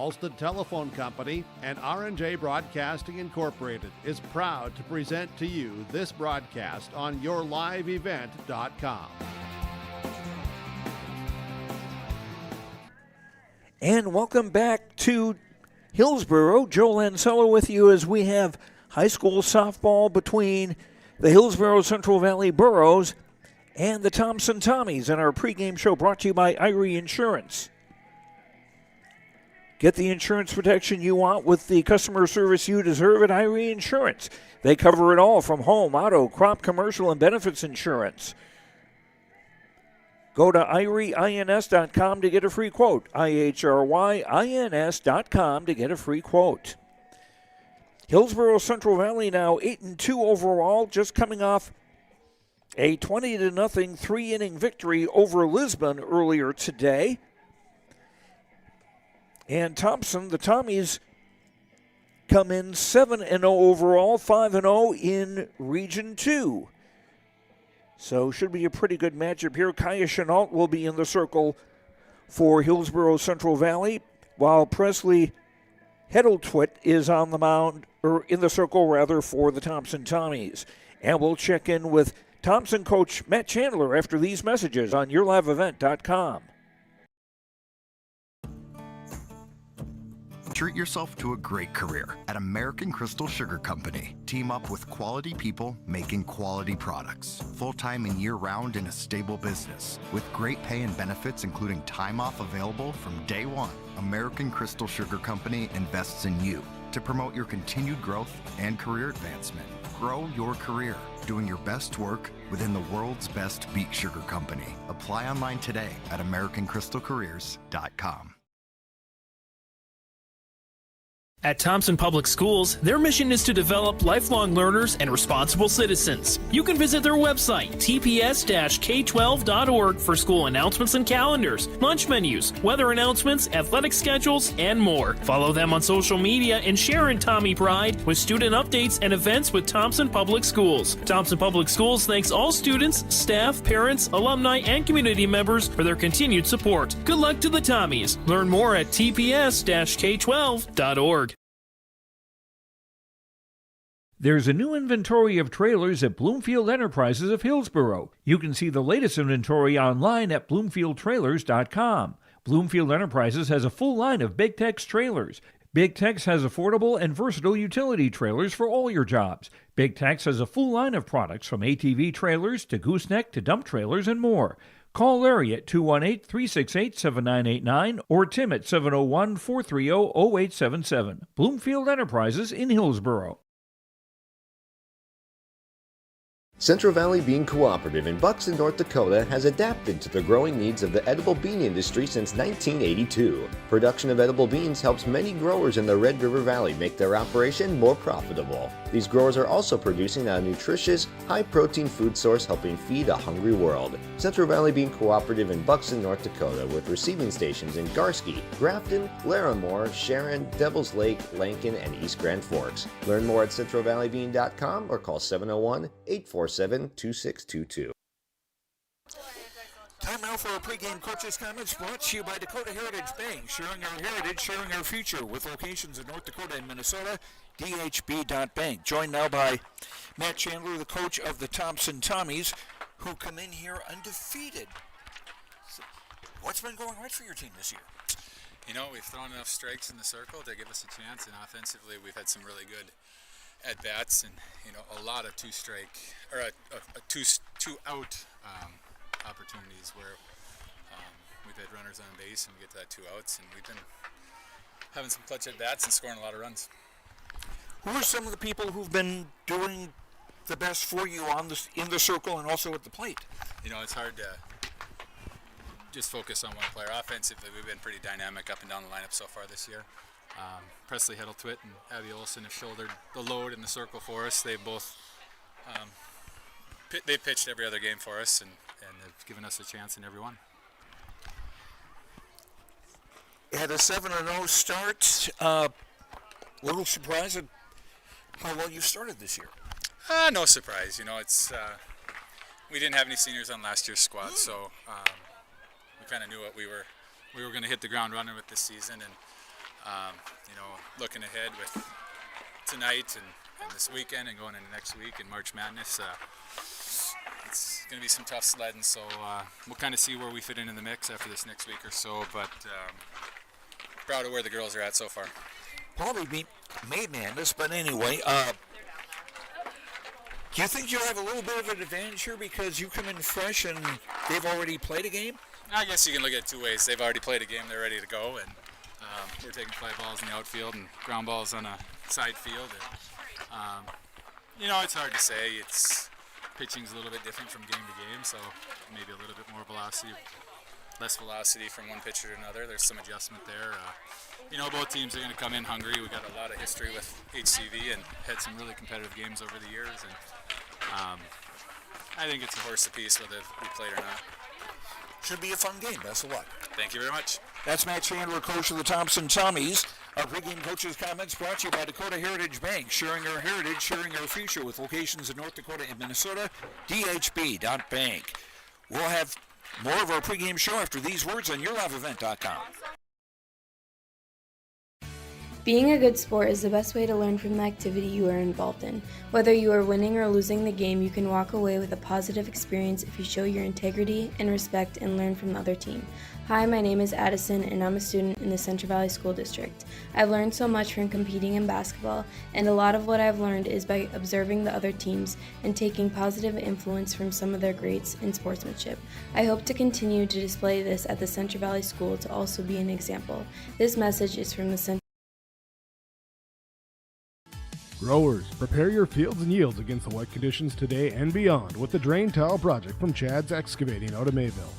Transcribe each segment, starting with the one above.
Alston Telephone Company and R&J Broadcasting Incorporated is proud to present to you this broadcast on yourliveevent.com. And welcome back to Hillsboro. Joe Lancello with you as we have high school softball between the Hillsboro Central Valley Burros and the Thompson Tommies in our pregame show brought to you by Irie Insurance. Get the insurance protection you want with the customer service you deserve at Irie Insurance. They cover it all from home, auto, crop, commercial, and benefits insurance. Go to IRIEINS.com to get a free quote. IHRYINS.com to get a free quote. Hillsboro Central Valley now 8-2 overall, just coming off a 20-0 3-inning victory over Lisbon earlier today. And Thompson, the Tommies, come in 7-0 overall, 5-0 in Region 2. So should be a pretty good matchup here. Kaya Chenault will be in the circle for Hillsboro Central Valley, while Presley Heddletwit is on the mound, or in the circle rather, for the Thompson Tommies. And we'll check in with Thompson coach Matt Chandler after these messages on yourliveevent.com. Treat yourself to a great career at American Crystal Sugar Company. Team up with quality people making quality products. Full-time and year-round in a stable business. With great pay and benefits including time off available from day one. American Crystal Sugar Company invests in you to promote your continued growth and career advancement. Grow your career doing your best work within the world's best beet sugar company. Apply online today at AmericanCrystalCareers.com. At Thompson Public Schools, their mission is to develop lifelong learners and responsible citizens. You can visit their website, tps-k12.org, for school announcements and calendars, lunch menus, weather announcements, athletic schedules, and more. Follow them on social media and share in Tommy Pride with student updates and events with Thompson Public Schools. Thompson Public Schools thanks all students, staff, parents, alumni, and community members for their continued support. Good luck to the Tommies. Learn more at tps-k12.org. There's a new inventory of trailers at Bloomfield Enterprises of Hillsboro. You can see the latest inventory online at BloomfieldTrailers.com. Bloomfield Enterprises has a full line of Big Tex trailers. Big Tex has affordable and versatile utility trailers for all your jobs. Big Tex has a full line of products from ATV trailers to gooseneck to dump trailers and more. Call Larry at 218-368-7989 or Tim at 701-430-0877. Bloomfield Enterprises in Hillsboro. Central Valley Bean Cooperative in Buxton, North Dakota has adapted to the growing needs of the edible bean industry since 1982. Production of edible beans helps many growers in the Red River Valley make their operation more profitable. These growers are also producing a nutritious, high-protein food source helping feed a hungry world. Central Valley Bean Cooperative in Buxton, North Dakota, with receiving stations in Garsky, Grafton, Larimore, Sharon, Devils Lake, Lankin, and East Grand Forks. Learn more at centralvalleybean.com or call 701-847-2622. Time now for our pregame coaches' comments brought to you by Dakota Heritage Bank, sharing our heritage, sharing our future, with locations in North Dakota and Minnesota. DHB.bank. Joined now by Matt Chandler, the coach of the Thompson Tommies, who come in here undefeated. So what's been going right for your team this year? You know, we've thrown enough strikes in the circle to give us a chance, and offensively we've had some really good at-bats and, you know, a lot of two-strike, or two-out opportunities where we've had runners on base and we get to that 2 outs, and we've been having some clutch at-bats and scoring a lot of runs. Who are some of the people who've been doing the best for you in the circle and also at the plate? You know, it's hard to just focus on one player. Offensively, we've been pretty dynamic up and down the lineup so far this year. Presley Heddletwit and Abby Olson have shouldered the load in the circle for us. They've both they pitched every other game for us and have given us a chance in every one. You had a 7-0 start. Little surprise at how well you started this year. No surprise. You know, it's we didn't have any seniors on last year's squad, so we kind of knew what we were going to hit the ground running with this season, and looking ahead with tonight and this weekend and going into next week in March Madness, it's going to be some tough sledding, so we'll kind of see where we fit in the mix after this next week or so, but proud of where the girls are at so far. Probably made madness, but anyway, do you think you'll have a little bit of an advantage here because you come in fresh and they've already played a game? I guess you can look at it two ways. They've already played a game, they're ready to go, and we're taking fly balls in the outfield and ground balls on a side field. And, it's hard to say. Pitching's a little bit different from game to game, so maybe a little bit more velocity, less velocity from one pitcher to another. There's some adjustment there. Both teams are going to come in hungry. We got a lot of history with HCV and had some really competitive games over the years, and I think it's a horse apiece whether we played or not. Should be a fun game. Best of luck. Thank you very much. That's Matt Chandler, coach of the Thompson Tommies. Our pregame coaches' comments brought to you by Dakota Heritage Bank, sharing our heritage, sharing our future with locations in North Dakota and Minnesota. DHB.bank. We'll have more of our pregame show after these words on YourLiveEvent.com. Being a good sport is the best way to learn from the activity you are involved in. Whether you are winning or losing the game, you can walk away with a positive experience if you show your integrity and respect and learn from the other team. Hi, my name is Addison and I'm a student in the Central Valley School District. I've learned so much from competing in basketball, and a lot of what I've learned is by observing the other teams and taking positive influence from some of their greats in sportsmanship. I hope to continue to display this at the Central Valley School to also be an example. This message is from the Central Growers, prepare your fields and yields against the wet conditions today and beyond with the Drain Tile Project from Chad's Excavating out of Mayville.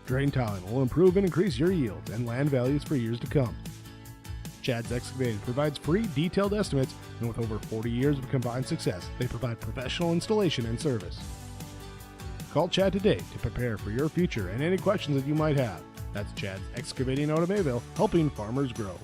Drain tiling will improve and increase your yields and land values for years to come. Chad's Excavating provides free detailed estimates, and with over 40 years of combined success, they provide professional installation and service. Call Chad today to prepare for your future and any questions that you might have. That's Chad's Excavating out of Mayville, helping farmers grow.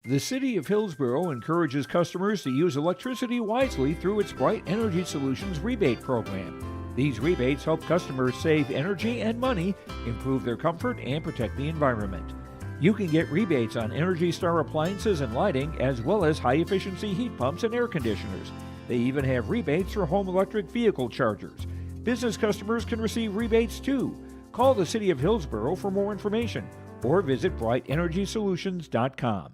The City of Hillsboro encourages customers to use electricity wisely through its Bright Energy Solutions rebate program. These rebates help customers save energy and money, improve their comfort, and protect the environment. You can get rebates on Energy Star appliances and lighting, as well as high-efficiency heat pumps and air conditioners. They even have rebates for home electric vehicle chargers. Business customers can receive rebates too. Call the City of Hillsboro for more information or visit brightenergysolutions.com.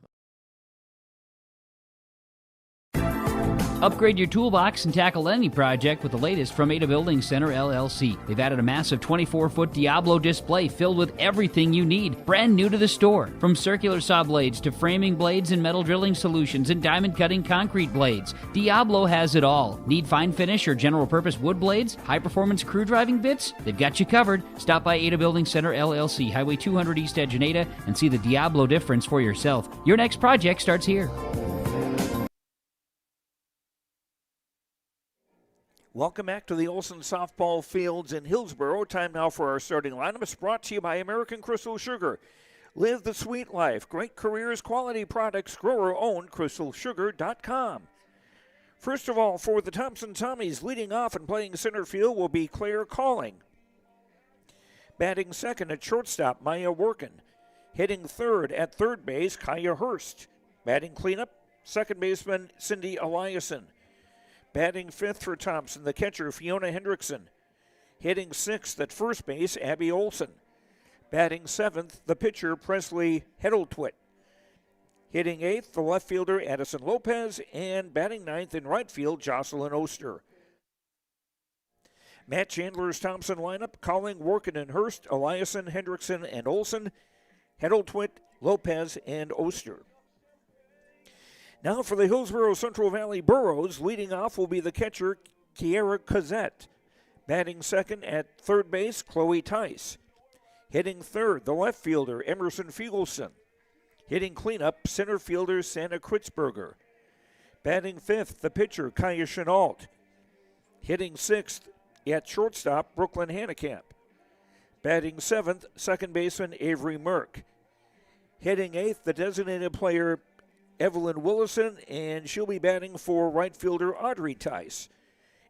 Upgrade your toolbox and tackle any project with the latest from Ada Building Center, LLC. They've added a massive 24-foot Diablo display filled with everything you need, brand new to the store. From circular saw blades to framing blades and metal drilling solutions and diamond cutting concrete blades, Diablo has it all. Need fine finish or general purpose wood blades? High-performance crew driving bits? They've got you covered. Stop by Ada Building Center, LLC, Highway 200 East Edge in Ada, and see the Diablo difference for yourself. Your next project starts here. Welcome back to the Olson Softball Fields in Hillsboro. Time now for our starting lineup. It's brought to you by American Crystal Sugar. Live the sweet life. Great careers, quality products, grower-owned, crystalsugar.com. First of all, for the Thompson Tommies, leading off and playing center field will be Claire Calling. Batting second at shortstop, Maya Workin. Hitting third at third base, Kaya Hurst. Batting cleanup, second baseman Cindy Eliason. Batting fifth for Thompson, the catcher, Fiona Hendrickson. Hitting sixth at first base, Abby Olson. Batting seventh, the pitcher, Presley Heddletwit. Hitting eighth, the left fielder, Addison Lopez. And batting ninth in right field, Jocelyn Oster. Matt Chandler's Thompson lineup, Calling, Workin, and Hurst, Eliason, Hendrickson, and Olson. Heddletwit, Lopez, and Oster. Now for the Hillsboro Central Valley Burros, leading off will be the catcher, Kiera Cozette. Batting second at third base, Chloe Tice. Hitting third, the left fielder, Emerson Fiegelson. Hitting cleanup, center fielder, Santa Kritzberger. Batting fifth, the pitcher, Kaya Chenault. Hitting sixth at shortstop, Brooklyn Hannekamp. Batting seventh, second baseman, Avery Merck. Hitting eighth, the designated player, Evelyn Willison, and she'll be batting for right fielder Audrey Tice.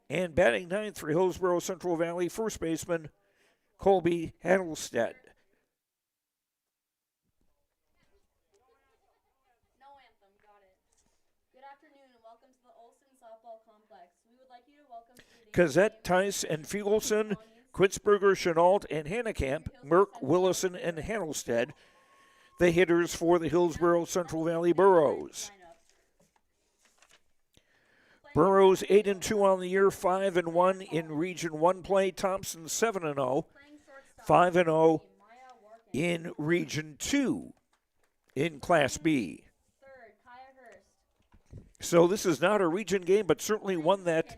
And batting ninth for Hillsboro Central Valley, first baseman Colby Hattlestead. Kazette, Tice, and Fugelson, Kritzberger, Chenault, and Hannekamp, Merck, Willison, and Hattlestead, the hitters for the Hillsboro Central Valley Burros. Burros 8-2 on the year, 5-1 in Region 1 play. Thompson 7-0, 5-0 in Region 2 in Class B. So this is not a region game, but certainly one that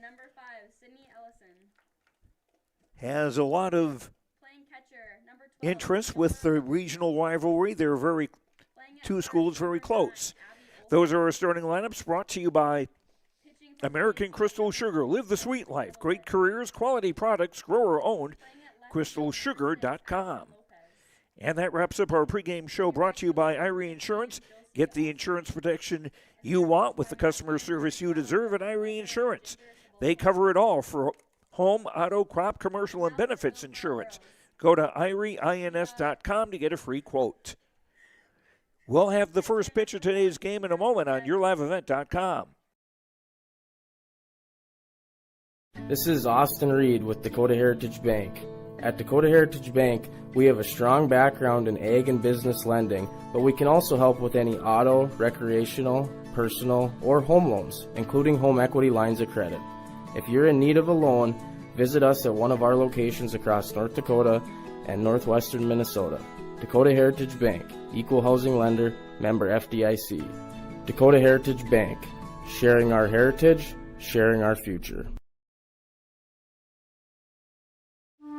has a lot of interest with the regional rivalry. They're two schools very close. Those are our starting lineups brought to you by American Crystal Sugar. Live the sweet life. Great careers, quality products, grower owned. CrystalSugar.com. And that wraps up our pregame show brought to you by Irie Insurance. Get the insurance protection you want with the customer service you deserve at Irie Insurance. They cover it all for home, auto, crop, commercial, and benefits insurance. Go to IrieINS.com to get a free quote. We'll have the first pitch of today's game in a moment on YourLiveEvent.com. This is Austin Reed with Dakota Heritage Bank. At Dakota Heritage Bank, we have a strong background in ag and business lending, but we can also help with any auto, recreational, personal, or home loans, including home equity lines of credit. If you're in need of a loan, visit us at one of our locations across North Dakota and northwestern Minnesota. Dakota Heritage Bank, equal housing lender, member FDIC. Dakota Heritage Bank, sharing our heritage, sharing our future.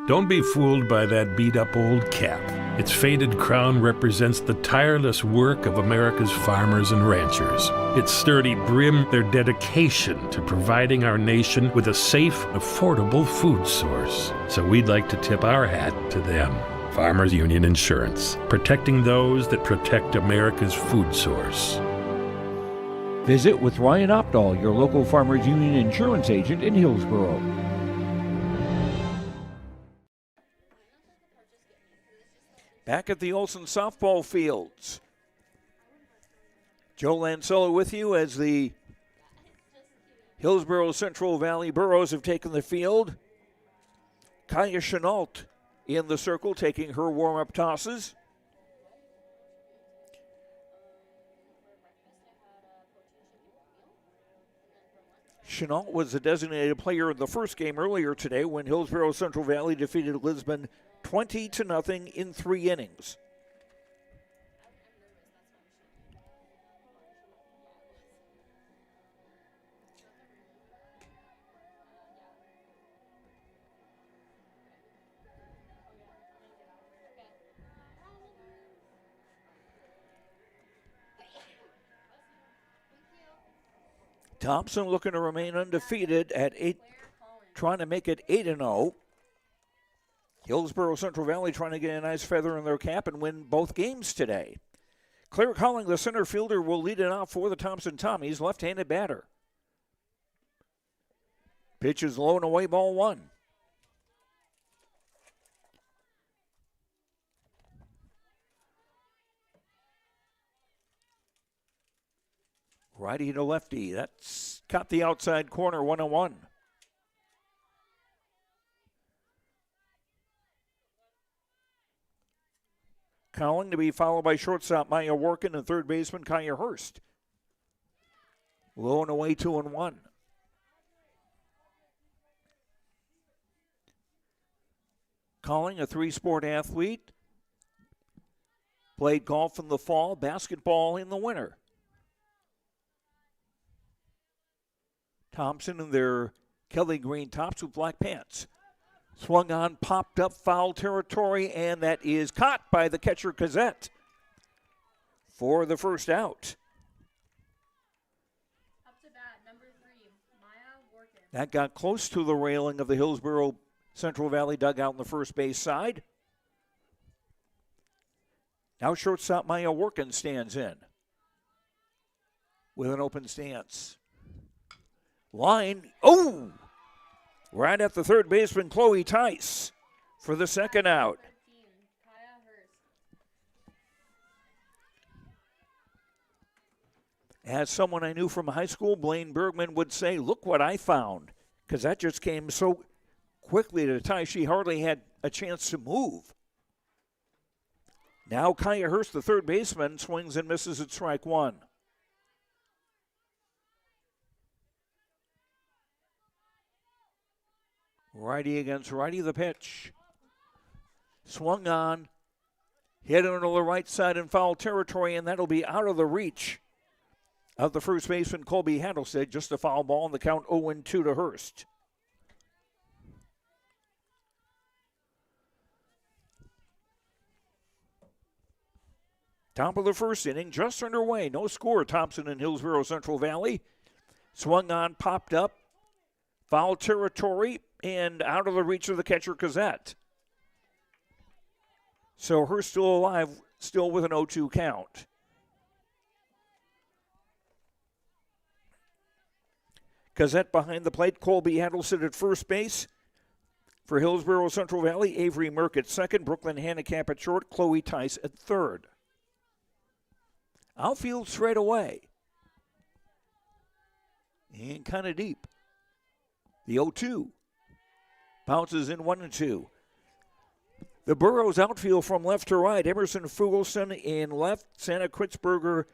Don't be fooled by that beat-up old cap. Its faded crown represents the tireless work of America's farmers and ranchers. Its sturdy brim, their dedication to providing our nation with a safe, affordable food source. So we'd like to tip our hat to them. Farmers Union Insurance, protecting those that protect America's food source. Visit with Ryan Opdahl, your local Farmers Union insurance agent in Hillsboro. Back at the Olson softball fields. Joe Lancello with you as the Hillsboro Central Valley Burros have taken the field. Kaya Chenault in the circle taking her warm-up tosses. Chenault was the designated player in the first game earlier today when Hillsboro Central Valley defeated Lisbon 20-0 in 3 innings. Thompson looking to remain undefeated at 8, trying to make it 8-0. Hillsboro Central Valley trying to get a nice feather in their cap and win both games today. Claire Colling, the center fielder, will lead it off for the Thompson Tommies, left-handed batter. Pitch is low and away, ball 1. Righty to lefty. That's got the outside corner, 1-1. Cowling to be followed by shortstop Maya Workin and third baseman Kaya Hurst. Low and away, 2-1. Calling, a 3-sport athlete. Played golf in the fall, basketball in the winter. Thompson in their Kelly green tops with black pants. Swung on, popped up, foul territory, and that is caught by the catcher Kazette for the first out. Up to bat, number 3, Maya Workin. That got close to the railing of the Hillsboro Central Valley dugout on the first base side. Now shortstop Maya Workin stands in with an open stance. Line, right at the third baseman, Chloe Tice. for the second out. As someone I knew from high school, Blaine Bergman would say, look what I found, because that just came so quickly to tie. She hardly had a chance to move. Now Kaya Hurst, the third baseman, swings and misses at strike one. Righty against righty, the pitch. Swung on, hit on the right side in foul territory, and that'll be out of the reach of the first baseman, Colby Handelstead. Just a foul ball, and the count 0-2 to Hurst. Top of the first inning, just underway. No score. Thompson in Hillsboro Central Valley. Swung on, popped up. Foul territory and out of the reach of the catcher, Cazette. So Hurst still alive, still with an 0-2 count. Cazette behind the plate. Colby Handelstead at first base. For Hillsboro Central Valley, Avery Merck at second. Brooklyn Handicap at short. Chloe Tice at third. Outfield straight away. And kind of deep. The 0-2. Bounces in 1-2. The Burrows outfield from left to right. Emerson Fugelson in left. Santa Kritzberger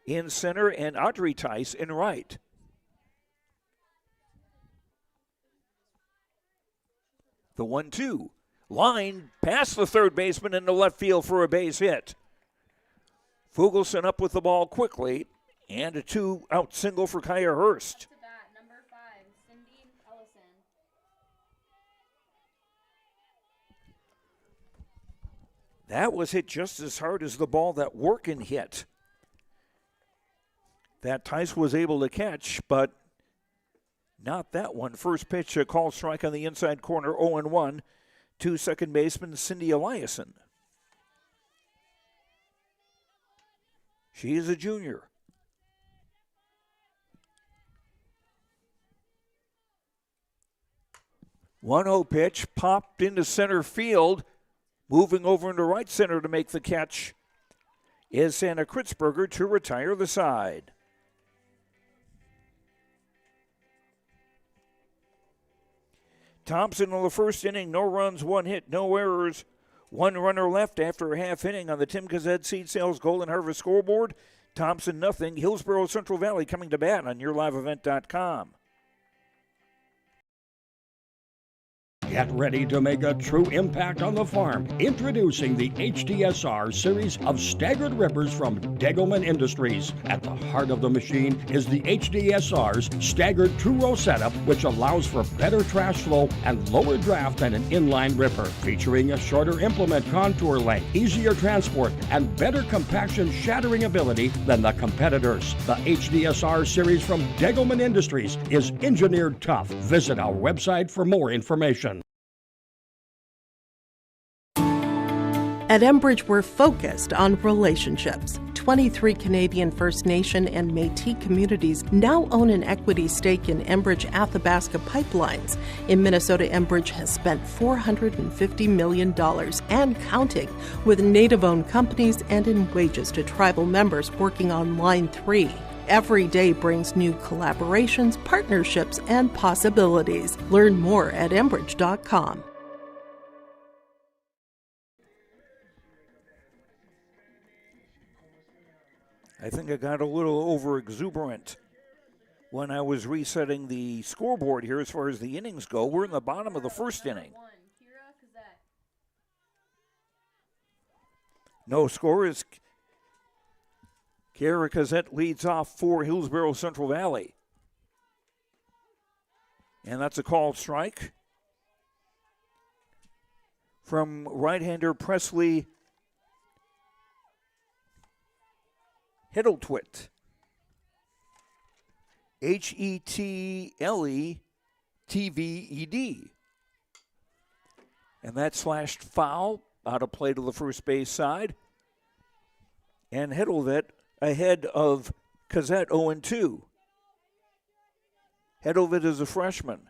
in center. And Audrey Tice in right. The 1-2. Line past the third baseman into left field for a base hit. Fugelson up with the ball quickly, and a 2-out single for Kaya Hurst. Number 5, Cindy Ellison. That was hit just as hard as the ball that Workin hit. That Tice was able to catch, but not that one. First pitch, a call strike on the inside corner, 0-1 to second baseman Cindy Eliason. She is a junior. 1-0 pitch, popped into center field. Moving over into right center to make the catch is Santa Kritzberger to retire the side. Thompson in the first inning, no runs, 1 hit, no errors. 1 runner left after a half inning on the Tim Gazette Seed Sales Golden Harvest scoreboard. Thompson nothing. Hillsboro Central Valley coming to bat on YourLiveEvent.com. Get ready to make a true impact on the farm. Introducing the HDSR series of staggered rippers from Degelman Industries. At the heart of the machine is the HDSR's staggered two-row setup, which allows for better trash flow and lower draft than an inline ripper. Featuring a shorter implement contour length, easier transport, and better compaction shattering ability than the competitors. The HDSR series from Degelman Industries is engineered tough. Visit our website for more information. At Enbridge, we're focused on relationships. 23 Canadian First Nation and Métis communities now own an equity stake in Enbridge Athabasca Pipelines. In Minnesota, Enbridge has spent $450 million and counting, with Native-owned companies and in wages to tribal members working on Line 3. Every day brings new collaborations, partnerships, and possibilities. Learn more at Enbridge.com. I think I got a little over exuberant when I was resetting the scoreboard here as far as the innings go. We're in the bottom of the first inning. No score is Kara Cazette leads off for Hillsboro Central Valley. And that's a called strike from right-hander Presley Hettltwit. Hetletved. And that slashed foul out of play to the first base side. And Hettltwit ahead of Cazette 0-2. Hettltwit is a freshman.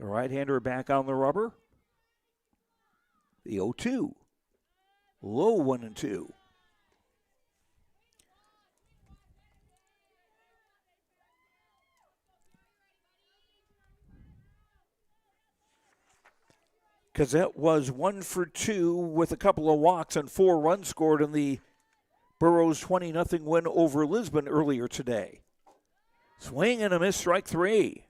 The right-hander back on the rubber. The 0-2. Low 1-2. Cassette was 1 for 2 with a couple of walks and 4 runs scored in the Burros 20-0 win over Lisbon earlier today. Swing and a miss, strike 3.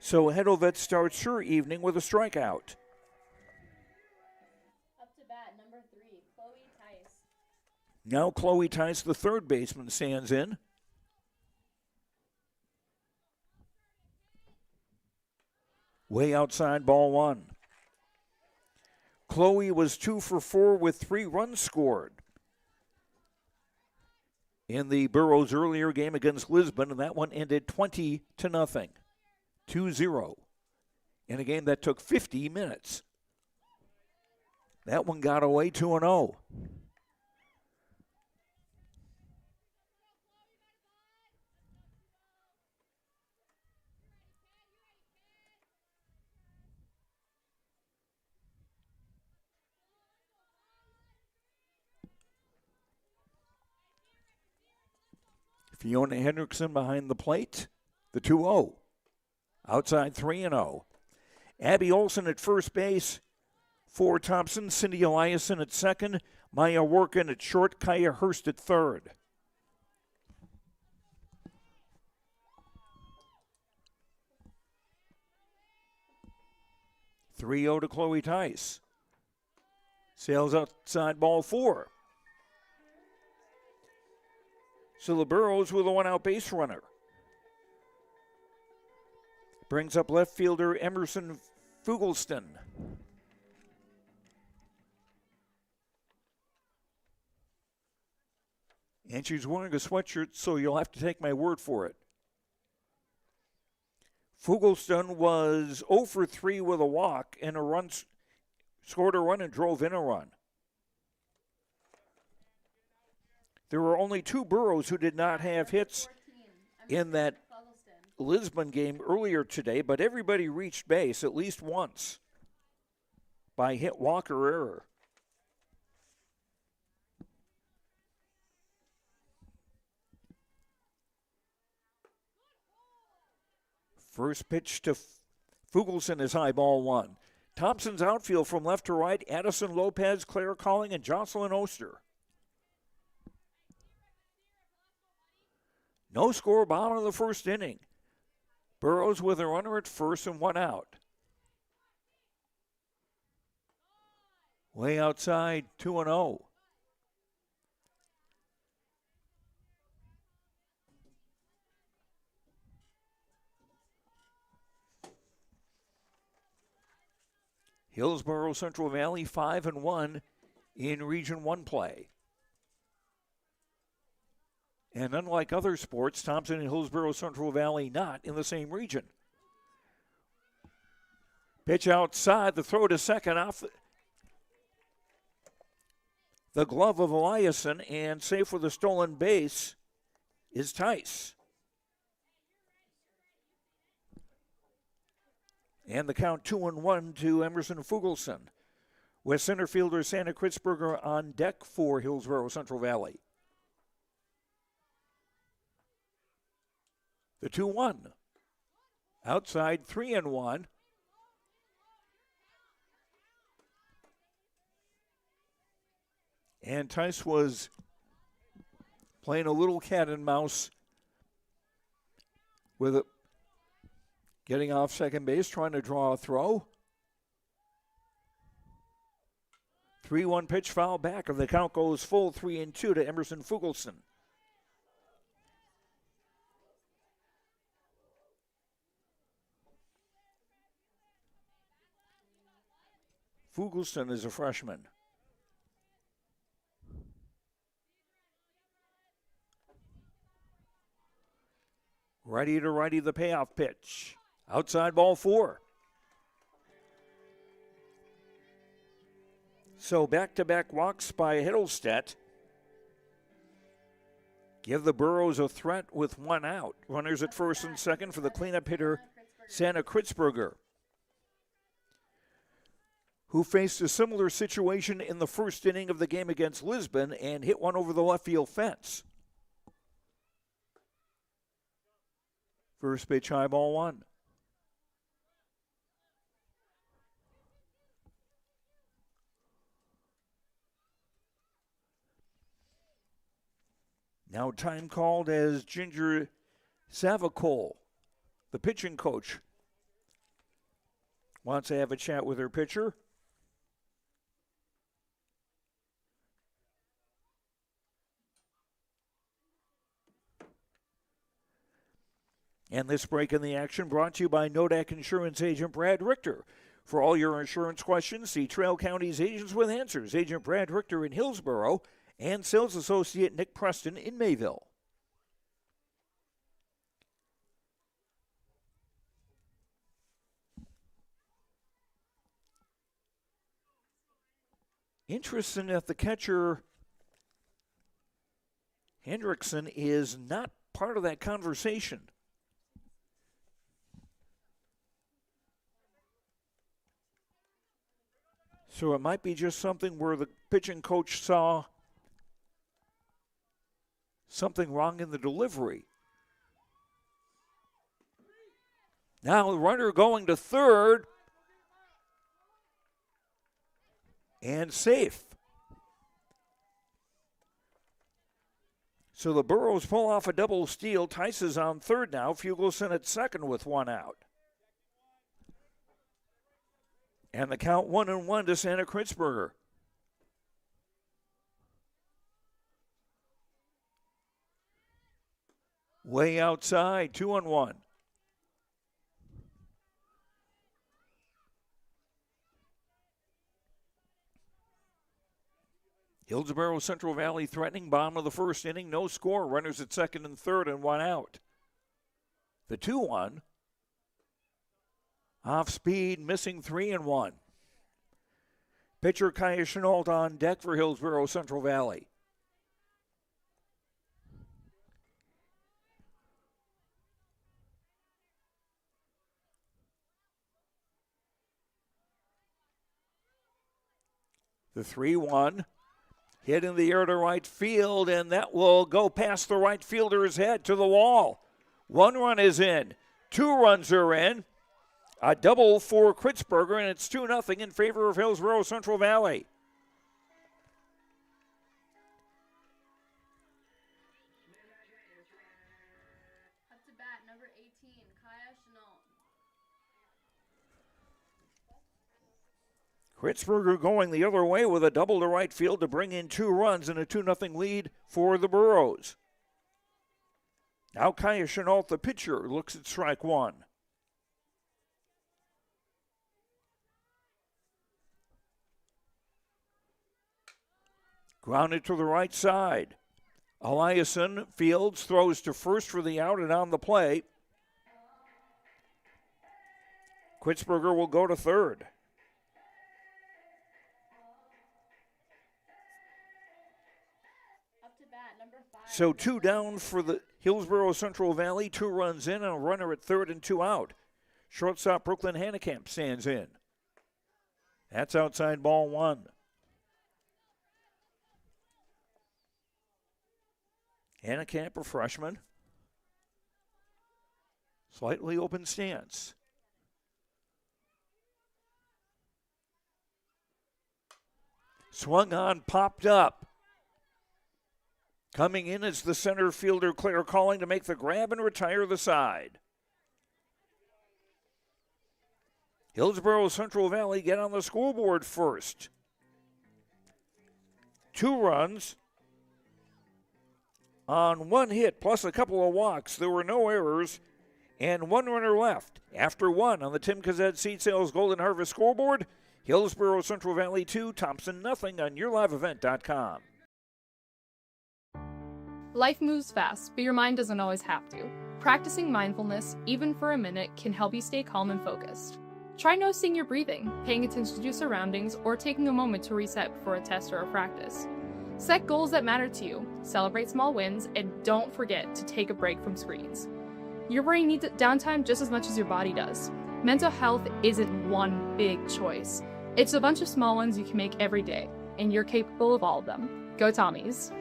So Hedovet starts her evening with a strikeout. Up to bat, number 3, Chloe Tice. Now Chloe Tice, the third baseman, stands in. Way outside, ball 1. Chloe was 2 for 4 with 3 runs scored in the Burros' earlier game against Lisbon, and that one ended 20-0, 2-0, in a game that took 50 minutes. That one got away 2-0. Fiona Hendrickson behind the plate, the 2-0. Outside 3-0. Abby Olson at first base for Thompson. Cindy Eliason at second. Maya Workin at short. Kaya Hurst at third. (3-0) to Chloe Tice. Sails outside, ball 4. So the Burros with a 1-out base runner. Brings up left fielder Emerson Fugelston. And she's wearing a sweatshirt, so you'll have to take my word for it. Fugelston was 0 for 3 with a walk and a run, scored a run and drove in a run. There were only 2 Burros who did not have hits in that Lisbon game earlier today, but everybody reached base at least once by hit, walk, or error. First pitch to Fugelston is high, ball 1. Thompson's outfield from left to right, Addison Lopez, Claire Calling, and Jocelyn Oster. No score, bottom of the first inning. Burros with a runner at first and 1 out. Way outside, 2-0. Hillsboro Central Valley 5-1 in Region 1 play. And unlike other sports, Thompson and Hillsboro Central Valley not in the same region. Pitch outside, the throw to second off the glove of Eliason, and safe for the stolen base is Tice. And the count 2-1 to Emerson Fugelston, with center fielder Santa Kritzberger on deck for Hillsboro Central Valley. The 2-1. Outside, 3-1. And Tice was playing a little cat and mouse with it, getting off second base, trying to draw a throw. 3-1 pitch, foul back, and the count goes full 3-2 to Emerson Fugelston. Fugelston is a freshman. Righty to righty, the payoff pitch. Outside, ball 4. So back-to-back walks by Hiddlestedt. give the Burros a threat with one out. Runners at first and second for the cleanup hitter, Santa Kritzberger, who faced a similar situation in the first inning of the game against Lisbon and hit one over the left field fence. First pitch, high ball one. Now time called as Ginger Savicol, the pitching coach, wants to have a chat with her pitcher. And this break in the action brought to you by Nodak Insurance Agent Brad Richter. For all your insurance questions, see Trail County's Agents with Answers, Agent Brad Richter in Hillsboro, and sales associate Nick Preston in Mayville. Interesting that the catcher, Hendrickson, is not part of that conversation. So it might be just something where the pitching coach saw something wrong in the delivery. Now the runner going to third. And safe. So the Burros pull off a double steal. Tice is on third now. Fugelson at second with one out. And the count 1-1 to Santa Kritzberger. Way outside, 2-1. Hillsboro Central Valley threatening, bottom of the first inning, no score. Runners at second and third and one out. The 2-1. Off speed, missing 3-1. Pitcher Kaya Chenault on deck for Hillsboro Central Valley. The 3-1. Hit in the air to right field, and that will go past the right fielder's head to the wall. One run is in. Two runs are in. A double for Kritzberger, and it's 2-0 in favor of Hillsboro Central Valley. Up to bat, number 18, Kaya Chenault. Kritzberger going the other way with a double to right field to bring in 2 runs and a 2-0 lead for the Burros. Now Kaya Chenault, the pitcher, looks at strike one. Grounded to the right side. Eliason fields, throws to first for the out and on the play. Kritzberger will go to third. Up to bat, number 5. So 2 down for the Hillsboro Central Valley, 2 runs in and a runner at third and 2 out. Shortstop Brooklyn Hannekamp stands in. That's outside ball 1. Hannekamp, a freshman. Slightly open stance. Swung on, popped up. Coming in is the center fielder, Claire Calling, to make the grab and retire the side. Hillsboro Central Valley get on the scoreboard first. 2 runs on 1 hit, plus a couple of walks. There were no errors, and 1 runner left. After 1 on the Tim Kazet Seed Sales Golden Harvest scoreboard, Hillsboro Central Valley 2, Thompson nothing on YourLiveEvent.com. Life moves fast, but your mind doesn't always have to. Practicing mindfulness, even for a minute, can help you stay calm and focused. Try noticing your breathing, paying attention to your surroundings, or taking a moment to reset before a test or a practice. Set goals that matter to you, celebrate small wins, and don't forget to take a break from screens. Your brain needs downtime just as much as your body does. Mental health isn't one big choice. It's a bunch of small ones you can make every day, and you're capable of all of them. Go Tommies!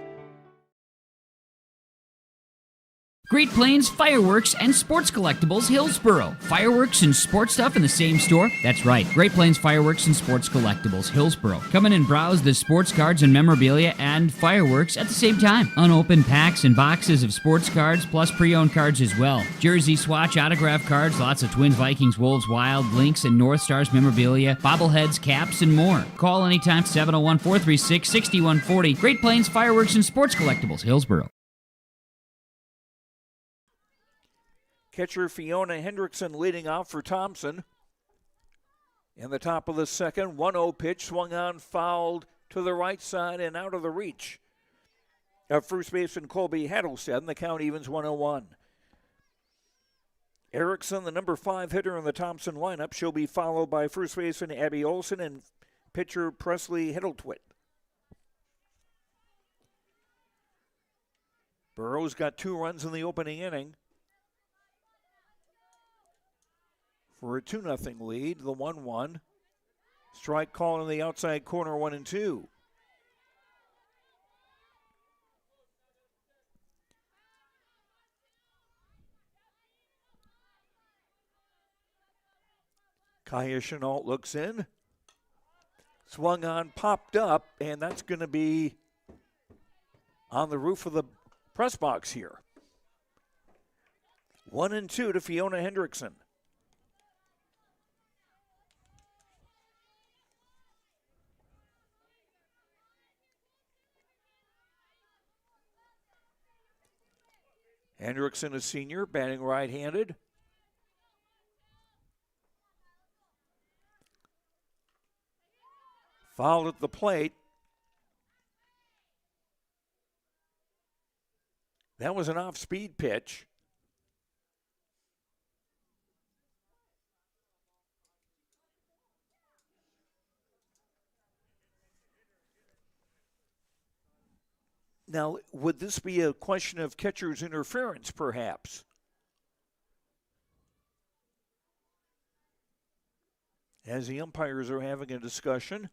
Great Plains Fireworks and Sports Collectibles Hillsboro. Fireworks and sports stuff in the same store? That's right. Great Plains Fireworks and Sports Collectibles Hillsboro. Come in and browse the sports cards and memorabilia and fireworks at the same time. Unopened packs and boxes of sports cards plus pre-owned cards as well. Jersey, swatch, autograph cards, lots of Twins, Vikings, Wolves, Wild, Lynx, and North Stars memorabilia, bobbleheads, caps, and more. Call anytime 701-436-6140. Great Plains Fireworks and Sports Collectibles Hillsboro. Catcher Fiona Hendrickson leading off for Thompson. In the top of the second, 1-0 pitch swung on, fouled to the right side and out of the reach of first baseman Colby Hattlestead. The count evens 1-1. Erickson, the number 5 hitter in the Thompson lineup, she'll be followed by first baseman Abby Olson and pitcher Presley Hiddletwit. Burrows got 2 runs in the opening inning for a 2-0 lead, the 1-1. Strike call in the outside corner, 1-2. Kaya Chenault looks in. Swung on, popped up, and that's going to be on the roof of the press box here. 1-2 to Fiona Hendrickson. Hendrickson, a senior, batting right-handed. Fouled at the plate. That was an off-speed pitch. Now, would this be a question of catcher's interference, perhaps? As the umpires are having a discussion.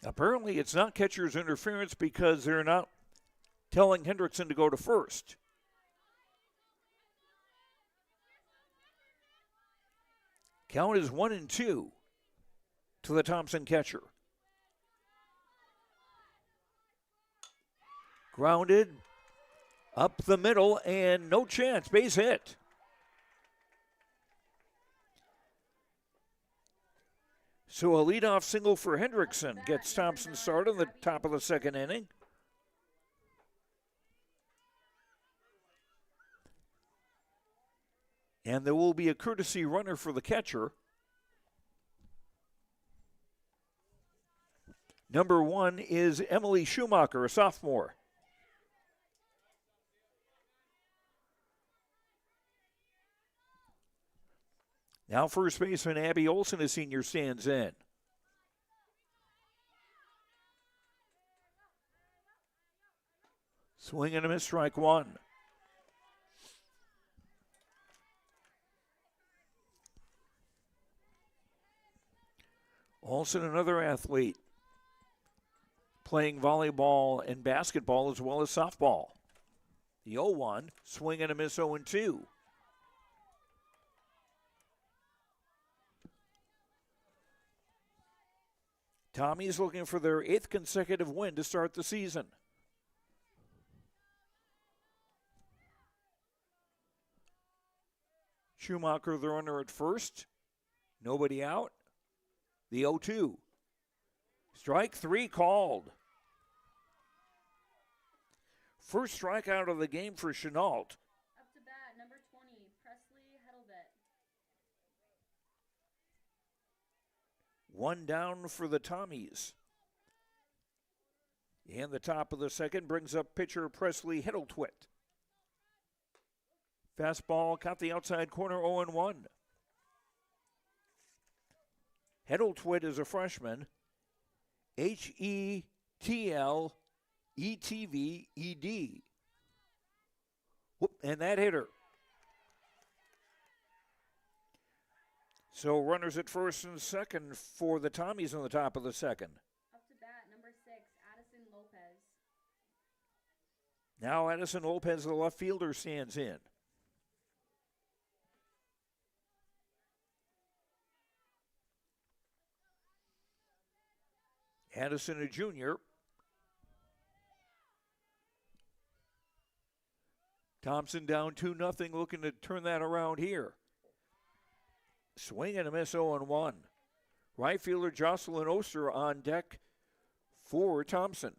Apparently, it's not catcher's interference because they're not telling Hendrickson to go to first. Count is 1-2 to the Thompson catcher. Grounded up the middle and no chance, base hit. So a leadoff single for Hendrickson gets Thompson started in the top of the second inning. And there will be a courtesy runner for the catcher. Number 1 is Emily Schumacher, a sophomore. Now first baseman Abby Olson, a senior, stands in. Swing and a miss, strike 1. Olson, another athlete, playing volleyball and basketball as well as softball. The 0-1, swing and a miss, 0-2. Tommy's looking for their 8th consecutive win to start the season. Schumacher, the runner at first. Nobody out. The 0-2. Strike 3 called. First strikeout of the game for Chenault. Up to bat, number 20, Presley One down for the Tommies. And the top of the second brings up pitcher Presley Heddletwit. Fastball caught the outside corner, 0-1. Heddletwit is a freshman. HetlEtved. Whoop, and that hit her. So runners at first and second for the Tommies on the top of the second. Up to bat, number 6, Addison Lopez. Now Addison Lopez, the left fielder, stands in. Addison, a junior. Thompson down 2-0, looking to turn that around here. Swing and a miss, 0-1. Right fielder Jocelyn Oster on deck for Thompson.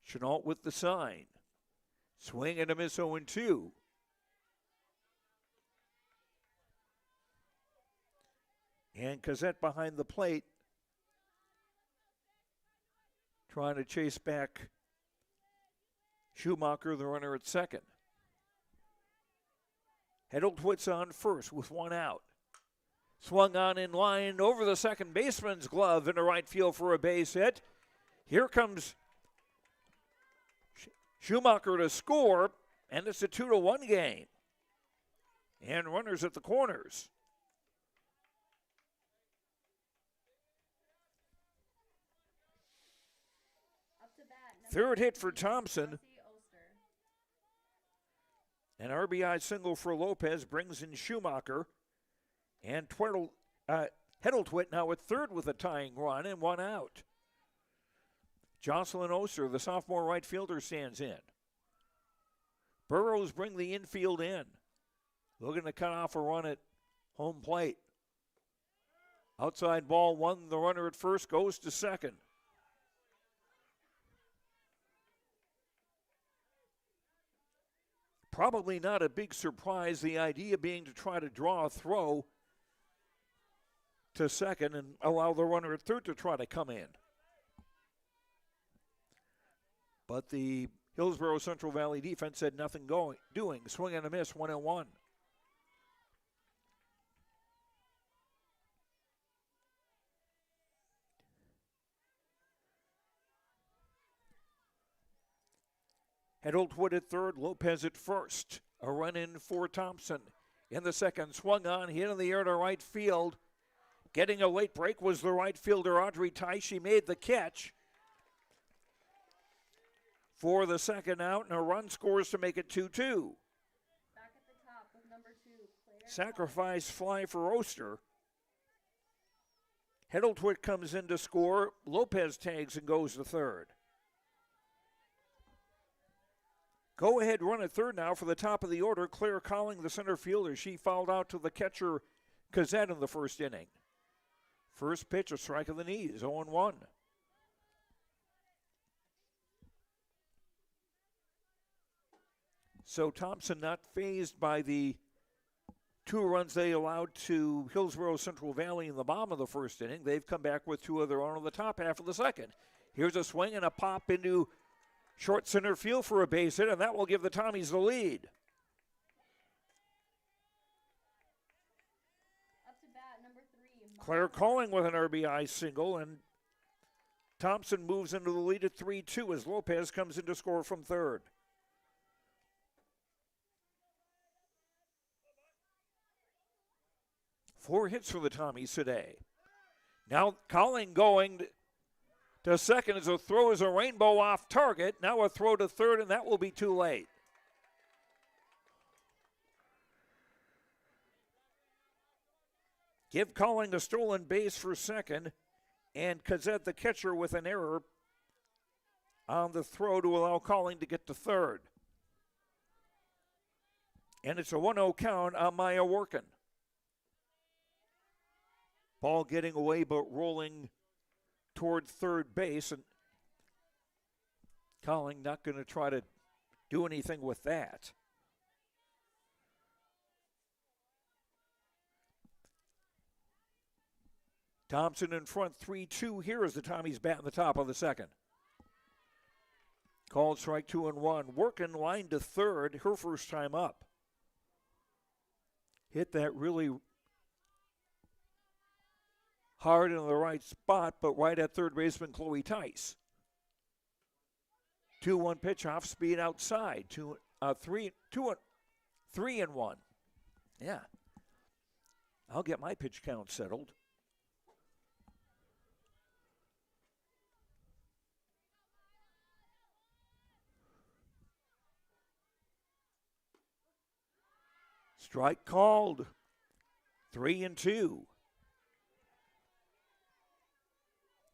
Chenault with the sign. Swing and a miss, 0-2. And Cazette behind the plate, trying to chase back Schumacher, the runner at second. Heddletwit's on first with one out. Swung on in line over the second baseman's glove into right field for a base hit. Here comes Schumacher to score, and it's a 2-1 game. And runners at the corners. Third hit for Thompson. An RBI single for Lopez brings in Schumacher. And Heddletwit now at third with a tying run and one out. Jocelyn Oster, the sophomore right fielder, stands in. Burrows bring the infield in. Looking to cut off a run at home plate. Outside ball one, the runner at first goes to second. Probably not a big surprise, the idea being to try to draw a throw to second and allow the runner at third to try to come in. But the Hillsboro Central Valley defense had nothing doing. Swing and a miss, 1-1. Heddletwit at third, Lopez at first. A run in for Thompson. In the second, swung on, hit in the air to right field. Getting a late break was the right fielder, Audrey Tice. She made the catch for the second out, and a run scores to make it 2-2. Back at the top with number 2, Claire. Sacrifice fly for Oster. Heddletwit comes in to score. Lopez tags and goes to third. Go ahead run at third now for the top of the order. Claire Colling, the center fielder. She fouled out to the catcher, Cazette, in the first inning. First pitch, a strike of the knees, 0-1. So Thompson not fazed by the 2 runs they allowed to Hillsboro Central Valley in the bottom of the first inning. They've come back with 2 of their own in the top half of the second. Here's a swing and a pop into short center field for a base hit, and that will give the Tommies the lead. Up to bat, number 3. Claire Calling with an RBI single, and Thompson moves into the lead at 3-2 as Lopez comes in to score from third. Four hits for the Tommies today. Now Calling going to second as a throw is a rainbow off target. Now a throw to third, and that will be too late. Give Calling a stolen base for second, and Cazette, the catcher, with an error on the throw to allow Calling to get to third. And it's a 1-0 count on Maya Workin. Ball getting away but rolling toward third base, and Calling not going to try to do anything with that. Thompson in front 3-2 here as the Tommies bat in the top of the second. Called strike 2-1. Working line to third, her first time up. Hit that really hard in the right spot, but right at third baseman Chloe Tice. 2-1 pitch off speed outside. 3-1. Yeah. I'll get my pitch count settled. Strike called. 3-2.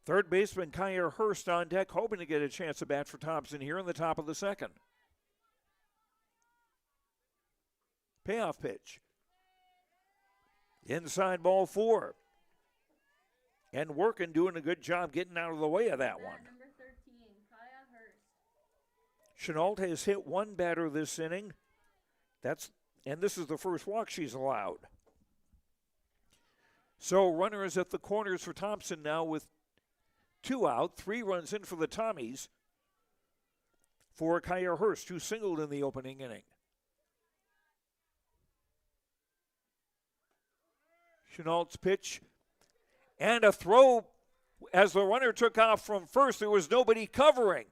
Third baseman Kyer Hurst on deck, hoping to get a chance to bat for Thompson here in the top of the second. Payoff pitch. Inside ball 4. And Working doing a good job getting out of the way of that one. Number 13, Kaya Hurst. Chenault has hit one batter this inning. And this is the first walk she's allowed. So runners at the corners for Thompson now with 2 out, 3 runs in for the Tommies for Kyer Hurst, who singled in the opening inning. Chenault's pitch and a throw as the runner took off from first. There was nobody covering.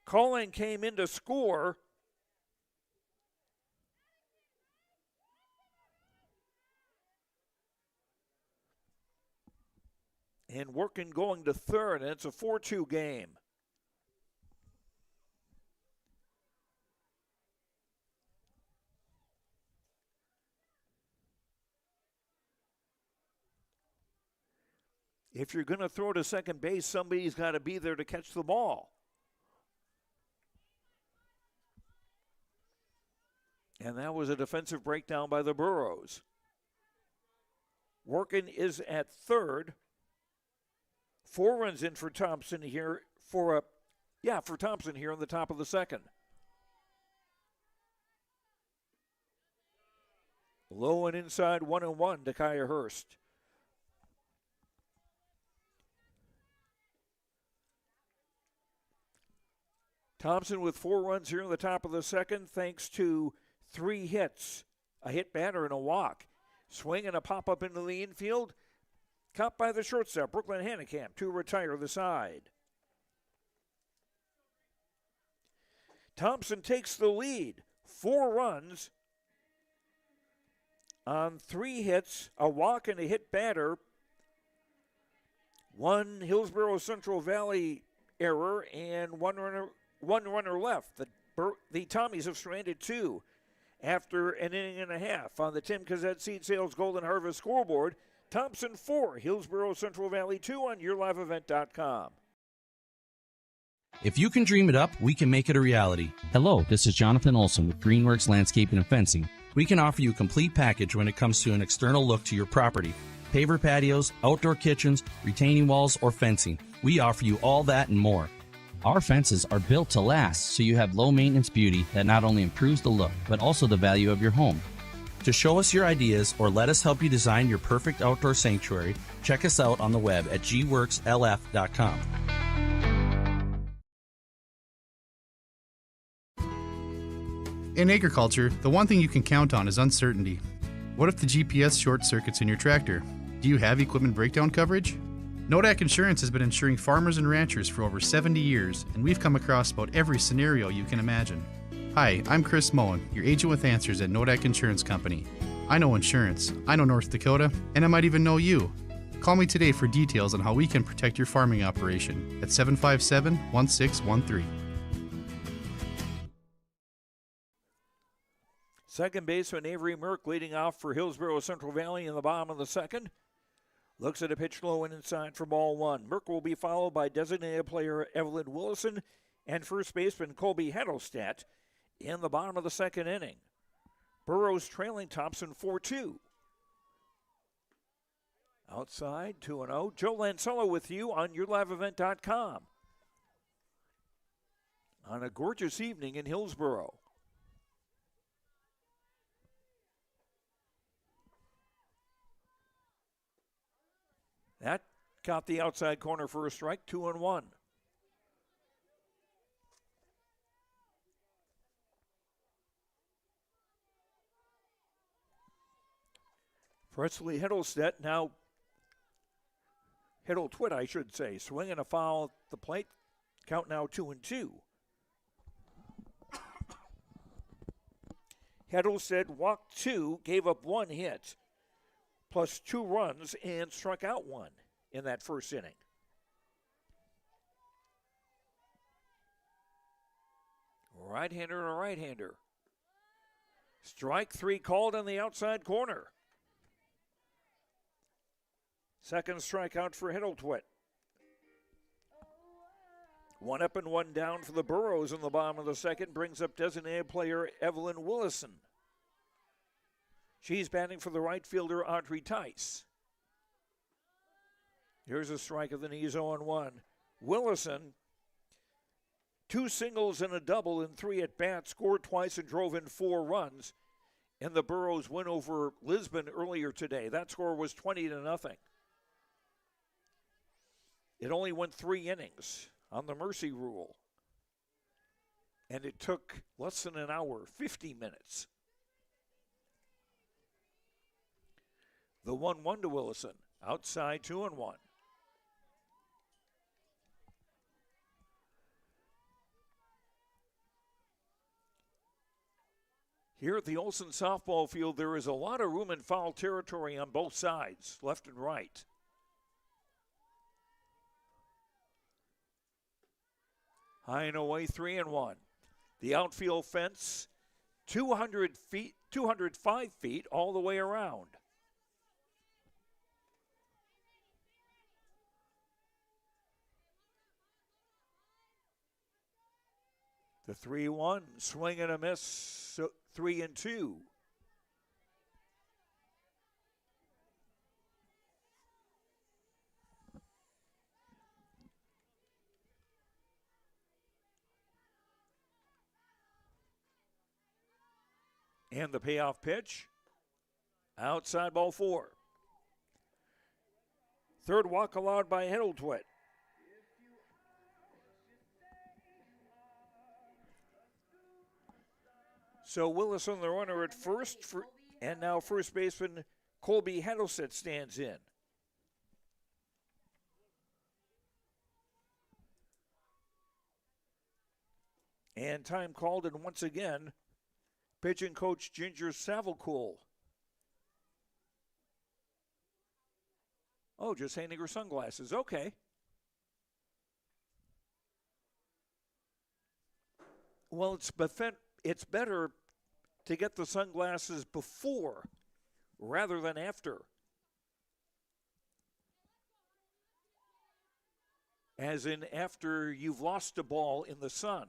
Colin came in to score. And Working going to third, and it's a 4-2 game. If you're going to throw to second base, somebody's got to be there to catch the ball. And that was a defensive breakdown by the Burros. Working is at third. 4 runs in for Thompson here for Thompson here in the top of the second. Low and inside 1-1 to Kyer Hurst. Thompson with 4 runs here in the top of the second thanks to 3 hits, a hit batter and a walk. Swing and a pop-up into the infield. Caught by the shortstop, Brooklyn Hanekamp, to retire the side. Thompson takes the lead. 4 runs on 3 hits, a walk and a hit batter. 1 Hillsboro Central Valley error and one runner left. The Tommies have stranded 2 after an inning and a half. On the Tim Cazette Seed Sales Golden Harvest scoreboard, Thompson 4, Hillsboro Central Valley 2 on YourLiveEvent.com. If you can dream it up, we can make it a reality. Hello, this is Jonathan Olson with Greenworks Landscaping and Fencing. We can offer you a complete package when it comes to an external look to your property. Paver patios, outdoor kitchens, retaining walls, or fencing. We offer you all that and more. Our fences are built to last, so you have low maintenance beauty that not only improves the look, but also the value of your home. To show us your ideas or let us help you design your perfect outdoor sanctuary, check us out on the web at gworkslf.com. In agriculture, the one thing you can count on is uncertainty. What if the GPS short circuits in your tractor? Do you have equipment breakdown coverage? Nodak Insurance has been insuring farmers and ranchers for over 70 years, and we've come across about every scenario you can imagine. Hi, I'm Chris Moen, your agent with answers at Nodak Insurance Company. I know insurance, I know North Dakota, and I might even know you. Call me today for details on how we can protect your farming operation at 757-1613. Second baseman Avery Merck leading off for Hillsboro Central Valley in the bottom of the second. Looks at a pitch low and inside for ball 1. Merck will be followed by designated player Evelyn Willison and first baseman Colby Heddlestadt in the bottom of the second inning. Burros trailing Thompson 4-2. Outside, 2-0. Joe Lancello with you on YourLiveEvent.com on a gorgeous evening in Hillsboro. Caught the outside corner for a strike, 2-1. Presley Hiddlestet now, Hiddletwit, I should say, swinging a foul at the plate. Count now 2-2. Hiddlestet walked 2, gave up 1 hit, plus 2 runs, and struck out 1 in that first inning. Right-hander and a right-hander. Strike 3 called on the outside corner. Second strikeout for Hiddletwit. 1 up and 1 down for the Burros in the bottom of the second brings up designated player Evelyn Willison. She's batting for the right fielder Audrey Tice. Here's a strike of the knees, 0-1. Willison, 2 singles and a double in 3 at-bats, scored twice and drove in 4 runs in the Burros' win over Lisbon earlier today. That score was 20-0. It only went 3 innings on the mercy rule. And it took less than an hour, 50 minutes. The 1-1 to Willison, outside 2-1. Here at the Olson softball field, there is a lot of room in foul territory on both sides, left and right. High and away, 3-1. The outfield fence, 205 feet all the way around. The 3-1, swing and a miss, so 3-2. And the payoff pitch, outside ball 4. Third walk allowed by Hiddletwit. So Willison, the runner at first, and now first baseman Colby Hiddlestet stands in. And time called, and once again, pitching coach Ginger Savalcool. Oh, just handing her sunglasses. Okay. Well, it's better to get the sunglasses before rather than after. As in after you've lost a ball in the sun.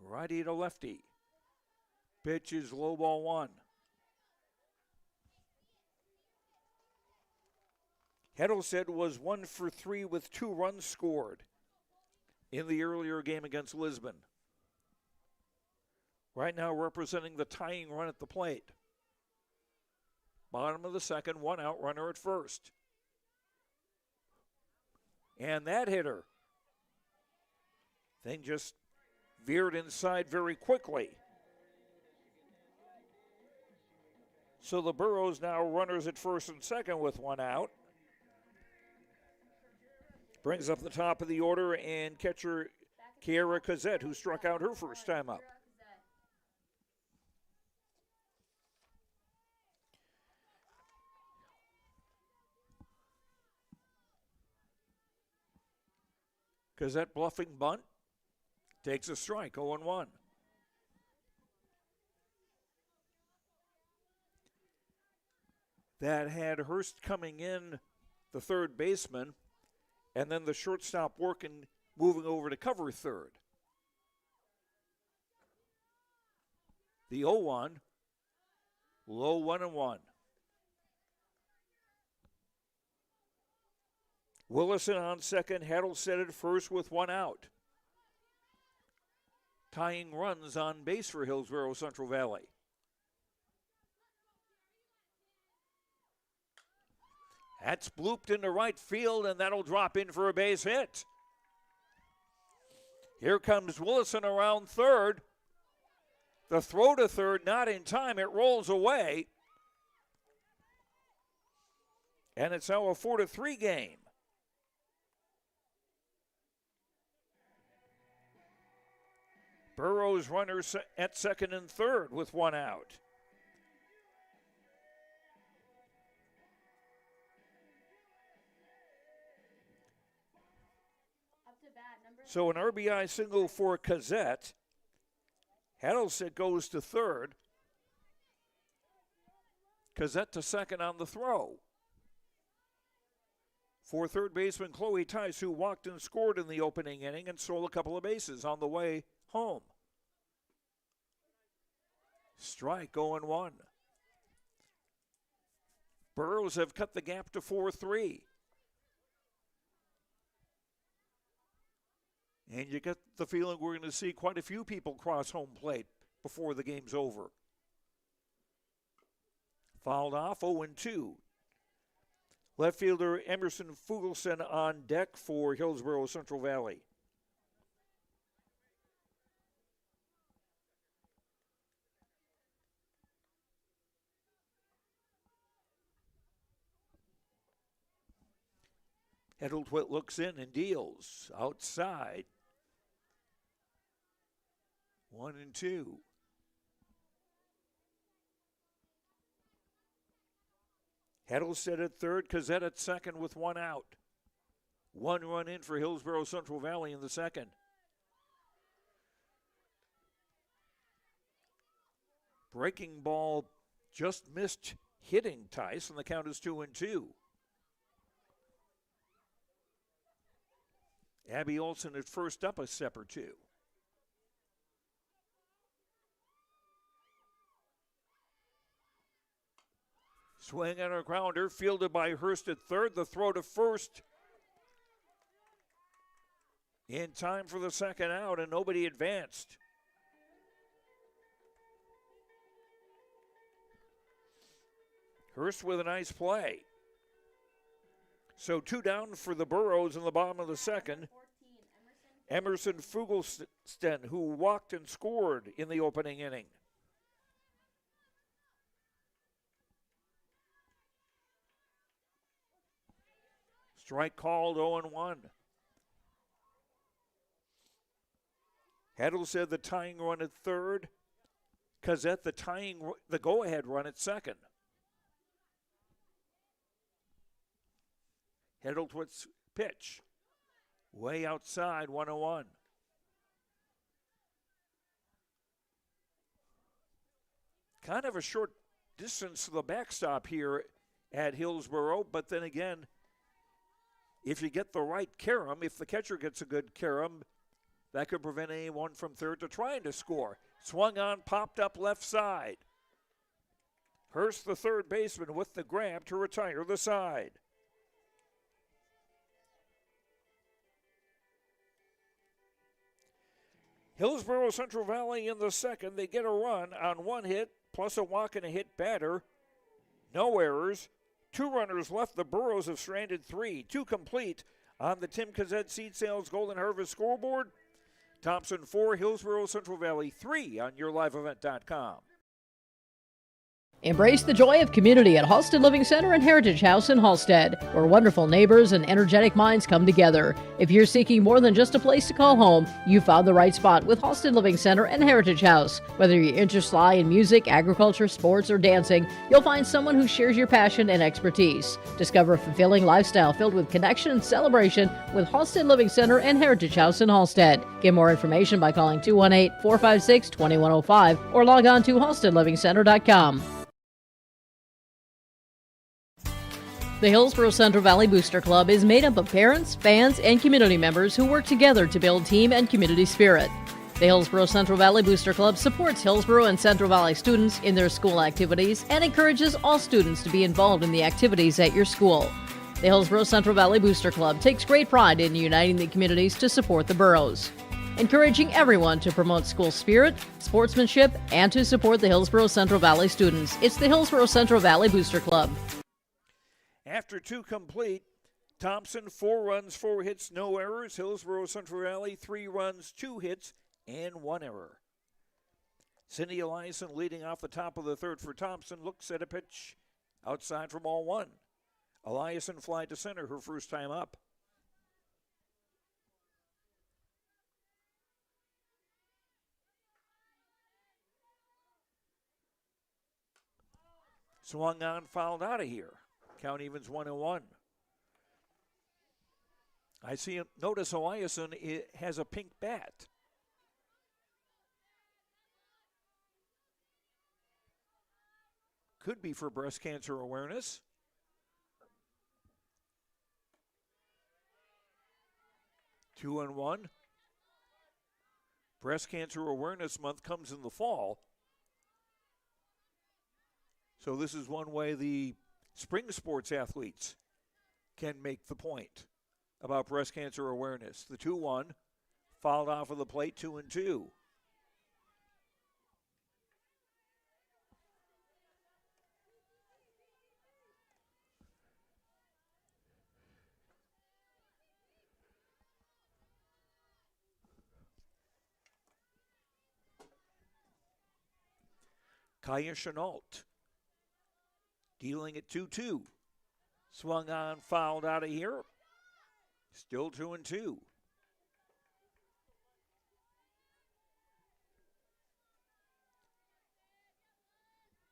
Righty to lefty. Pitch is low ball 1. Hiddlestet was 1 for 3 with 2 runs scored in the earlier game against Lisbon. Right now representing the tying run at the plate. Bottom of the second, 1 out, runner at first. And that hitter, thing just veered inside very quickly. So the Burros now runners at first and second with 1 out. Brings up the top of the order and catcher Kiara Cazette, who struck out her first time up. Cazette bluffing bunt. Takes a strike, 0-1. That had Hurst coming in, the third baseman, and then the shortstop working, moving over to cover third. The 0-1, low 1-1. Willison on second, Hiddlestet at first with 1 out. Tying runs on base for Hillsboro Central Valley. That's blooped into right field, and that'll drop in for a base hit. Here comes Willison around third. The throw to third, not in time. It rolls away. And it's now a 4-3 game. Burrows runners at second and third with one out. So an RBI single for Cazette. Heddleston goes to third. Cazette to second on the throw. For third baseman Chloe Tice, who walked and scored in the opening inning and stole a couple of bases on the way home. Strike 0-1. Burrows have cut the gap to 4-3. And you get the feeling we're going to see quite a few people cross home plate before the game's over. Fouled off, 0-2. Left fielder Emerson Fugelson on deck for Hillsboro Central Valley. Heddletwit looks in and deals outside. 1-2. Heddlestead at third, Cazette at second with one out. One run in for Hillsboro Central Valley in the second. Breaking ball just missed hitting Tice, and the count is 2-2. Abby Olson at first up a step or two. Swing and a grounder, fielded by Hurst at third. The throw to first in time for the second out, and nobody advanced. Hurst with a nice play. So two down for the Burrows in the bottom of the second. Emerson Fugelsten, who walked and scored in the opening inning. Strike called, 0-1. Heddlestead the tying run at third. Cazette the go-ahead run at second. Heddletwit's pitch. Way outside, 1-1. Kind of a short distance to the backstop here at Hillsboro, but then again, if you get the right carom, if the catcher gets a good carom, that could prevent anyone from third to trying to score. Swung on, popped up left side. Hurst, the third baseman, with the grab to retire the side. Hillsboro Central Valley in the second. They get a run on one hit, plus a walk and a hit batter. No errors. Two runners left. The Burrows have stranded three. Two complete on the Tim Cazette Seed Sales Golden Harvest scoreboard. Thompson 4, Hillsboro Central Valley 3 on YourLiveEvent.com. Embrace the joy of community at Halstead Living Center and Heritage House in Halstead, where wonderful neighbors and energetic minds come together. If you're seeking more than just a place to call home, you found the right spot with Halstead Living Center and Heritage House. Whether your interests lie in music, agriculture, sports, or dancing, you'll find someone who shares your passion and expertise. Discover a fulfilling lifestyle filled with connection and celebration with Halstead Living Center and Heritage House in Halstead. Get more information by calling 218-456-2105 or log on to halsteadlivingcenter.com. The Hillsboro Central Valley Booster Club is made up of parents, fans, and community members who work together to build team and community spirit. The Hillsboro Central Valley Booster Club supports Hillsboro and Central Valley students in their school activities and encourages all students to be involved in the activities at your school. The Hillsboro Central Valley Booster Club takes great pride in uniting the communities to support the boroughs, encouraging everyone to promote school spirit, sportsmanship, and to support the Hillsboro Central Valley students. It's the Hillsboro Central Valley Booster Club. After 2 complete, Thompson 4 runs, 4 hits, no errors. Hillsboro Central Valley 3 runs, 2 hits, and 1 error. Cindy Eliason leading off the top of the third for Thompson. Looks at a pitch outside from ball 1. Eliason fly to center, her first time up. Swung on, fouled out of here. Count evens 1-1. I see. Notice Eliason has a pink bat. Could be for breast cancer awareness. Two and one. Breast Cancer Awareness Month comes in the fall. So this is one way the spring sports athletes can make the point about breast cancer awareness. The 2-1 fouled off of the plate, 2-2. Kaya Chenault dealing at 2-2. Swung on, fouled out of here. Still 2-2.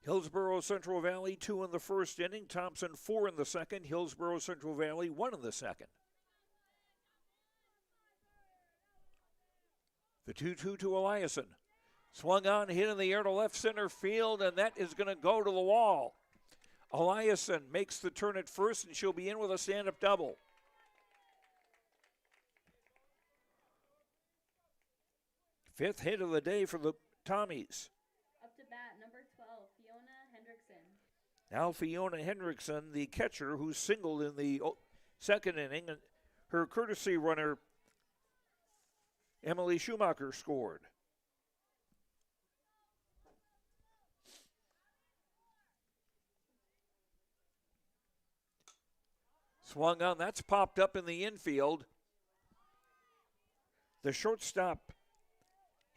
Hillsboro Central Valley 2 in the first inning. Thompson 4 in the second. Hillsboro Central Valley 1 in the second. The 2-2 to Eliason. Swung on, hit in the air to left center field, and that is going to go to the wall. Eliason makes the turn at first, and she'll be in with a stand-up double. Fifth hit of the day for the Tommies. Up to bat, number 12, Fiona Hendrickson. Now Fiona Hendrickson, the catcher who singled in the second inning, and her courtesy runner, Emily Schumacher, scored. Swung on, that's popped up in the infield. The shortstop,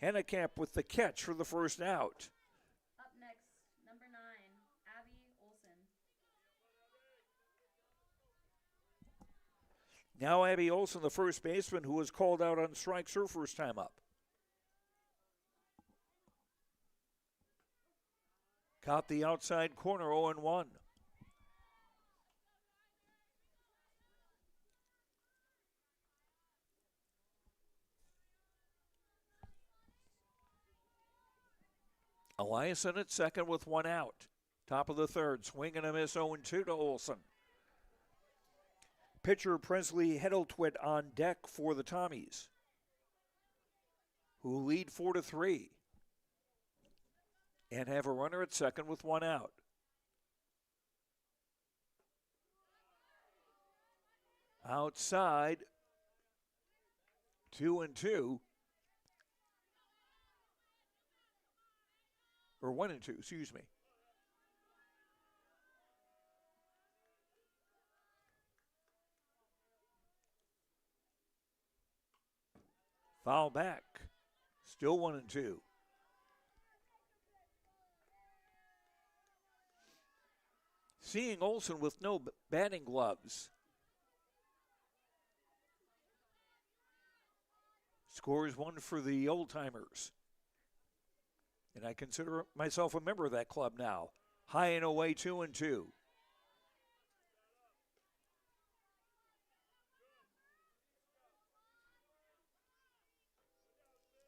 Hannekamp, with the catch for the first out. Up next, number 9, Abby Olson. Now Abby Olson, the first baseman, who was called out on strikes her first time up. Caught the outside corner, 0-1. Eliason at second with 1 out. Top of the third, swing and a miss, 0-2 to Olson. Pitcher Presley Heddletwit on deck for the Tommies, who lead 4-3 and have a runner at second with 1 out. Outside, 2-2. Or 1-2, excuse me. Foul back. Still 1-2. Seeing Olson with no batting gloves. Scores 1 for the old-timers. And I consider myself a member of that club now. High and away, 2-2.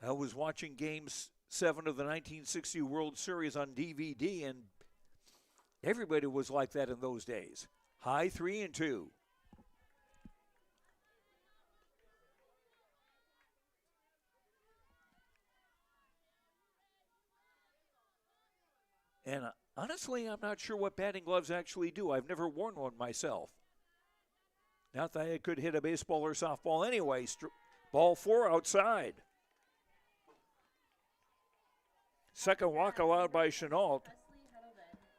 I was watching Game 7 of the 1960 World Series on DVD, and everybody was like that in those days. High, 3-2. And honestly, I'm not sure what batting gloves actually do. I've never worn one myself. Not that I could hit a baseball or softball anyway. Ball 4 outside. Second walk allowed by Chenault.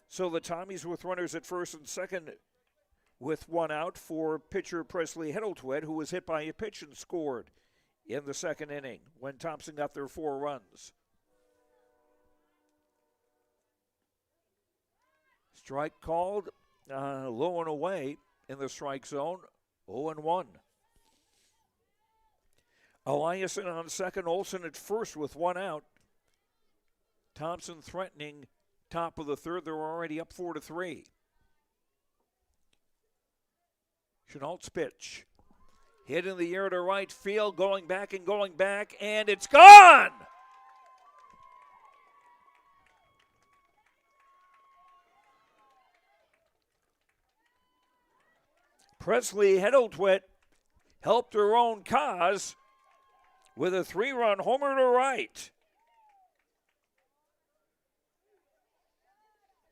So the Tommies with runners at first and second with one out for pitcher Presley Heddletwit, who was hit by a pitch and scored in the second inning when Thompson got their 4 runs. Strike called, low and away in the strike zone, 0-1. Eliason on second, Olson at first with one out. Thompson threatening top of the third. They're already up 4-3. Chenault's pitch. Hit in the air to right field, going back, and it's gone! Presley Heddletwit helped her own cause with a 3-run homer to right.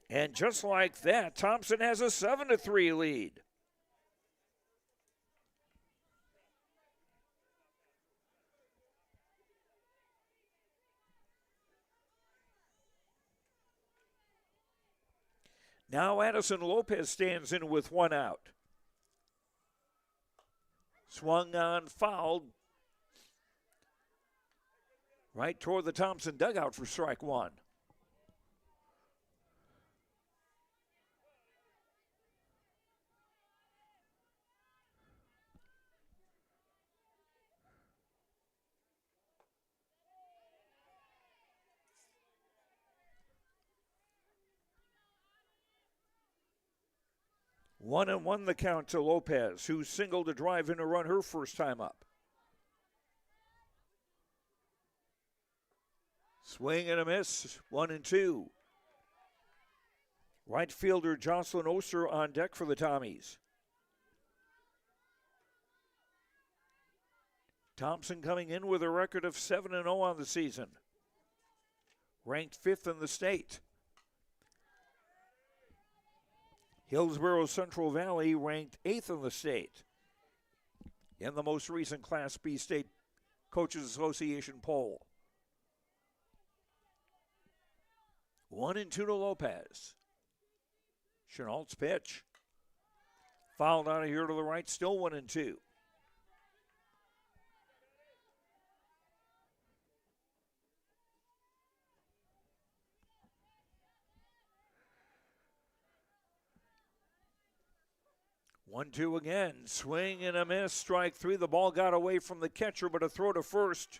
And just like that, Thompson has a 7-3 lead. Now Addison Lopez stands in with one out. Swung on, fouled. Right toward the Thompson dugout for strike one. One and one the count to Lopez, who singled to drive in a run her first time up. Swing and a miss, 1-2. Right fielder Jocelyn Oster on deck for the Tommies. Thompson coming in with a record of 7-0 on the season. Ranked 5th in the state. Hillsboro Central Valley ranked 8th in the state in the most recent Class B State Coaches Association poll. 1-2 to Lopez. Chenault's pitch. Fouled out of here to the right, still 1-2. One-two again. Swing and a miss. Strike three. The ball got away from the catcher, but a throw to first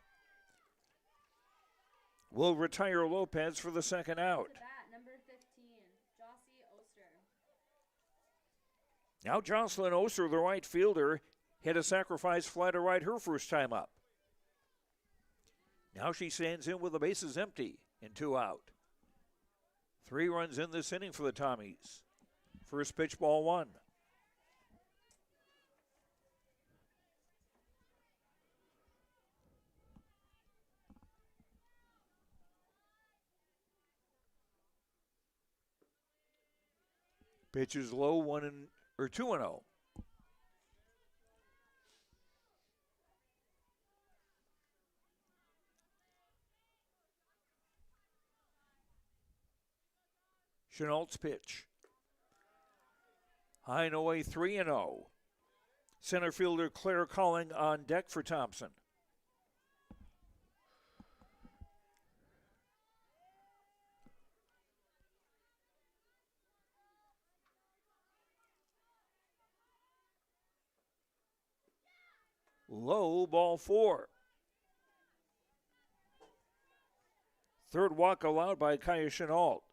will retire Lopez for the second out. Number 15, Jossie Oster. Now Jocelyn Oster, the right fielder, hit a sacrifice fly to right her first time up. Now she stands in with the bases empty and 2 out. 3 runs in this inning for the Tommies. First pitch, ball 1. Pitch is low, 2-0. Chenault's pitch. High and away, 3-0. Center fielder Claire Calling on deck for Thompson. Low, ball 4. Third walk allowed by Kaya Chenault.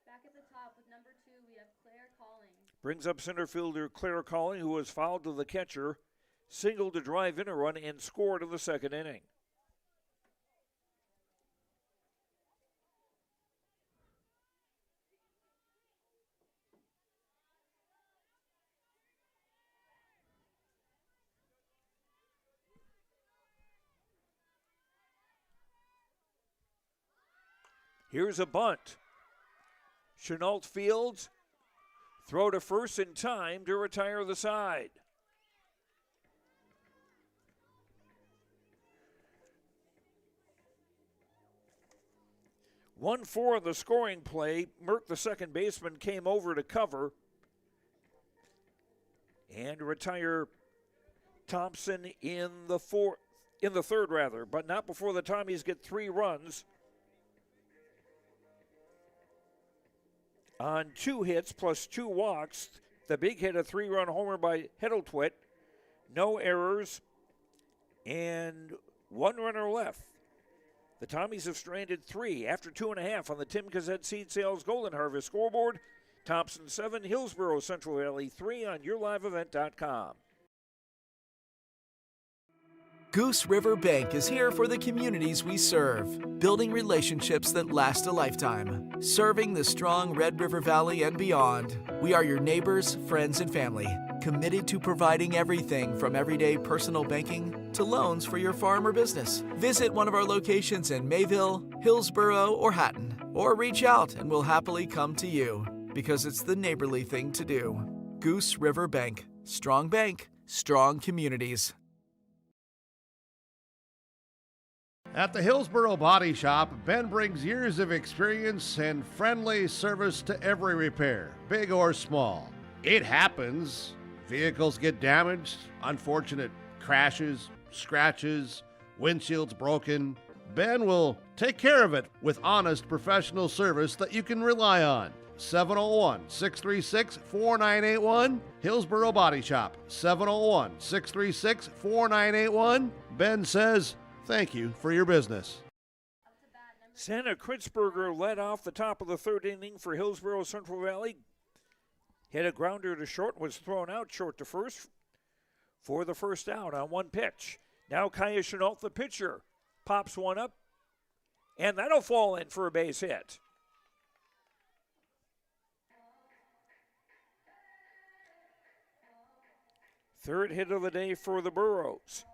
Back at the top with number 2, we have Claire Calling. Brings up center fielder Claire Calling, who was fouled to the catcher, singled to drive in a run, and scored in the second inning. Here's a bunt. Chenault fields. Throw to first in time to retire the side. One 4 in the scoring play. Merck, the second baseman, came over to cover. and retire Thompson in the third, but not before the Tommies get 3 runs on 2 hits plus 2 walks. The big hit, a 3-run homer by Heddletwit. No errors and 1 runner left. The Tommies have stranded 3 after 2.5 on the Tim Cassett Seed Sales Golden Harvest scoreboard. Thompson 7, Hillsboro Central Valley 3 on YourLiveEvent.com. Goose River Bank is here for the communities we serve, building relationships that last a lifetime. Serving the strong Red River Valley and beyond, we are your neighbors, friends, and family, committed to providing everything from everyday personal banking to loans for your farm or business. Visit one of our locations in Mayville, Hillsboro, or Hatton, or reach out and we'll happily come to you, because it's the neighborly thing to do. Goose River Bank, strong communities. At the Hillsboro Body Shop, Ben brings years of experience and friendly service to every repair, big or small. It happens. Vehicles get damaged, unfortunate crashes, scratches, windshields broken. Ben will take care of it with honest professional service that you can rely on. 701-636-4981, Hillsboro Body Shop, 701-636-4981. Ben says, thank you for your business. Santa Kritzberger led off the top of the 3rd inning for Hillsboro Central Valley. Hit a grounder to short, was thrown out short to first for the first out on 1 pitch. Now Kaya Chenault, the pitcher, pops one up, and that'll fall in for a base hit. Third hit of the day for the Burros.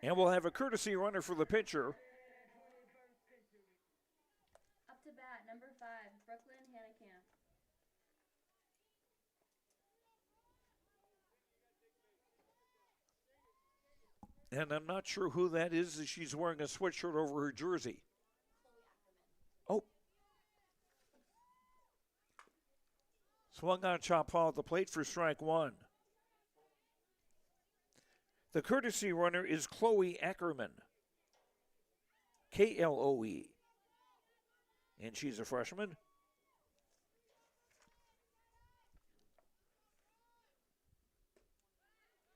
And we'll have a courtesy runner for the pitcher. Up to bat, number 5, Brooklyn Hanekamp. And I'm not sure who that is. She's wearing a sweatshirt over her jersey. Oh. Swung on, chop foul at the plate for strike 1. The courtesy runner is Chloe Ackerman. Kloe. And she's a freshman.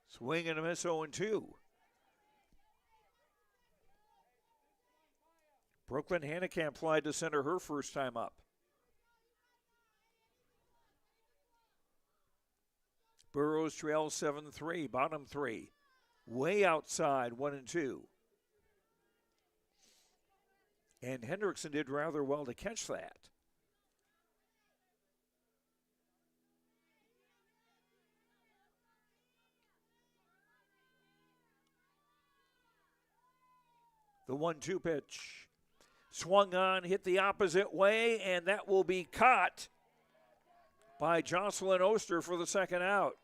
Swing and a miss, 0-2. Brooklyn Hanekamp flied to center her first time up. Burrows trails 7-3, bottom 3. Way outside, 1-2. And Hendrickson did rather well to catch that. The 1-2 pitch. Swung on, hit the opposite way, and that will be caught by Jocelyn Oster for the second out.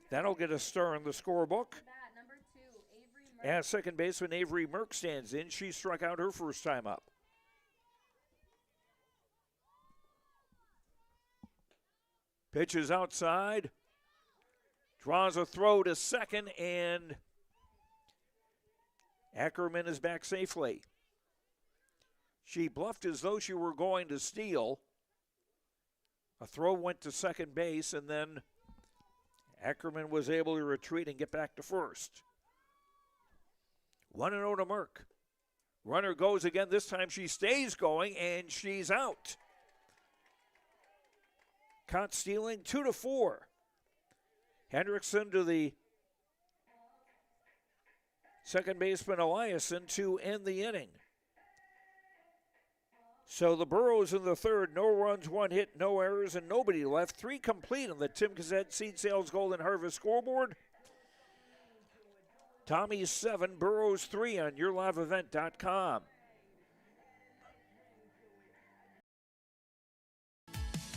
That'll get a star in the scorebook. As second baseman Avery Merck stands in, she struck out her first time up. Pitches outside. Draws a throw to second, and Ackerman is back safely. She bluffed as though she were going to steal. A throw went to second base, and then Ackerman was able to retreat and get back to first. 1-0 to Merck. Runner goes again. This time she stays going, and she's out. Caught stealing, 2-4. Hendrickson to the second baseman Eliason to end the inning. So the Burros in the third, no runs, 1 hit, no errors, and nobody left. 3 complete on the Tim Cassett Seed Sales Golden Harvest scoreboard. Tommy's 7, Burros 3 on YourLiveEvent.com.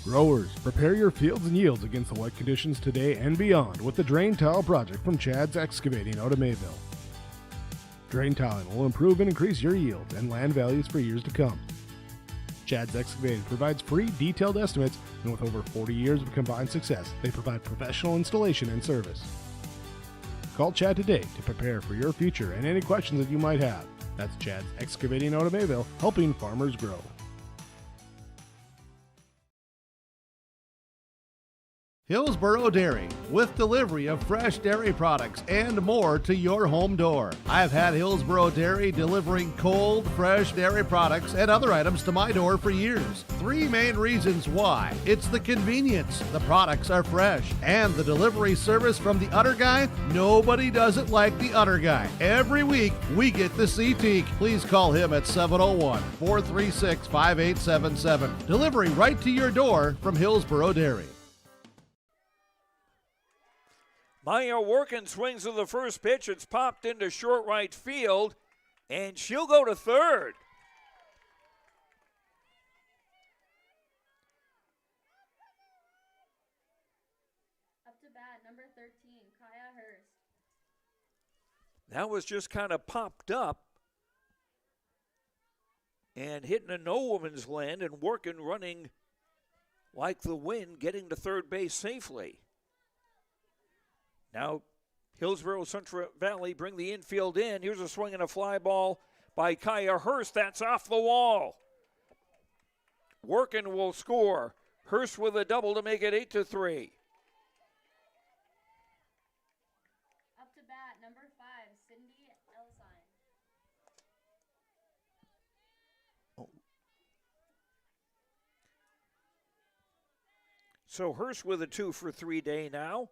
Growers, prepare your fields and yields against the wet conditions today and beyond with the Drain Tile Project from Chad's Excavating out of Mayville. Drain tiling will improve and increase your yield and land values for years to come. Chad's Excavating provides free detailed estimates, and with over 40 years of combined success, they provide professional installation and service. Call Chad today to prepare for your future and any questions that you might have. That's Chad's Excavating out of Mayville, helping farmers grow. Hillsboro Dairy, with delivery of fresh dairy products and more to your home door. I've had Hillsboro Dairy delivering cold, fresh dairy products and other items to my door for years. 3 main reasons why. It's the convenience, the products are fresh, and the delivery service from the Udder Guy. Nobody does it like the Udder Guy. Every week, we get the CT. Please call him at 701-436-5877. Delivery right to your door from Hillsboro Dairy. Maya Workin swings to the first pitch. It's popped into short right field, and she'll go to third. Up to bat, number 13, Kaya Hurst. That was just kind of popped up and hitting a no woman's land, and Workin running like the wind, getting to third base safely. Now, Hillsboro Central Valley bring the infield in. Here's a swing and a fly ball by Kaya Hurst. That's off the wall. Workin will score. Hurst with a double to make it 8-3. Up to bat, number 5, Cindy Elsine. So Hurst with a 2-for-3 day now.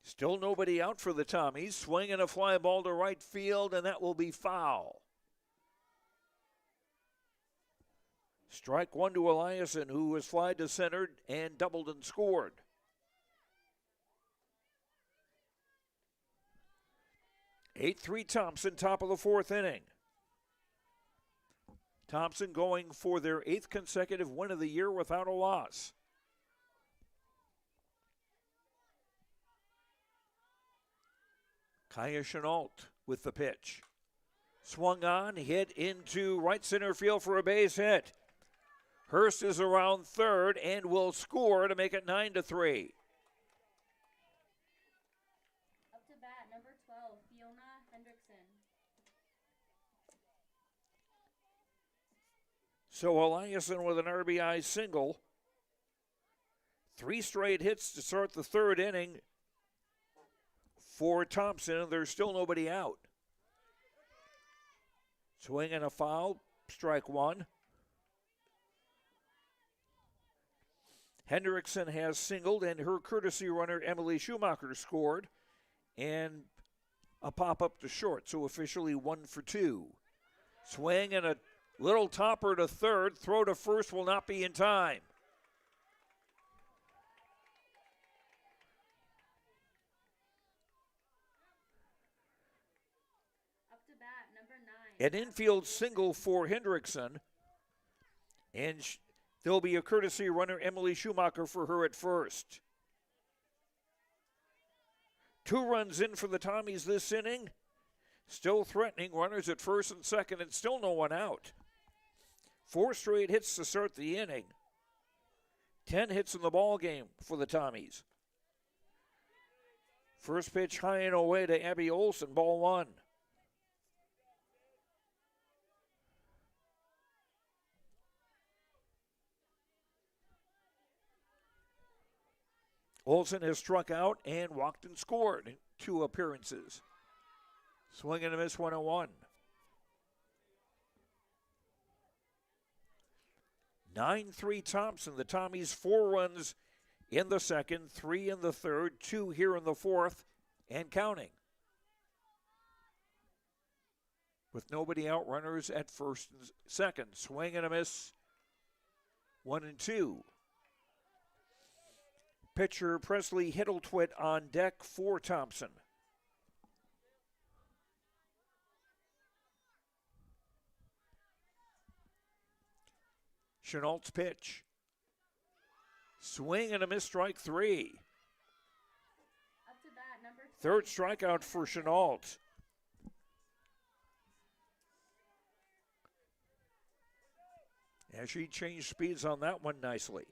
Still nobody out for the Tommies. Swing and a fly ball to right field, and that will be foul. Strike one to Eliason, who was fly to center and doubled and scored. Eight-3 Thompson, top of the 4th inning. Thompson going for their 8th consecutive win of the year without a loss. Kaya Chenault with the pitch. Swung on, hit into right center field for a base hit. Hurst is around third and will score to make it 9-3. Up to bat, number 12, Fiona Hendrickson. So Eliason with an RBI single. 3 straight hits to start the 3rd inning for Thompson, and there's still nobody out. Swing and a foul, strike one. Hendrickson has singled, and her courtesy runner, Emily Schumacher, scored, and a pop-up to short, so officially 1 for 2. Swing and a little topper to third. Throw to first will not be in time. An infield single for Hendrickson, and there'll be a courtesy runner, Emily Schumacher, for her at first. 2 runs in for the Tommies this inning. Still threatening, runners at first and second, and still no one out. 4 straight hits to start the inning. 10 hits in the ball game for the Tommies. First pitch high and away to Abby Olson, ball 1. Olson has struck out and walked and scored in 2 appearances. Swing and a miss, 1-1. 9-3 Thompson. The Tommies 4 runs in the second, 3 in the third, 2 here in the fourth, and counting. With nobody out, runners at first and second. Swing and a miss, 1-2. Pitcher Presley Hiddletwit on deck for Thompson. Chenault's pitch. Swing and a miss, strike 3. Up to bat, number 2. Third strikeout for Chenault. As she changed speeds on that one nicely.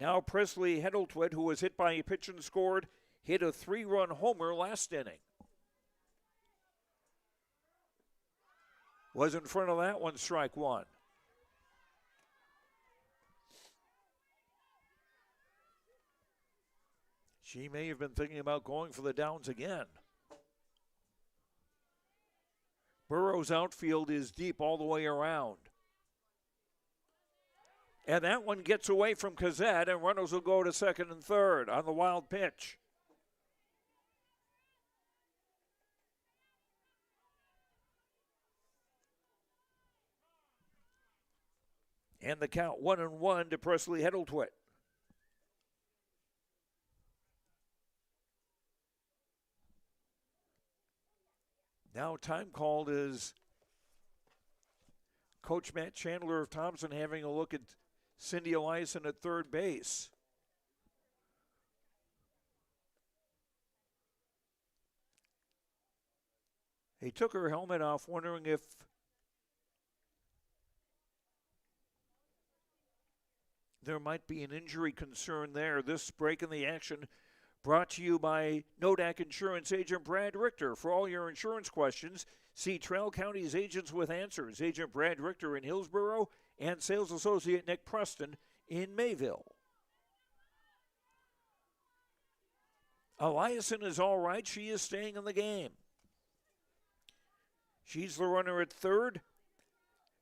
Now Presley Heddletwit, who was hit by a pitch and scored, hit a 3-run homer last inning. Was in front of that one, strike 1. She may have been thinking about going for the downs again. Burrow's outfield is deep all the way around. And that one gets away from Cazette, and runners will go to second and third on the wild pitch. And the count 1-1 to Presley Heddletwit. Now time called is Coach Matt Chandler of Thompson having a look at Cindy Eliason at third base. He took her helmet off, wondering if there might be an injury concern there. This break in the action brought to you by Nodak Insurance Agent Brad Richter. For all your insurance questions, see Trail County's Agents with Answers. Agent Brad Richter in Hillsboro and Sales Associate Nick Preston in Mayville. Eliason is all right. She is staying in the game. She's the runner at third.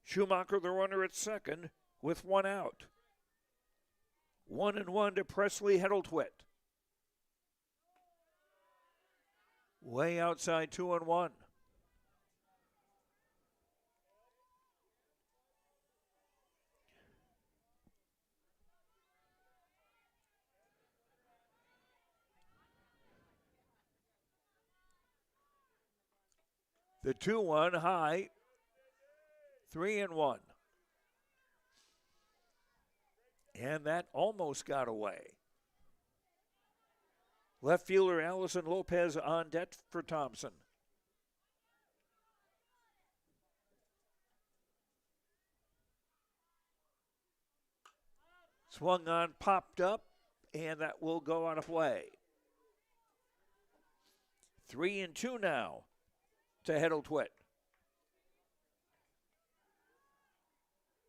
Schumacher the runner at second with 1 out. 1-1 to Presley Heddletwit. Way outside 2-1. The 2-1 high, 3-1. And that almost got away. Left fielder Allison Lopez on deck for Thompson. Swung on, popped up, and that will go out of play. 3-2 now to Heddletwit,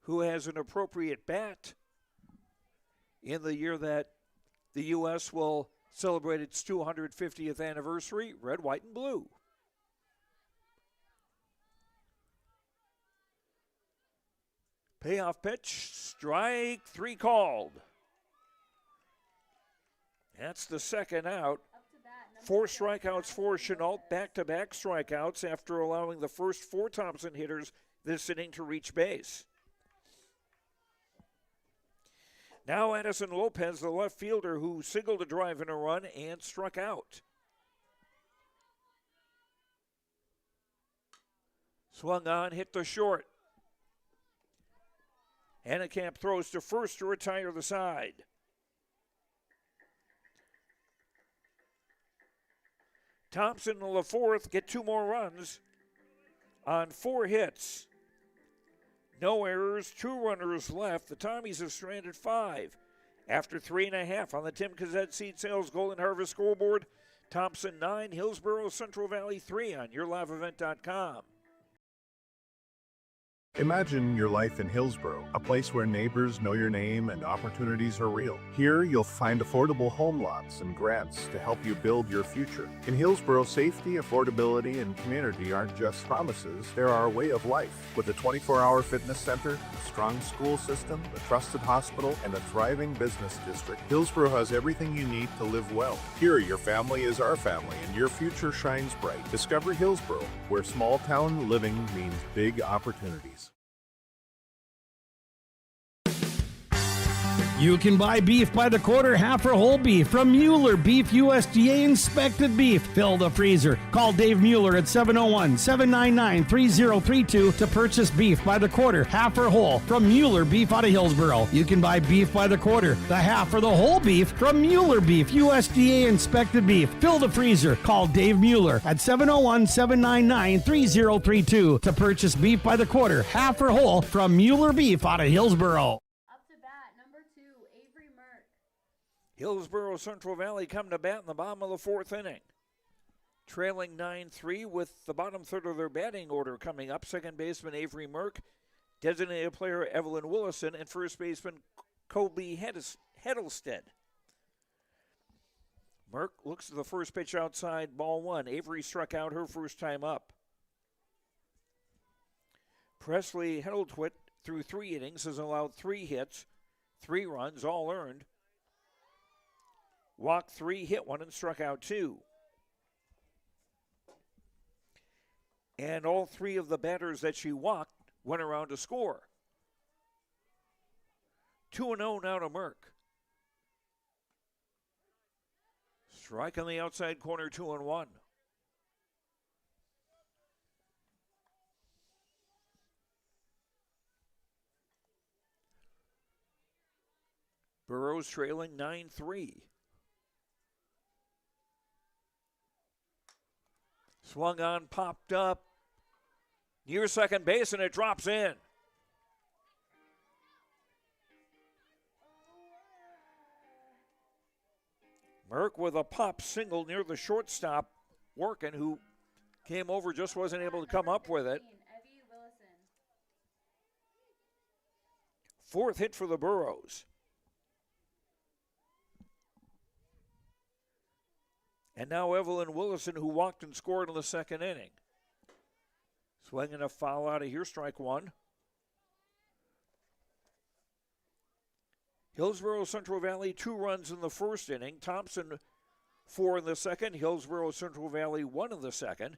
who has an appropriate bat in the year that the U.S. will celebrate its 250th anniversary, red, white, and blue. Payoff pitch, strike 3 called. That's the second out. 4 strikeouts for Chenault, back-to-back strikeouts after allowing the first 4 Thompson hitters this inning to reach base. Now Addison Lopez, the left fielder, who singled a drive and a run and struck out. Swung on, hit the short. Hannekamp throws to first to retire the side. Thompson in the fourth get 2 more runs on 4 hits. No errors, 2 runners left. The Tommies have stranded 5. After 3.5 on the Tim Cazette Seed Sales Golden Harvest scoreboard, Thompson 9, Hillsboro Central Valley 3 on yourliveevent.com. Imagine your life in Hillsboro, a place where neighbors know your name and opportunities are real. Here, you'll find affordable home lots and grants to help you build your future. In Hillsboro, safety, affordability, and community aren't just promises, they're our way of life. With a 24-hour fitness center, a strong school system, a trusted hospital, and a thriving business district, Hillsboro has everything you need to live well. Here, your family is our family, and your future shines bright. Discover Hillsboro, where small-town living means big opportunities. You can buy beef by the quarter, half or whole beef from Mueller Beef, USDA inspected beef. Fill the freezer. Call Dave Mueller at 701-799-3032 to purchase beef by the quarter, half or whole from Mueller Beef out of Hillsboro. You can buy beef by the quarter, the half or the whole beef from Mueller Beef, USDA inspected beef. Fill the freezer. Call Dave Mueller at 701-799-3032 to purchase beef by the quarter, half or whole from Mueller Beef out of Hillsboro. Hillsboro Central Valley come to bat in the bottom of the fourth inning. Trailing 9-3 with the bottom third of their batting order coming up. Second baseman Avery Merck, designated player Evelyn Willison, and first baseman Colby Heddlestead. Merck looks at the first pitch outside, ball one. Avery struck out her first time up. Presley Heddletwit, through 3 innings, has allowed 3 hits, 3 runs, all earned. Walked 3, hit 1, and struck out 2. And all 3 of the batters that she walked went around to score. 2-0 now to Merck. Strike on the outside corner, 2-1. Burrows trailing 9-3. Swung on, popped up, near second base, and it drops in. Merck with a pop single near the shortstop, Workin, who came over, just wasn't able to come up with it. 4th hit for the Burros. And now Evelyn Willison, who walked and scored in the second inning. Swinging a foul out of here, strike 1. Hillsboro Central Valley, 2 runs in the first inning. Thompson, 4 in the second. Hillsboro Central Valley, 1 in the second.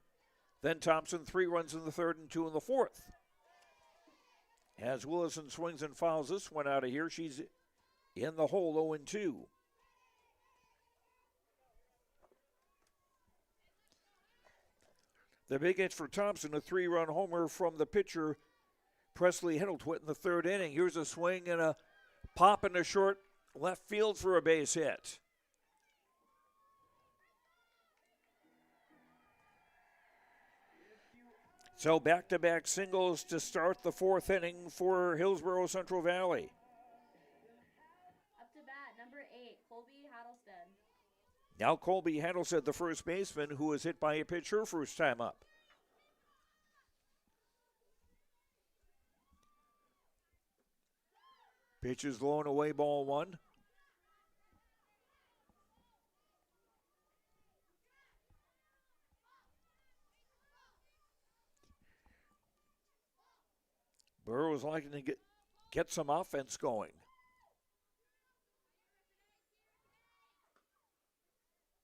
Then Thompson, 3 runs in the third and 2 in the fourth. As Willison swings and fouls this one out of here, she's in the hole, 0-2. The big hit for Thompson, a 3-run homer from the pitcher, Presley Heddletwit, in the third inning. Here's a swing and a pop into short left field for a base hit. So back-to-back singles to start the fourth inning for Hillsboro Central Valley. Up to bat, number 8, Colby Hattlestead. Now Colby Hattlestead, the first baseman, who was hit by a pitch her first time up. Pitch is low and away, ball 1. Burrows liking to get some offense going.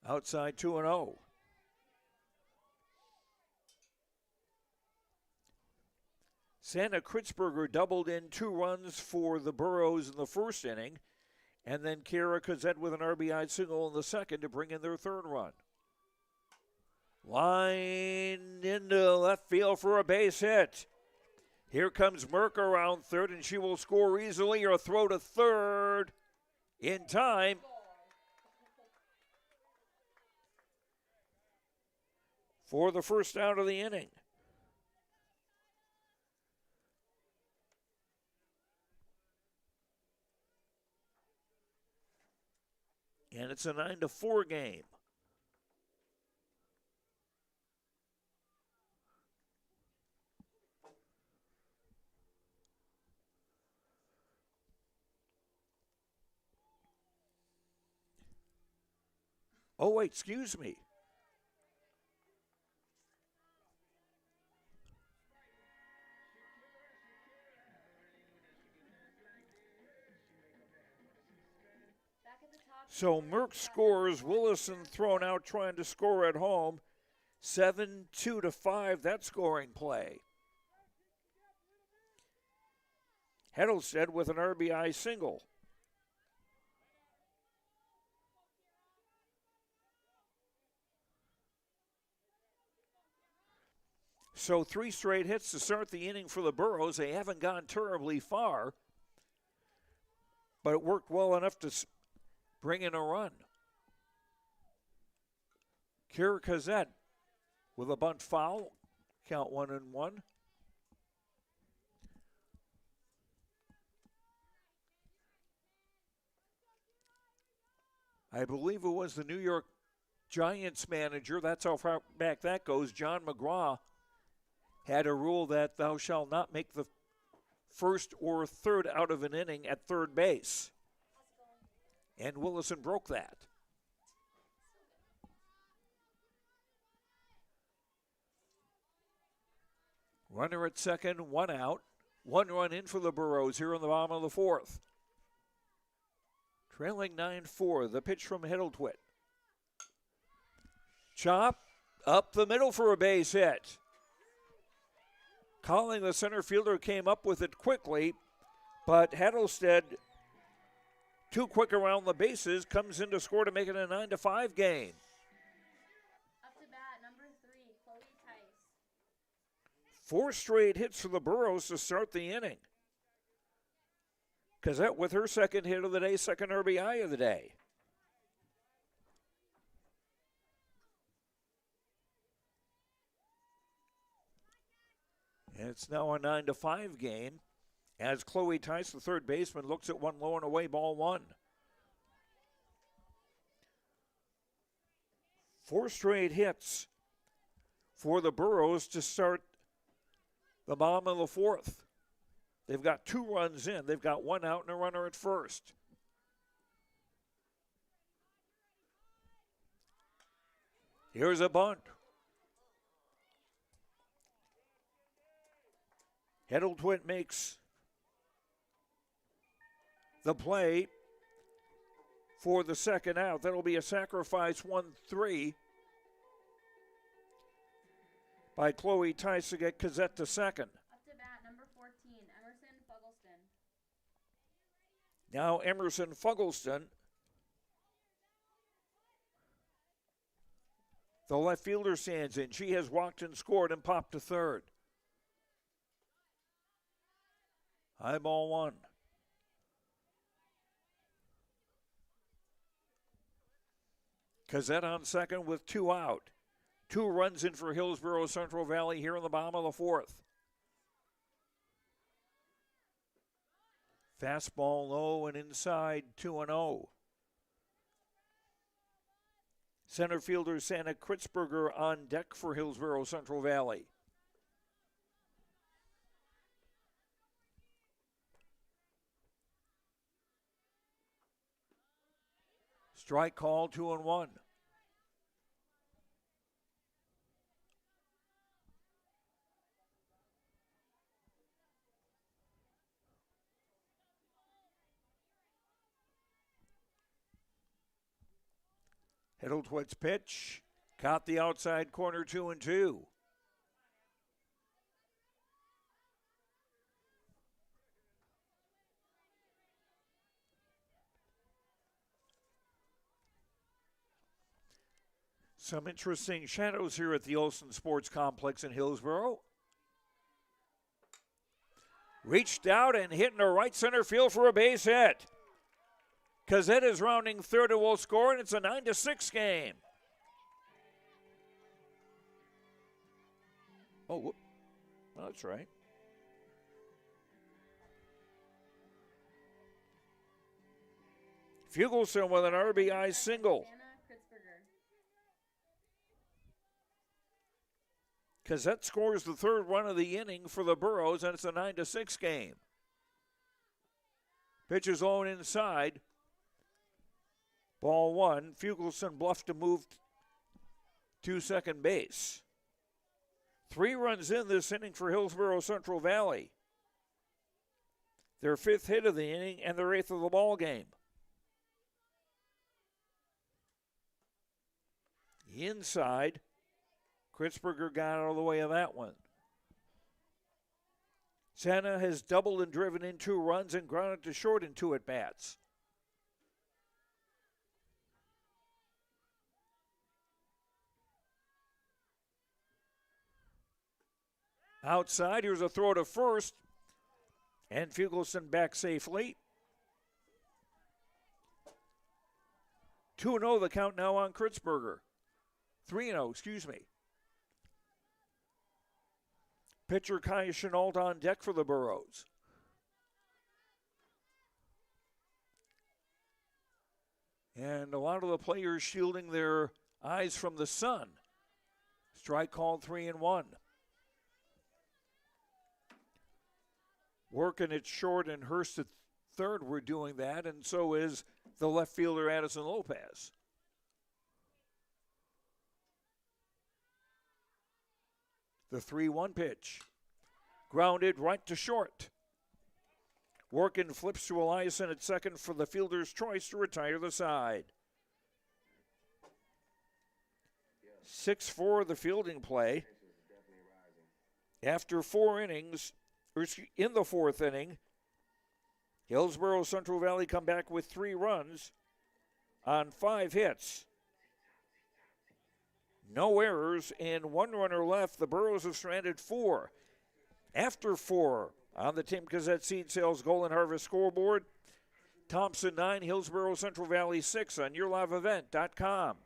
Outside 2-0. Santa Kritzberger doubled in 2 runs for the Burros in the first inning, and then Kara Kozet with an RBI single in the second to bring in their third run. Line into left field for a base hit. Here comes Merck around third, and she will score easily or throw to third in time. For the first out of the inning. And it's a 9-4 game. Oh, wait, excuse me. So Merck scores, Willison thrown out trying to score at home. 7-2-5, that scoring play. Heddlestead with an RBI single. So 3 straight hits to start the inning for the Burros. They haven't gone terribly far, but it worked well enough to bring in a run. Kira Kazet with a bunt foul. Count 1-1. I believe it was the New York Giants manager, that's how far back that goes, John McGraw, had a rule that thou shalt not make the first or third out of an inning at third base. And Willison broke that. Runner at second, 1 out. 1 run in for the Burros here in the bottom of the 4th. Trailing 9-4, the pitch from Hiddletwit. Chop up the middle for a base hit. Calling, the center fielder, came up with it quickly, but Hattlestead, too quick around the bases, comes in to score to make it a 9-5 game. Up to bat, number 3, Chloe Tice. 4 straight hits for the Burros to start the inning. Cazette with her second hit of the day, second RBI of the day. And it's now a 9-5 game as Chloe Tice, the third baseman, looks at one low and away, ball 1. 4 straight hits for the Burros to start the bottom of the 4th. They've got 2 runs in. They've got 1 out and a runner at first. Here's a bunt. Hiddletwit makes the play for the second out. That'll be a sacrifice 1-3 by Chloe Tice to get Kazette to second. Up to bat, number 14, Emerson Fuggleston. Now Emerson Fuggleston, the left fielder, stands in. She has walked and scored and popped to third. High ball 1. Kazette on second with 2 out. 2 runs in for Hillsboro Central Valley here in the bottom of the 4th. Fastball low and inside, 2-0. Center fielder Santa Kritzberger on deck for Hillsboro Central Valley. Strike call, 2-1. Hiddletwit's pitch, caught the outside corner, 2-2. Some interesting shadows here at the Olson Sports Complex in Hillsboro. Reached out and hit into right center field for a base hit. Kazette is rounding third and will score, and it's a 9-6 game. Oh, whoop. Well, that's right. Fugelson with an RBI single. Kazette scores the third run of the inning for the Burros, and it's a 9-6 game. Pitch is on inside. Ball 1. Fugelson bluffed to move to second base. 3 runs in this inning for Hillsboro Central Valley. Their 5th hit of the inning and their 8th of the ball game. Inside. Kritzberger got out of the way of that one. Santa has doubled and driven in 2 runs and grounded to short in 2 at-bats. Outside, here's a throw to first. And Fugelson back safely. 2-0 the count now on Kritzberger. 3-0, excuse me. Pitcher Kaya Chenault on deck for the Burros. And a lot of the players shielding their eyes from the sun. Strike called 3-1. Working it short and Hurst at third, we're doing that, and so is the left fielder Addison Lopez. The 3-1 pitch. Grounded right to short. Workin flips to Eliason at second for the fielder's choice to retire the side. 6-4 the fielding play. After 4 innings, in the 4th inning, Hillsboro Central Valley come back with 3 runs on 5 hits. No errors and 1 runner left. The Burros have stranded 4. After 4 on the Team Gazette Seed Sales Goal and Harvest scoreboard, Thompson 9, Hillsboro Central Valley 6 on YourLiveEvent.com.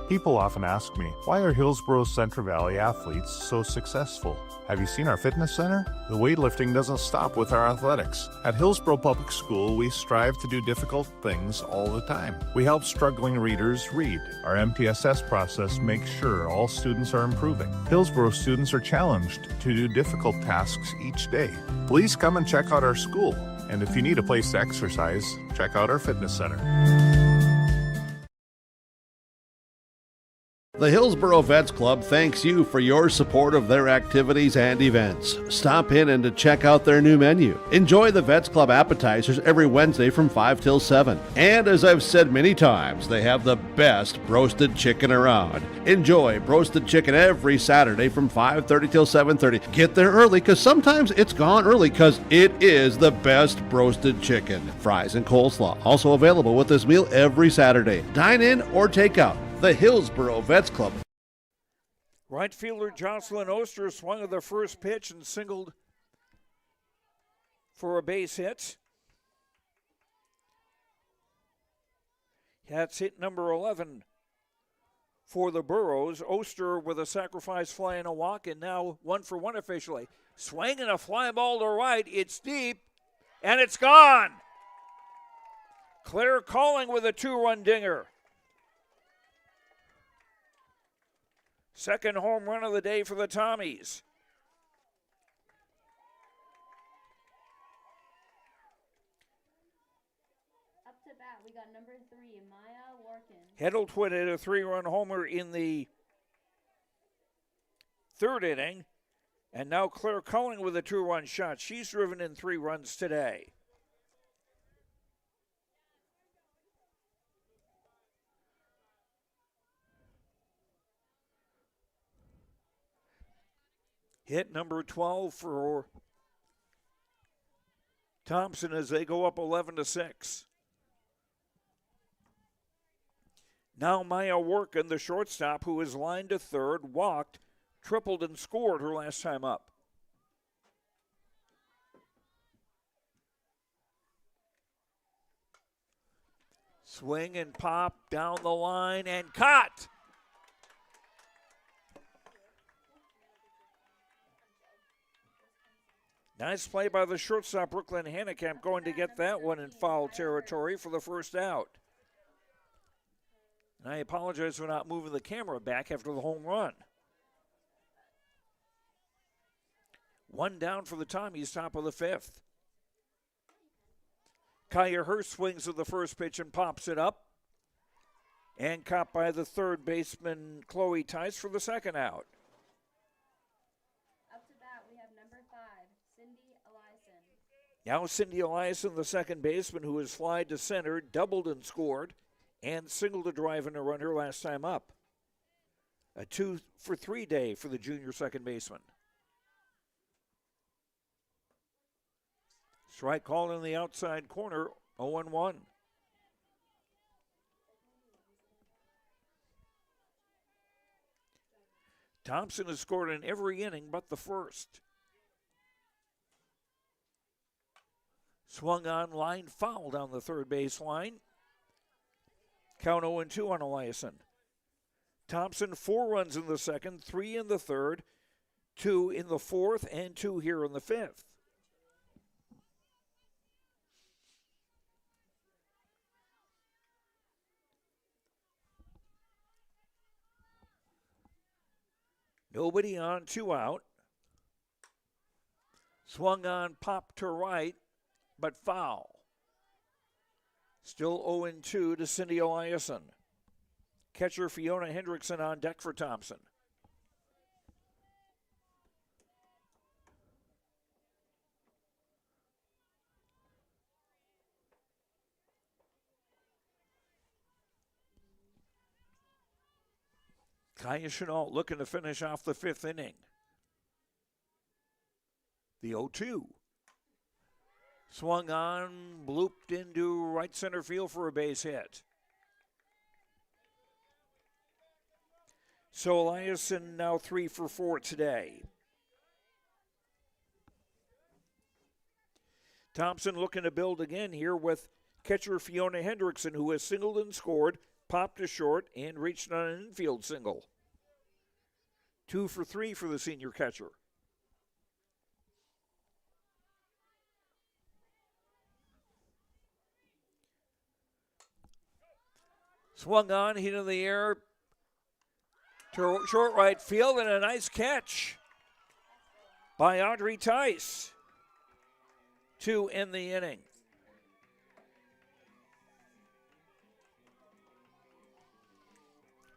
People often ask me, why are Hillsboro Central Valley athletes so successful? Have you seen our fitness center? The weightlifting doesn't stop with our athletics. At Hillsboro Public School, we strive to do difficult things all the time. We help struggling readers read. Our MTSS process makes sure all students are improving. Hillsboro students are challenged to do difficult tasks each day. Please come and check out our school. And if you need a place to exercise, check out our fitness center. The Hillsboro Vets Club thanks you for your support of their activities and events. Stop in and to check out their new menu. Enjoy the Vets Club appetizers every Wednesday from 5 till 7. And as I've said many times, they have the best roasted chicken around. Enjoy roasted chicken every Saturday from 5:30 till 7:30. Get there early because sometimes it's gone early because it is the best roasted chicken. Fries and coleslaw also available with this meal every Saturday. Dine in or take out. The Hillsboro Vets Club. Right fielder Jocelyn Oster swung at the first pitch and singled for a base hit. That's hit number 11 for the Burros. Oster with a sacrifice fly and a walk, and now 1-for-1 officially. Swinging a fly ball to right. It's deep, and it's gone. Claire Calling with a 2-run dinger. Second home run of the day for the Tommies. Up to bat, we got number 3, Maya Workin. Heddletwood hit a 3-run homer in the 3rd inning. And now Claire Culling with a 2-run shot. She's driven in 3 runs today. Hit number 12 for Thompson as they go up 11-6. Now Maya Workin, the shortstop, who is lined to third, walked, tripled, and scored her last time up. Swing and pop down the line and caught. Nice play by the shortstop, Brooklyn Hannekamp, going to get that one in foul territory for the first out. And I apologize for not moving the camera back after the home run. 1 down for the Tommies, top of the 5th. Kaya Hurst swings at the first pitch and pops it up. And caught by the third baseman, Chloe Tice, for the second out. Now Cindy Eliason, the second baseman, who has flied to center, doubled and scored, and singled a drive and a run her last time up. A 2-for-3 day for the junior second baseman. Strike called in the outside corner, 0-1. Thompson has scored in every inning but the first. Swung on, line foul down the third base line. Count 0-2 on Eliason. Thompson 4 runs in the second, 3 in the third, 2 in the fourth, and 2 here in the fifth. Nobody on, 2 out. Swung on, popped to right, but foul. Still 0-2 to Cindy Eliason. Catcher Fiona Hendrickson on deck for Thompson. Kaya Chenault looking to finish off the fifth inning. The 0-2. Swung on, blooped into right center field for a base hit. So Eliason now 3 for 4 today. Thompson looking to build again here with catcher Fiona Hendrickson, who has singled and scored, popped to short, and reached on an infield single. 2 for 3 for the senior catcher. Swung on, hit in the air to short right field, and a nice catch by Audrey Tice to end the inning.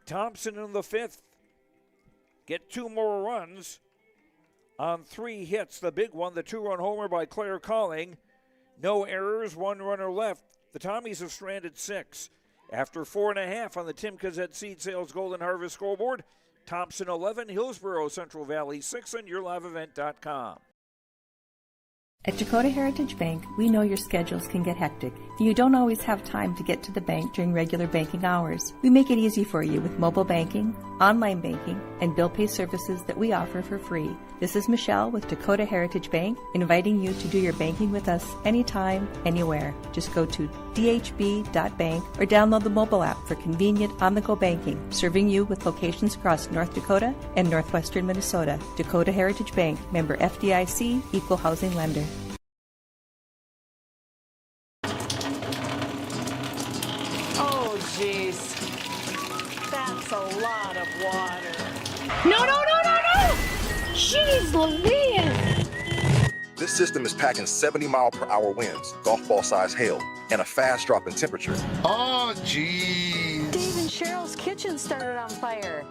Thompson in the fifth get 2 more runs on 3 hits. The big one, the 2-run homer by Claire Calling. No errors, 1 runner left. The Tommies have stranded 6. After 4.5 on the Tim Kazet Seed Sales Golden Harvest scoreboard, Thompson 11, Hillsboro Central Valley 6 on YourLiveEvent.com. At Dakota Heritage Bank, we know your schedules can get hectic, and you don't always have time to get to the bank during regular banking hours. We make it easy for you with mobile banking, online banking, and bill pay services that we offer for free. This is Michelle with Dakota Heritage Bank, inviting you to do your banking with us anytime, anywhere. Just go to dhb.bank or download the mobile app for convenient on-the-go banking, serving you with locations across North Dakota and northwestern Minnesota. Dakota Heritage Bank, member FDIC, equal housing lender. Oh, jeez. That's a lot of water. No, no, no, no, no! Jeez Louise! This system is packing 70-mile-per-hour winds, golf ball-sized hail, and a fast drop in temperature. Oh, jeez. Dave and Cheryl's kitchen started on fire.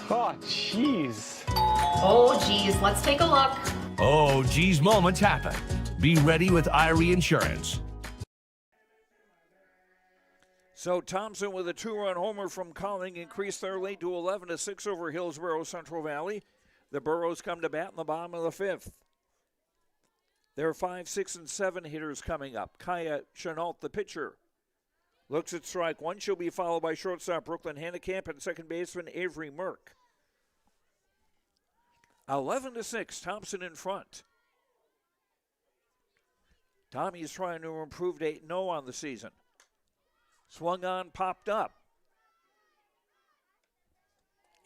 Oh, jeez. Oh, geez, let's take a look. Oh, geez, moments happen. Be ready with Irie Insurance. So Thompson with a 2-run homer from Calling increased their lead to 11-6 over Hillsboro Central Valley. The Burros come to bat in the bottom of the fifth. There are 5, 6, and 7 hitters coming up. Kaya Chenault, the pitcher, looks at strike one. She'll be followed by shortstop Brooklyn Hannekamp and second baseman Avery Merck. 11-6, Thompson in front. Tommy's trying to improve to 8-0 on the season. Swung on, popped up.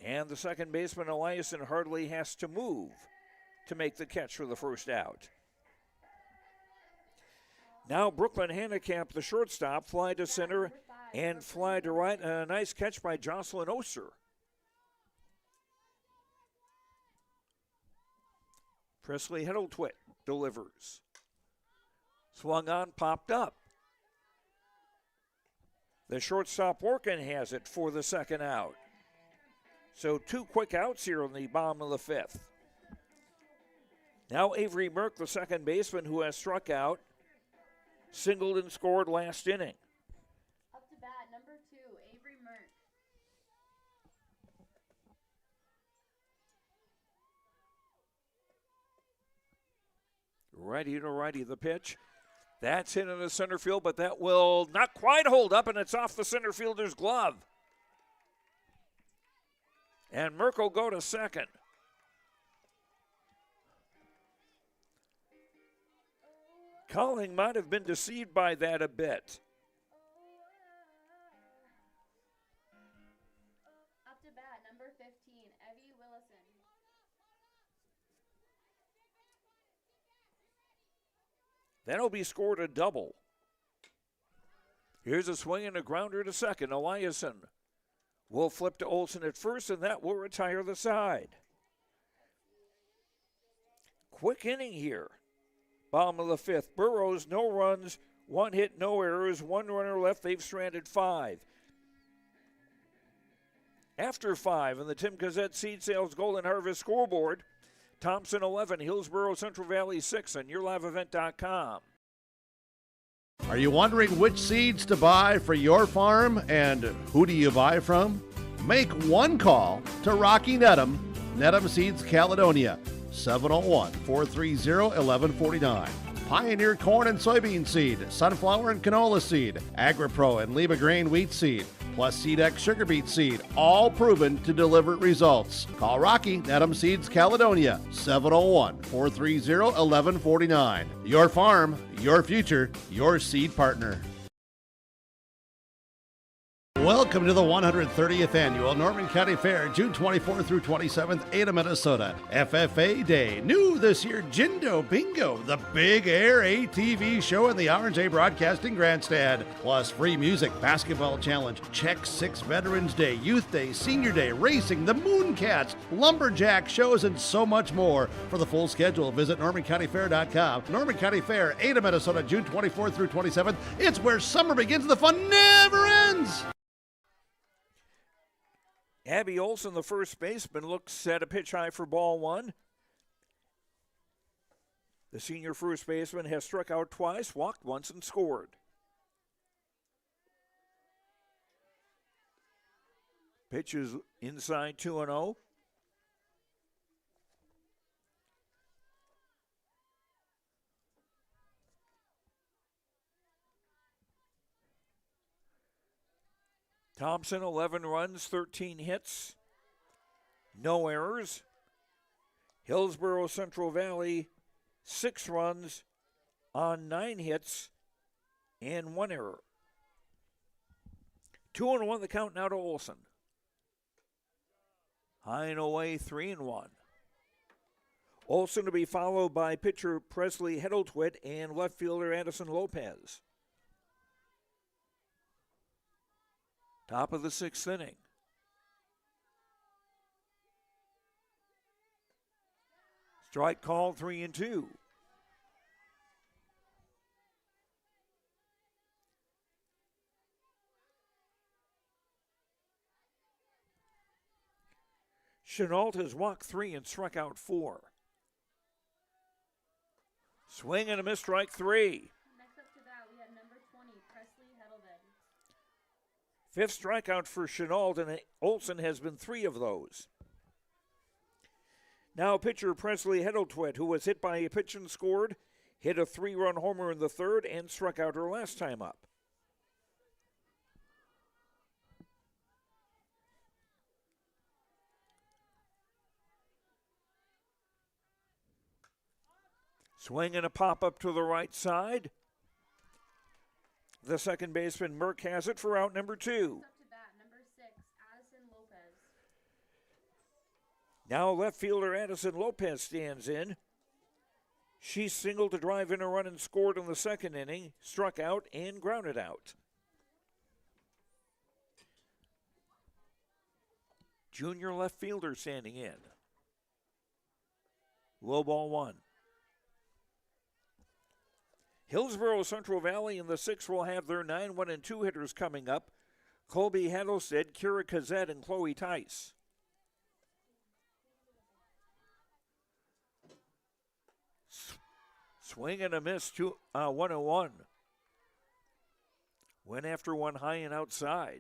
And the second baseman, Eliason, hardly has to move to make the catch for the first out. Now Brooklyn Hannekamp, the shortstop, fly to center and fly to right. And a nice catch by Jocelyn Oster. Presley Heddletwit delivers. Swung on, popped up. The shortstop Workin has it for the second out. So 2 quick outs here in the bottom of the fifth. Now Avery Merck, the second baseman, who has struck out, singled and scored last inning. Up to bat, number 2, Avery Merck. Righty to righty the pitch. That's hit in the center field, but that will not quite hold up, and it's off the center fielder's glove. And Merkel go to second. Colling might have been deceived by that a bit. Up to bat, number 15, Evie Willison. That'll be scored a double. Here's a swing and a grounder to second. Eliason will flip to Olson at first, and that will retire the side. Quick inning here. Bottom of the fifth. Burrows, no runs, 1 hit, no errors, 1 runner left. They've stranded 5. After 5 on the Tim Cazette Seed Sales Golden Harvest scoreboard, Thompson 11, Hillsboro Central Valley 6 on YourLiveEvent.com. Are you wondering which seeds to buy for your farm and who do you buy from? Make one call to Rocky Nedham, Nedham Seeds Caledonia, 701-430-1149. Pioneer corn and soybean seed, sunflower and canola seed, AgriPro and Lima grain wheat seed, plus SeedX sugar beet seed, all proven to deliver results. Call Rocky, Nedham Seeds Caledonia, 701-430-1149. Your farm, your future, your seed partner. Welcome to the 130th Annual Norman County Fair, June 24th through 27th, Ada, Minnesota. FFA Day. New this year, Jindo Bingo, the Big Air ATV show in the R&J Broadcasting Grandstand. Plus free music, basketball challenge, Check 6 Veterans Day, Youth Day, Senior Day, racing, the Mooncats, lumberjack shows, and so much more. For the full schedule, visit NormanCountyFair.com. Norman County Fair, Ada, Minnesota, June 24th through 27th. It's where summer begins and the fun never ends. Abby Olson, the first baseman, looks set a pitch high for ball 1. The senior first baseman has struck out twice, walked once, and scored. Pitch is inside 2-0. Thompson, 11 runs, 13 hits, no errors. Hillsboro Central Valley, 6 runs on 9 hits and 1 error. 2-1 the count now to Olson. High and away, 3-1. Olson to be followed by pitcher Presley Heddletwit and left fielder Addison Lopez. Top of the 6th inning. Strike called, 3-2. Chenault has walked 3 and struck out 4. Swing and a miss, strike 3. Next up to that, we have number 20, Presley Heddleton. 5th strikeout for Chenault, and Olson has been 3 of those. Now pitcher Presley Heddletwit, who was hit by a pitch and scored, hit a 3-run homer in the 3rd and struck out her last time up. Swing and a pop-up to the right side. The second baseman, Merck, has it for out number 2. Up to bat, number 6, Addison Lopez. Now left fielder Addison Lopez stands in. She singled to drive in a run and scored in the 2nd inning, struck out and grounded out. Junior left fielder standing in. Low ball 1. Hillsboro Central Valley in the 6th will have their 9-1 and 2 hitters coming up. Colby Hattlestead, Kira Kazette, and Chloe Tice. Swing and a miss, 1-1. Went after one high and outside.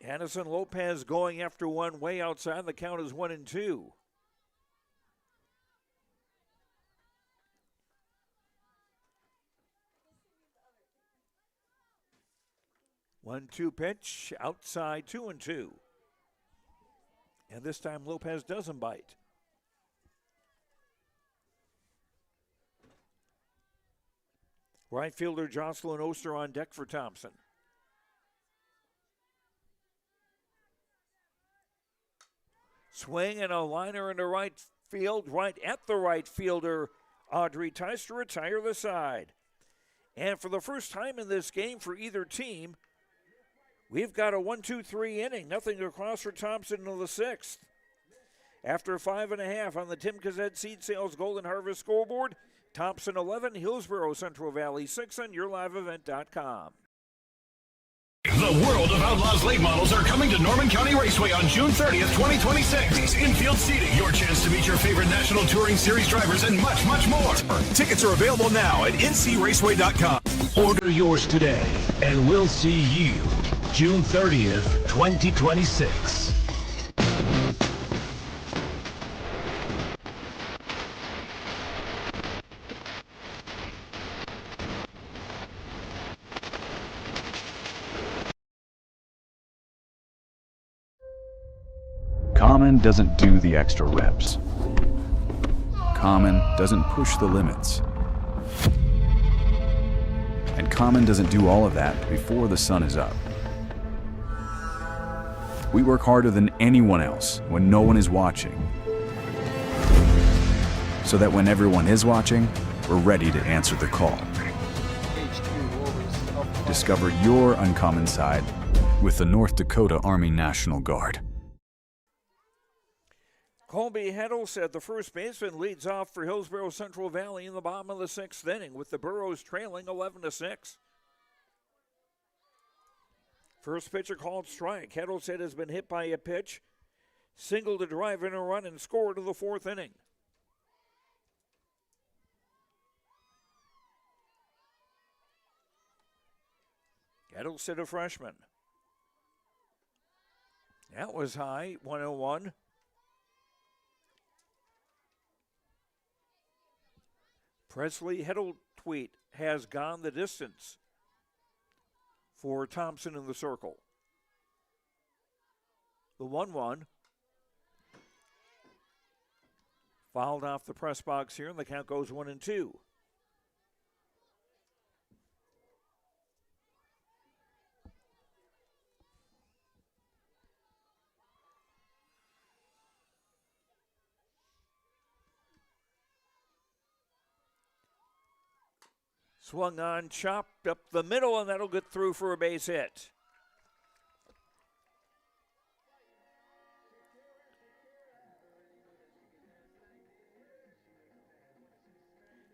Addison Lopez going after one way outside. The count is 1-2. 1-2 pitch, outside 2-2. And this time Lopez doesn't bite. Right fielder Jocelyn Oster on deck for Thompson. Swing and a liner into right field, right at the right fielder, Audrey Tice to retire the side. And for the first time in this game for either team, we've got a 1-2-3 inning. Nothing across for Thompson in the sixth. After 5.5 on the Tim Kazed Seed Sales Golden Harvest scoreboard, Thompson 11, Hillsboro Central Valley 6 on YourLiveEvent.com. The World of Outlaws late models are coming to Norman County Raceway on June 30th, 2026. Infield seating, your chance to meet your favorite National Touring Series drivers, and much, much more. Tickets are available now at ncraceway.com. Order yours today, and we'll see you June 30th, 2026. Common doesn't do the extra reps. Common doesn't push the limits. And Common doesn't do all of that before the sun is up. We work harder than anyone else when no one is watching, so that when everyone is watching, we're ready to answer the call. Discover your uncommon side with the North Dakota Army National Guard. Colby Heddle said the first baseman leads off for Hillsboro Central Valley in the bottom of the sixth inning, with the Burros trailing 11-6. First pitcher called strike. Heddle said has been hit by a pitch, single to drive in a run and score to the fourth inning. Heddle said a freshman. That was high, 101. Presley Heddle tweet has gone the distance for Thompson in the circle. The 1-1 fouled off the press box here, and the count goes 1-2. Swung on, chopped up the middle, and that'll get through for a base hit.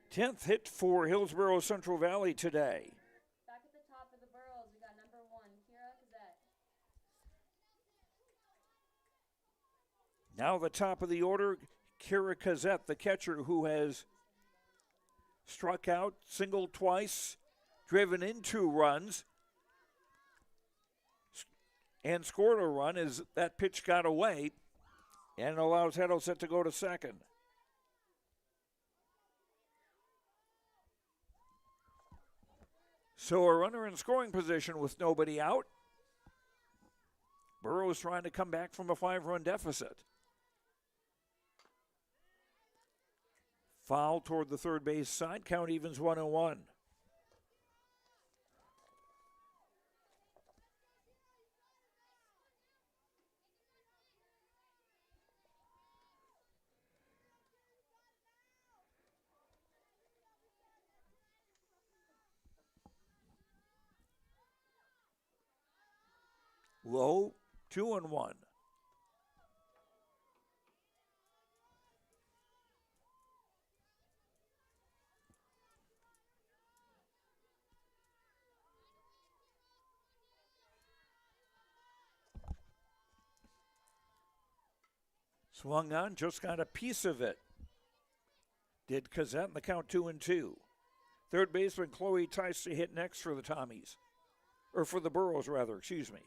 Tenth hit for Hillsboro Central Valley today. Back at the top of the Burros, we got number 1, Kira Kazet. Now the top of the order, Kira Kazet, the catcher, who has struck out, singled twice, driven in 2 runs, and scored a run as that pitch got away and allows Heddle to go to second. So a runner in scoring position with nobody out. Burros trying to come back from a 5-run deficit. Foul toward the third base side. Count evens 1-1. Low, 2-1. Swung on, just got a piece of it. Did Kazet in the count 2-2. Third baseman Chloe Tice to hit next for the Tommies. Or for the Burros, rather, excuse me.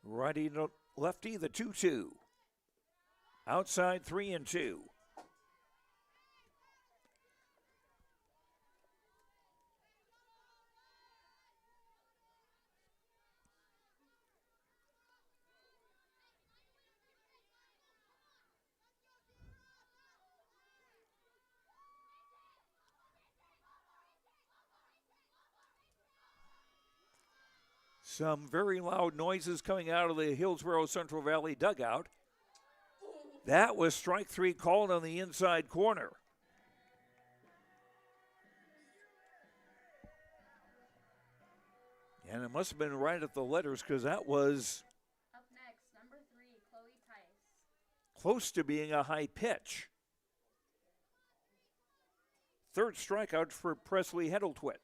Righty to lefty, the 2-2. Outside 3-2. Some very loud noises coming out of the Hillsboro Central Valley dugout. That was strike 3 called on the inside corner. And it must have been right at the letters because that was Up next, number 3, Chloe Tice. close to being a high pitch. Third strikeout for Presley Heddletwit.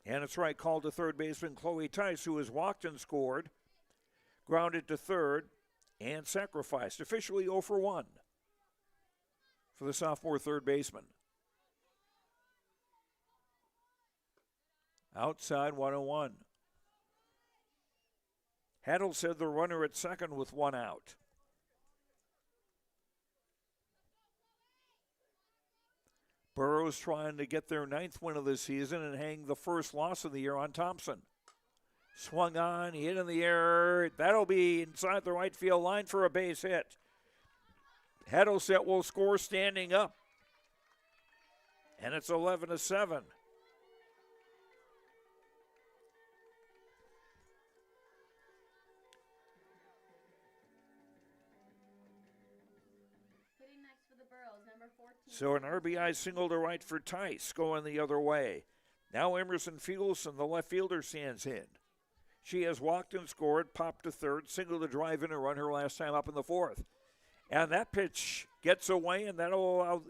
And a strike called to third baseman Chloe Tice, who has walked and scored, grounded to third, and sacrificed. Officially 0 for 1 for the sophomore third baseman. Outside 1-0. Haddle said the runner at second with 1 out. Burrows trying to get their 9th win of the season and hang the first loss of the year on Thompson. Swung on, hit in the air. That'll be inside the right field line for a base hit. Heddleset will score standing up. And it's 11-7. Hitting next for the Burros, number 14. So an RBI single to right for Tice going the other way. Now Emerson Fugleson, the left fielder, stands in. She has walked and scored, popped to third, single to drive in a run her last time up in the 4th. And that pitch gets away, and that'll allow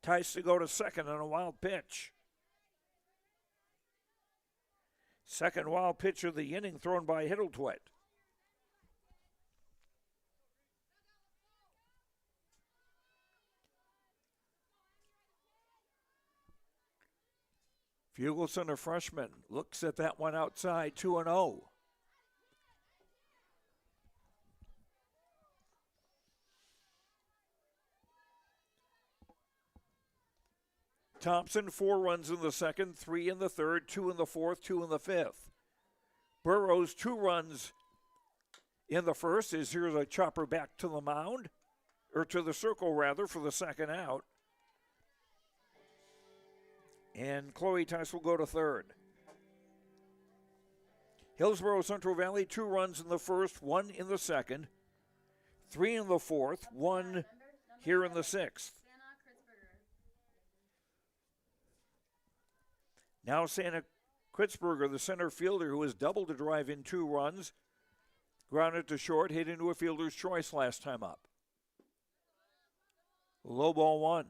Tice to go to second on a wild pitch. Second wild pitch of the inning thrown by Heddletwit. Fugleson, a freshman, looks at that one outside, 2-0. Thompson, 4 runs in the second, 3 in the third, 2 in the fourth, 2 in the fifth. Burrows, 2 runs in the first, as here's a chopper back to the mound, or to the circle rather, for the second out. And Chloe Tice will go to third. Hillsboro Central Valley, 2 runs in the first, 1 in the second, 3 in the fourth, 1 here in the 6th. Now Santa Kritzberger, the center fielder, who has doubled to drive in 2 runs, grounded to short, hit into a fielder's choice last time up. Low ball 1.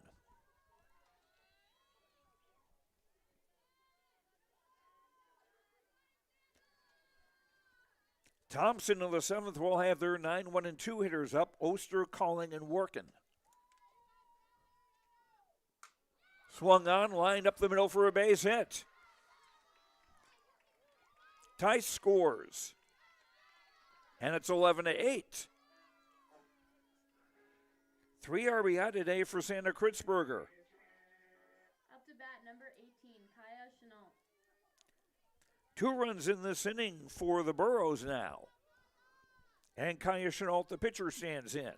Thompson in the 7th will have their 9-1-2 hitters up, Oster, Calling, and Workin. Swung on, lined up the middle for a base hit. Tice scores. And it's 11-8. 3 RBI today for Santa Kritzberger. Up to bat, number 18, Kaya Chenault. 2 runs in this inning for the Burros now. And Kaya Chenault, the pitcher, stands in.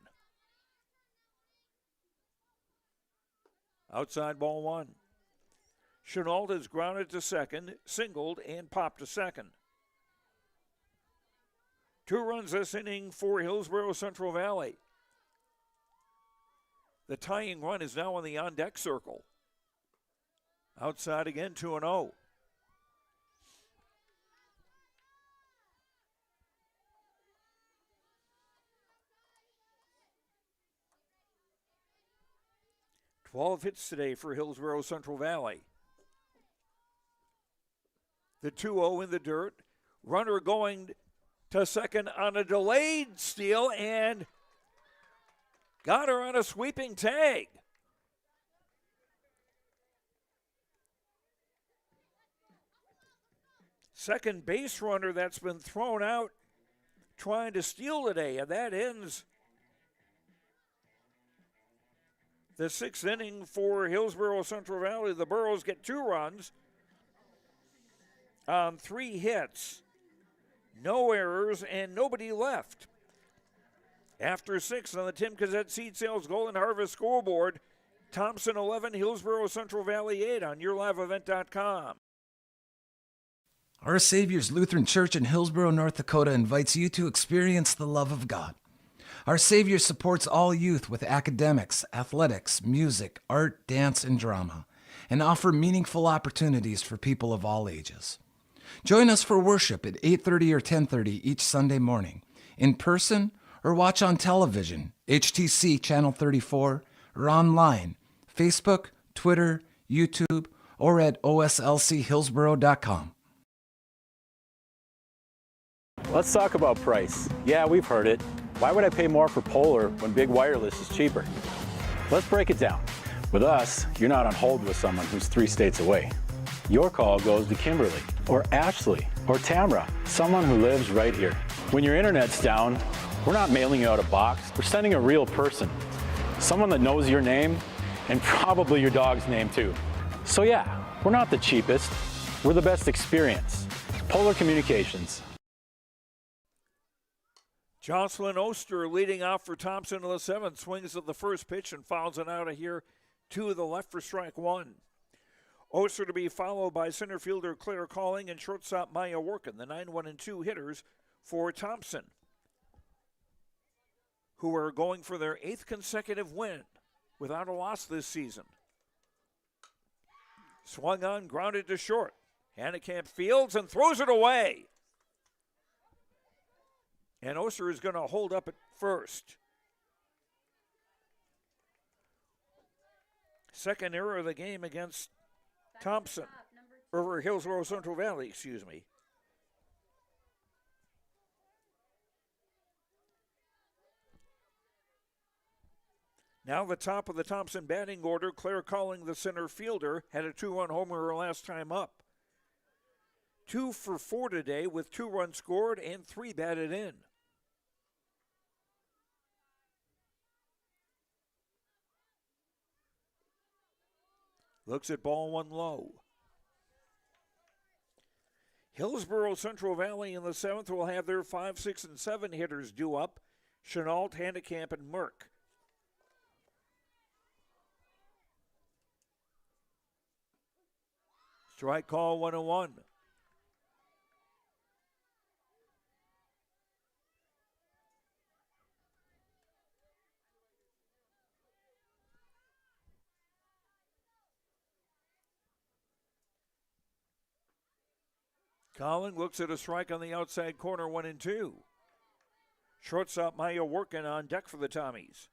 Outside ball 1. Chenault is grounded to second, singled, and popped to second. 2 runs this inning for Hillsboro Central Valley. The tying run is now on the on-deck circle. Outside again, 2-0. Twelve hits today for Hillsboro Central Valley. The 2-0 in the dirt. Runner going to second on a delayed steal and got her on a sweeping tag. Second base runner that's been thrown out trying to steal today, and that ends the sixth inning for Hillsboro Central Valley. The Burros get 2 runs on 3 hits, no errors, and nobody left. After 6 on the Tim Cassette Seed Sales Golden Harvest scoreboard, Thompson 11, Hillsboro Central Valley 8 on yourliveevent.com. Our Savior's Lutheran Church in Hillsboro, North Dakota invites you to experience the love of God. Our Savior supports all youth with academics, athletics, music, art, dance, and drama, and offer meaningful opportunities for people of all ages. Join us for worship at 8:30 or 10:30 each Sunday morning, in person or watch on television, HTC Channel 34, or online, Facebook, Twitter, YouTube, or at oslchillsboro.com. Let's talk about price. Yeah, we've heard it. Why would I pay more for Polar when Big Wireless is cheaper? Let's break it down. With us, you're not on hold with someone who's 3 states away. Your call goes to Kimberly, or Ashley, or Tamra, someone who lives right here. When your internet's down, we're not mailing you out a box. We're sending a real person, someone that knows your name and probably your dog's name too. So yeah, we're not the cheapest. We're the best experience. Polar Communications. Jocelyn Oster leading off for Thompson in the 7th, swings at the first pitch and fouls it out of here to the left for strike 1. Oster to be followed by center fielder Claire Calling and shortstop Maya Workin, the 9-1-2 hitters for Thompson, who are going for their 8th consecutive win without a loss this season. Swung on, grounded to short. Hannekamp fields and throws it away. And Oster is going to hold up at first. Second error of the game against Thompson, over Hillsboro Central Valley, excuse me. Now the top of the Thompson batting order, Claire Calling, the center fielder, had a 2-run homer her last time up. 2 for 4 today with 2 runs scored and 3 batted in. Looks at ball 1 low. Hillsboro Central Valley in the 7th will have their 5, 6, and 7 hitters due up. Chenault, Handekamp, and Merck. Strike call 1-1. Collin looks at a strike on the outside corner, 1-2. Shortstop Maya working on deck for the Tommies.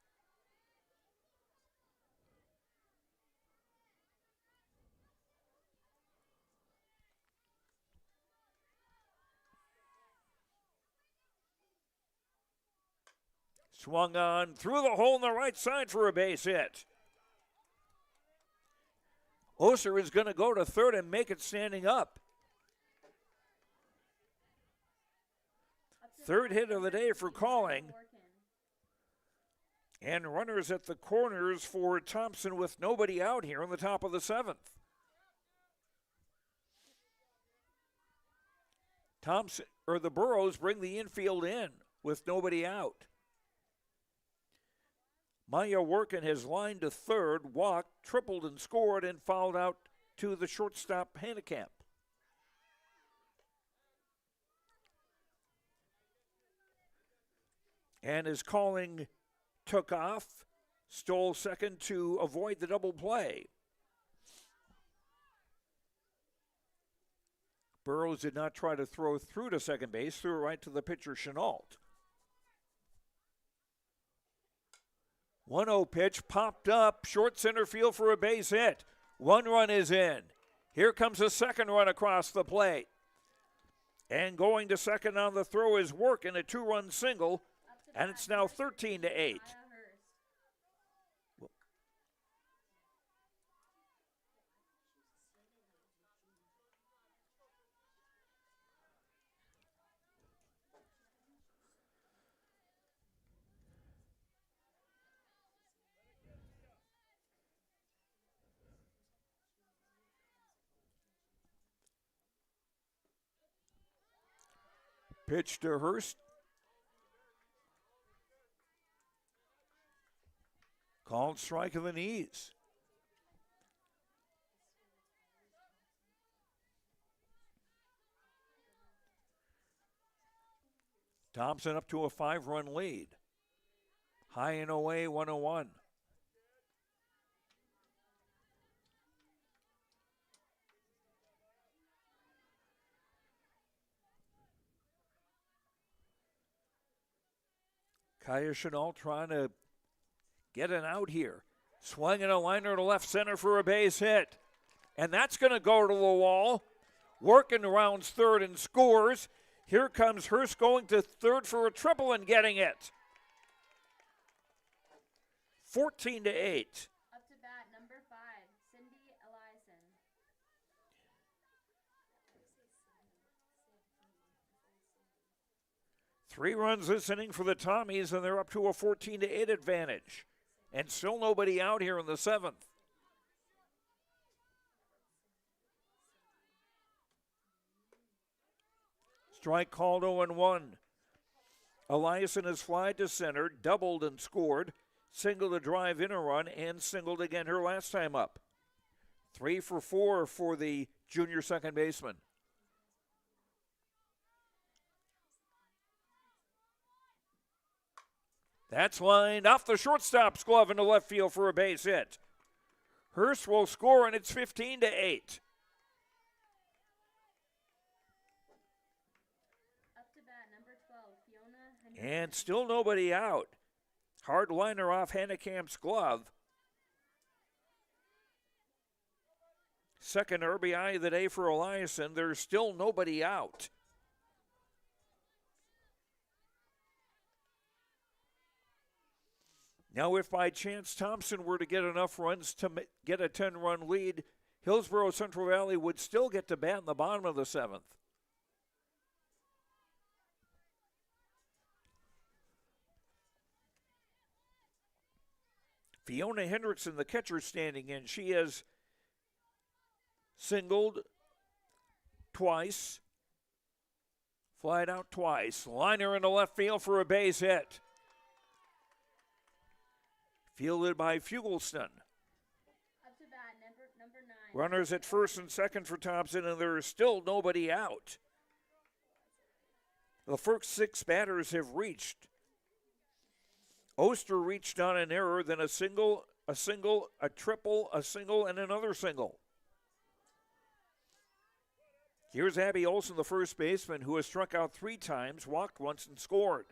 Swung on through the hole on the right side for a base hit. Oster is going to go to third and make it standing up. Third hit of the day for Calling. And runners at the corners for Thompson with nobody out here in the top of the 7th. Thompson, or the Burros, bring the infield in with nobody out. Maya Workin has lined to third, walked, tripled, and scored, and fouled out to the shortstop Hannekamp. And as Calling took off, stole second to avoid the double play. Burrows did not try to throw through to second base, threw it right to the pitcher Chenault. 1-0 pitch popped up, short center field for a base hit. 1 run is in. Here comes a second run across the plate. And going to second on the throw is Workin, a 2-run single, and it's now 13-8. Pitch to Hurst. Called strike of the knees. Thompson up to a 5-run lead. High and away, 1-1. Kaya Chenault trying to get an out here. Swinging a liner to left center for a base hit. And that's going to go to the wall. Working rounds third and scores. Here comes Hurst going to third for a triple and getting it. 14-8. Up to bat, number 5, Cindy Eliason. 3 runs this inning for the Tommies, and they're up to a 14-8 advantage. And still nobody out here in the 7th. Strike called 0-1. Eliason has flied to center, doubled and scored, singled to drive in a run, and singled again her last time up. 3 for 4 for the junior second baseman. That's lined off the shortstop's glove into left field for a base hit. Hurst will score, and it's 15-8. And still nobody out. Hard liner off Hannecamp's glove. Second RBI of the day for Eliason. There's still nobody out. Now, if by chance Thompson were to get enough runs to get a 10-run lead, Hillsboro Central Valley would still get to bat in the bottom of the 7th. Fiona Hendrickson, the catcher, standing in. She has singled twice, flied out twice. Liner into left field for a base hit. Fielded by Fugelston. Up to bat, number 9. Runners at first and second for Thompson, and there is still nobody out. The first 6 batters have reached. Oster reached on an error, then a single, a triple, a single, and another single. Here's Abby Olson, the first baseman, who has struck out 3 times, walked once, and scored.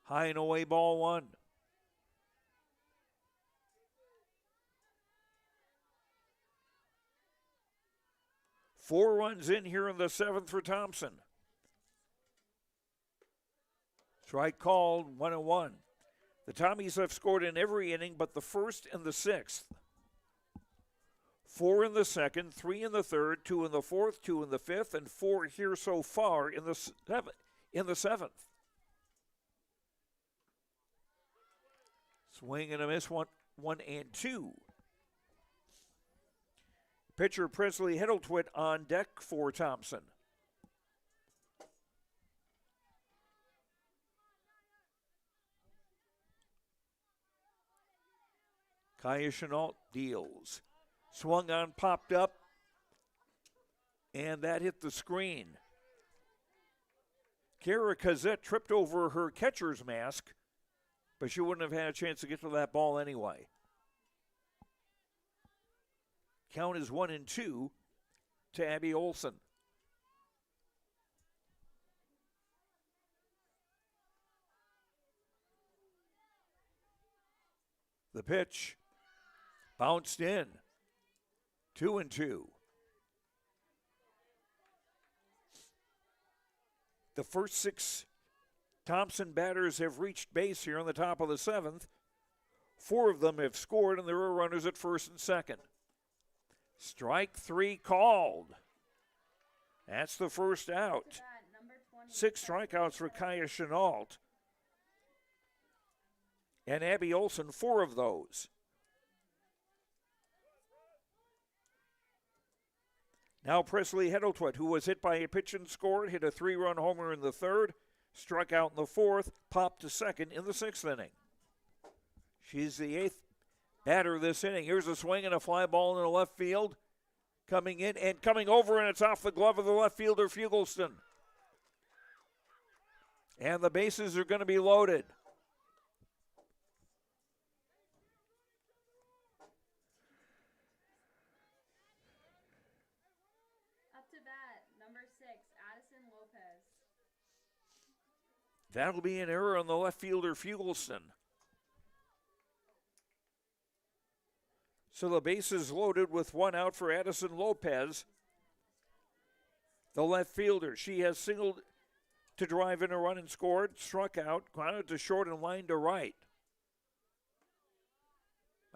High and away, ball 1. Four runs in here in the 7th for Thompson. Strike called, 1-1. The Tommies have scored in every inning but the 1st and the 6th. 4 in the 2nd, 3 in the 3rd, 2 in the 4th, 2 in the 5th, and 4 here so far in the 7th. Swing and a miss, 1 and 2. Pitcher Presley Heddletwit on deck for Thompson. Kaya Chenault deals. Swung on, popped up, and that hit the screen. Kara Kazette tripped over her catcher's mask, but she wouldn't have had a chance to get to that ball anyway. Count is 1-2 to Abby Olson. The pitch bounced in. 2-2. The first 6 Thompson batters have reached base here on the top of the 7th. 4 of them have scored, and there are runners at first and second. Strike 3 called. That's the first out. 6 strikeouts for Kaya Chenault. And Abby Olson, 4 of those. Now Presley Heddletwit, who was hit by a pitch and scored, hit a 3-run homer in the third, struck out in the fourth, popped to second in the sixth inning. She's the 8th batter this inning. Here's a swing and a fly ball in the left field. Coming in and coming over, and it's off the glove of the left fielder, Fugelston. And the bases are going to be loaded. Up to bat, number 6, Addison Lopez. That'll be an error on the left fielder, Fugelston. So the bases loaded with 1 out for Addison Lopez, the left fielder. She has singled to drive in a run and scored, struck out, grounded to short and line to right.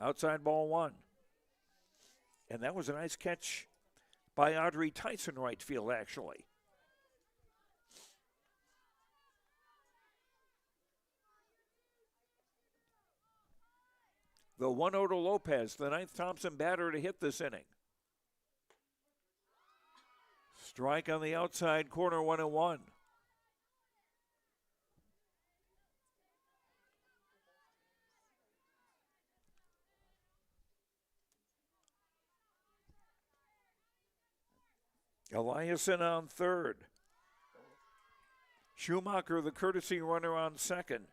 Outside ball 1. And that was a nice catch by Audrey Tyson, right field, actually. The 1-0 to Lopez, the 9th Thompson batter to hit this inning. Strike on the outside corner, 1-1. Eliason on third. Schumacher, the courtesy runner, on second.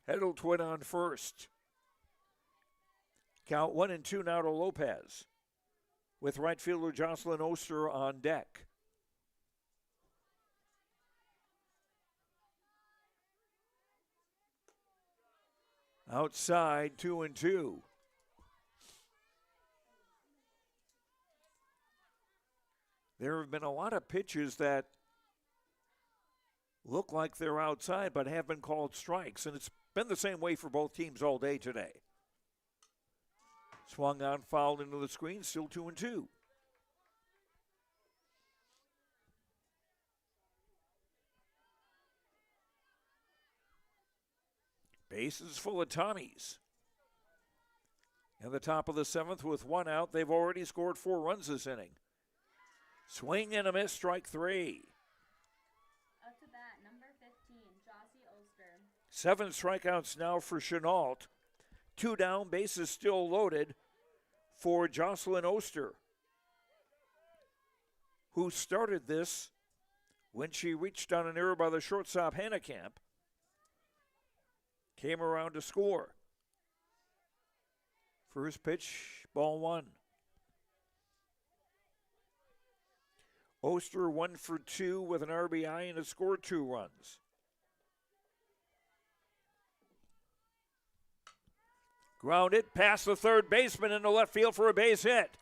Heddletwit on first. Count 1-2 now to Lopez, with right fielder Jocelyn Oster on deck. Outside, 2-2. There have been a lot of pitches that look like they're outside but have been called strikes, and it's been the same way for both teams all day today. Swung on, fouled into the screen, still 2-2. Bases full of Tommies. In the top of the 7th with 1 out, they've already scored 4 runs this inning. Swing and a miss, strike 3. Up to bat, number 15, Jossie Oster. 7 strikeouts now for Chenault. 2 down, bases still loaded for Jocelyn Oster, who started this when she reached on an error by the shortstop Hannekamp. Came around to score. First pitch, ball 1. Oster 1 for 2 with an RBI and has scored 2 runs. Grounded past the third baseman in the left field for a base hit.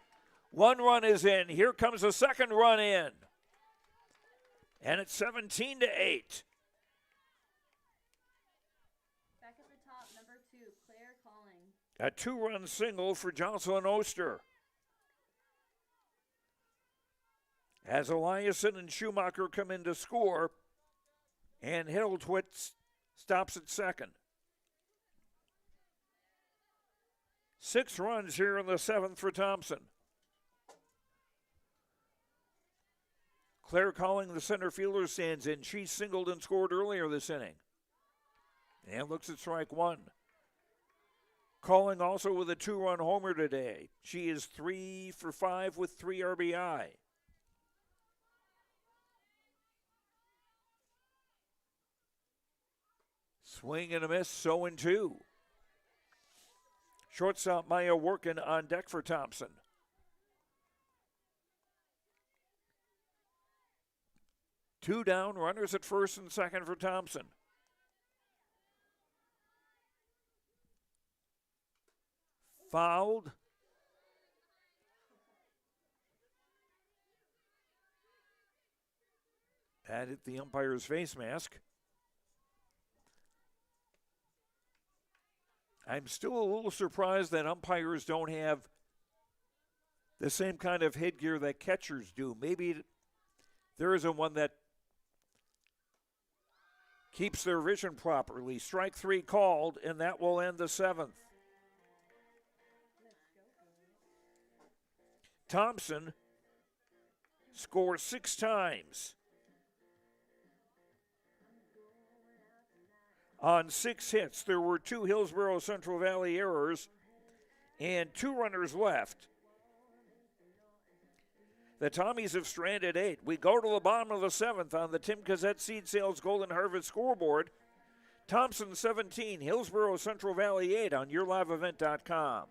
1 run is in. Here comes the second run in. And it's 17-8. Back at the top, number 2, Claire Calling. A 2-run single for Jocelyn Oster. As Eliason and Schumacher come in to score, and Heddletwit stops at second. 6 runs here in the 7th for Thompson. Claire Calling, the center fielder, stands in. She singled and scored earlier this inning. And looks at strike 1. Calling also with a 2-run homer today. She is 3 for 5 with 3 RBI. Swing and a miss, 0-2. Shortstop Maya working on deck for Thompson. Two down, runners at first and second for Thompson. Fouled. That hit the umpire's face mask. I'm still a little surprised that umpires don't have the same kind of headgear that catchers do. Maybe there isn't one that keeps their vision properly. Strike 3 called, and that will end the 7th. Thompson score 6 times. On 6 hits, there were 2 Hillsboro Central Valley errors and 2 runners left. The Tommies have stranded 8. We go to the bottom of the 7th on the Tim Cassette Seed Sales Golden Harvest scoreboard. Thompson 17, Hillsboro Central Valley 8 on YourLiveEvent.com.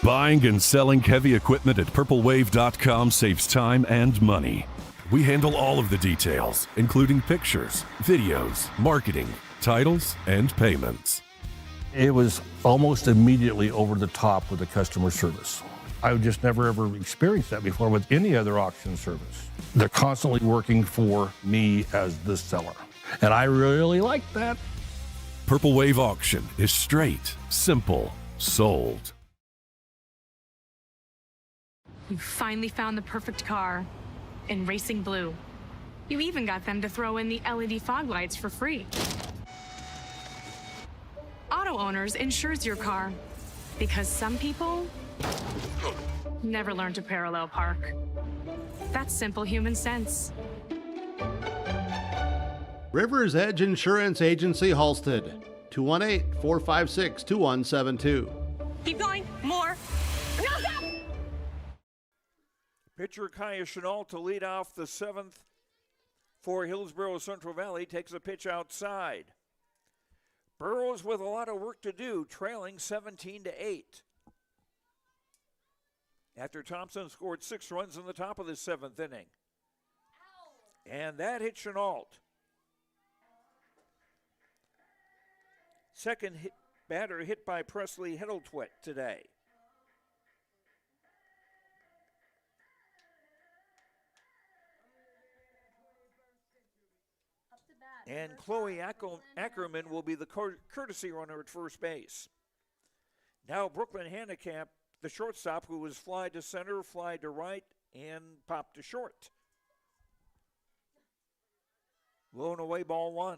Buying and selling heavy equipment at PurpleWave.com saves time and money. We handle all of the details, including pictures, videos, marketing, titles, and payments. It was almost immediately over the top with the customer service. I just never ever experienced that before with any other auction service. They're constantly working for me as the seller, and I really like that. Purple Wave Auction is straight, simple, sold. You finally found the perfect car in racing blue. You even got them to throw in the LED fog lights for free. Auto Owners insures your car because some people never learn to parallel park. That's simple human sense. River's Edge Insurance Agency, Halstead, 218-456-2172. Keep going, more. No, stop! Pitcher Kaya Chenault to lead off the 7th for Hillsboro Central Valley takes a pitch outside. Burrows with a lot of work to do, trailing 17-8. After Thompson scored 6 runs in the top of the 7th inning. And that hit Chenault. Second batter hit by Presley Hiddletwit today. And Chloe Ackerman will be the courtesy runner at first base. Now Brooklyn Handicap, the shortstop, who was fly to center, fly to right, and popped to short. Low and away, ball 1.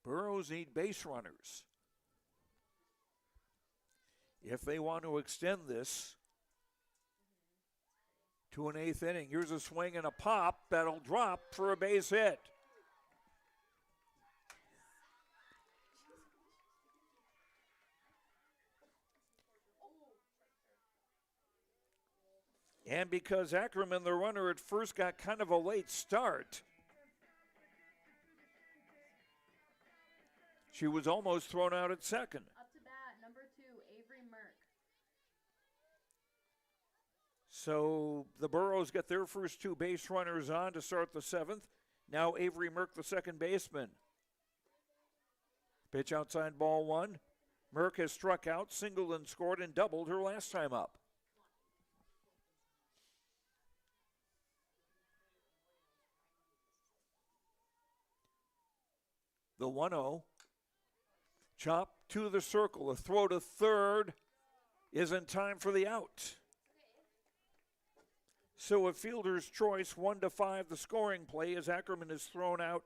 Burrows need base runners if they want to extend this to an 8th inning. Here's a swing and a pop that'll drop for a base hit. And because Ackerman, the runner at first, got kind of a late start, she was almost thrown out at second. Up to bat, number 2, Avery Merck. So the Burrows get their first 2 base runners on to start the 7th. Now Avery Merck, the second baseman. Pitch outside, ball 1. Merck has struck out, singled and scored, and doubled her last time up. The 1-0. Chop to the circle. A throw to third is in time for the out. So a fielder's choice, 1-5, the scoring play, as Ackerman is thrown out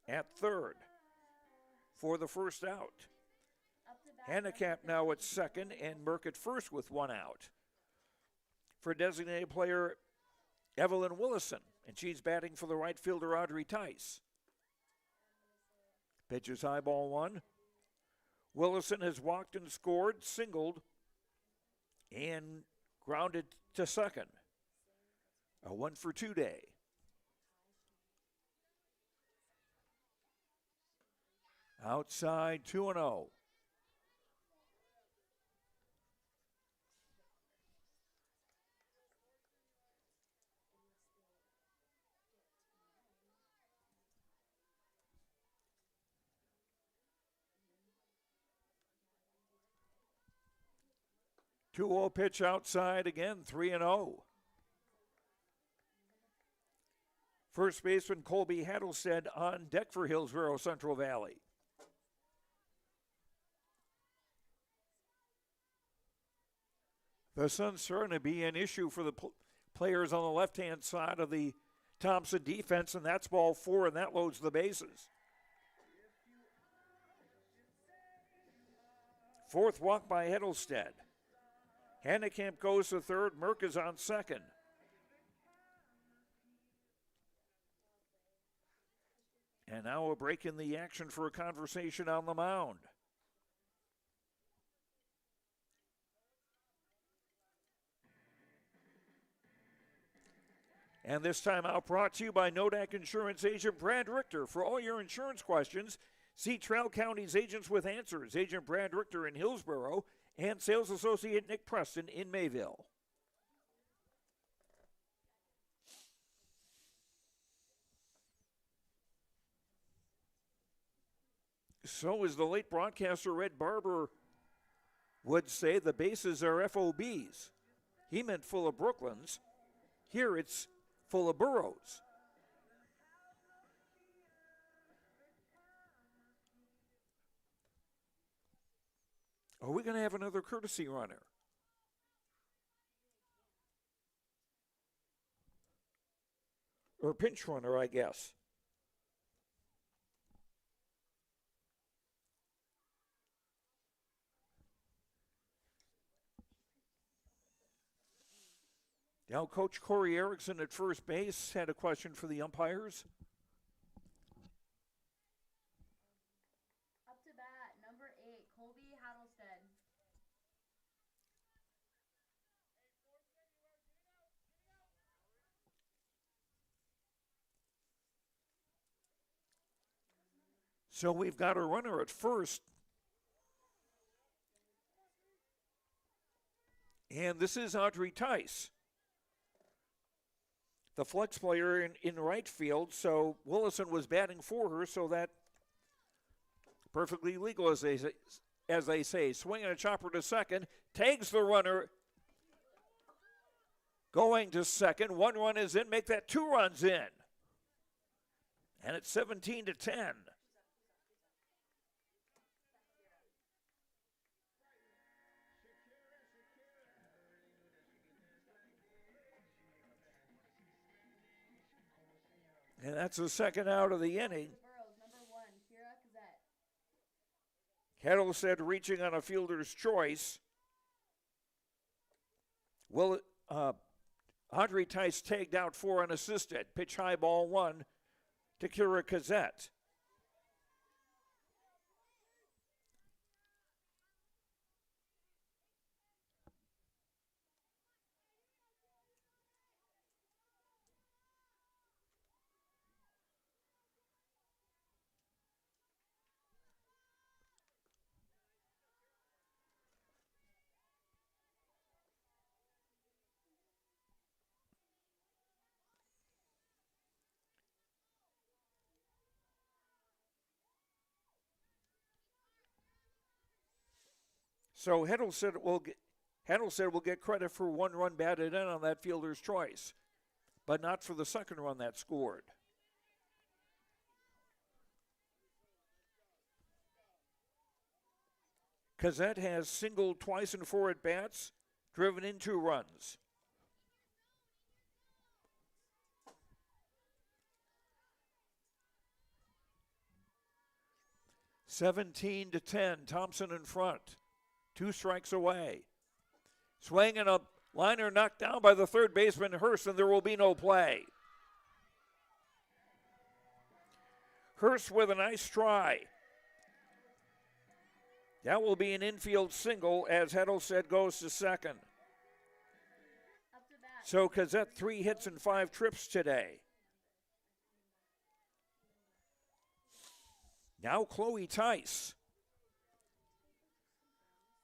at third for the first out. Handicap now at second, and Merck at first with 1 out. For designated player Evelyn Willison, and she's batting for the right fielder Audrey Tice. Pitches high, ball 1. Willison has walked and scored, singled, and grounded to second. A 1-for-2 day. Outside, 2-0. Two-0 pitch outside again, 3-0. First baseman Colby Hattlestead on deck for Hillsboro Central Valley. The sun's starting to be an issue for the players on the left-hand side of the Thompson defense, and that's ball 4, and that loads the bases. Fourth walk by Heddlestead. Hannekamp goes to third. Merck is on second. And now a break in the action for a conversation on the mound. And this time out brought to you by Nodak Insurance Agent Brad Richter. For all your insurance questions, see Traill County's Agents with Answers, Agent Brad Richter in Hillsboro, and Sales Associate Nick Preston in Mayville. So as the late broadcaster Red Barber would say, the bases are FOBs. He meant full of Brooklyns. Here it's full of Burrows. Are we going to have another courtesy runner? Or pinch runner, I guess. Now, Coach Corey Erickson at first base had a question for the umpires. Up to bat, number 8, Colby Hattlestead. So we've got a runner at first. And this is Audrey Tice, the flex player in right field. So Willison was batting for her, so that perfectly legal, as they say. Swinging a chopper to second, tags the runner, going to second. 1 run is in, make that 2 runs in. And it's 17-10. And that's the second out of the inning. Kettle said reaching on a fielder's choice. Audrey Tice tagged out 4 unassisted. Pitch high, ball 1 to Kira Kazette. So Heddle said will get credit for 1 run batted in on that fielder's choice, but not for the second run that scored. Kazette has singled twice in 4 at-bats, driven in 2 runs. (17-10), Thompson in front. 2 strikes away. Swing and a liner knocked down by the third baseman Hurst, and there will be no play. Hurst with a nice try. That will be an infield single as Heddlestead goes to second. So Kazette 3 hits and 5 trips today. Now Chloe Tice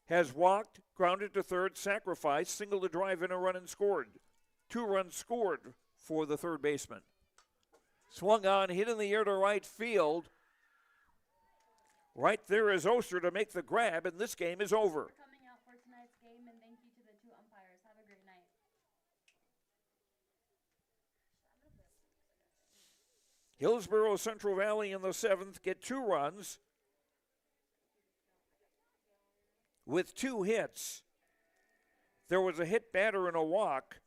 has walked, grounded to third, sacrificed, single to drive in a run and scored. 2 runs scored for the third baseman. Swung on, hit in the air to right field. Right there is Oster to make the grab, and this game is over. Coming out for tonight's game, and thank you to the 2 umpires. Have a great night. Hillsboro Central Valley in the 7th get 2 runs with 2 hits. There was a hit batter and a walk,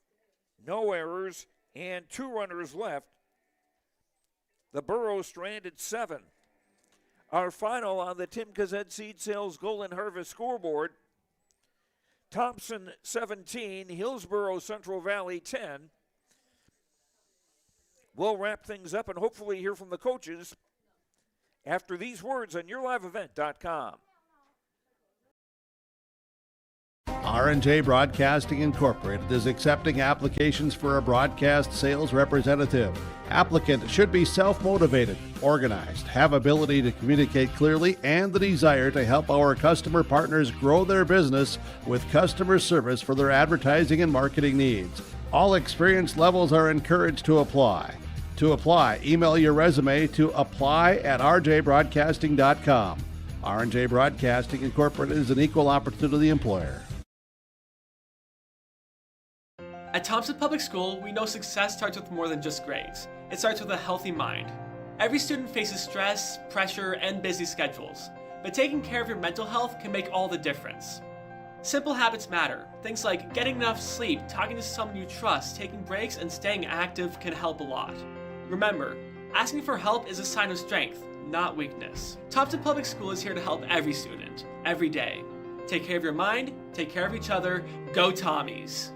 no errors, and 2 runners left. The Burros stranded 7. Our final on the Tim Kazet Seed Sales Golden Harvest scoreboard, Thompson 17, Hillsboro Central Valley 10. We'll wrap things up and hopefully hear from the coaches after these words on YourLiveEvent.com. R&J Broadcasting Incorporated is accepting applications for a broadcast sales representative. Applicant should be self-motivated, organized, have ability to communicate clearly, and the desire to help our customer partners grow their business with customer service for their advertising and marketing needs. All experience levels are encouraged to apply. To apply, email your resume to apply@rjbroadcasting.com. R&J Broadcasting Incorporated is an equal opportunity employer. At Thompson Public School, we know success starts with more than just grades. It starts with a healthy mind. Every student faces stress, pressure, and busy schedules, but taking care of your mental health can make all the difference. Simple habits matter. Things like getting enough sleep, talking to someone you trust, taking breaks, and staying active can help a lot. Remember, asking for help is a sign of strength, not weakness. Thompson Public School is here to help every student, every day. Take care of your mind, take care of each other, go Tommies!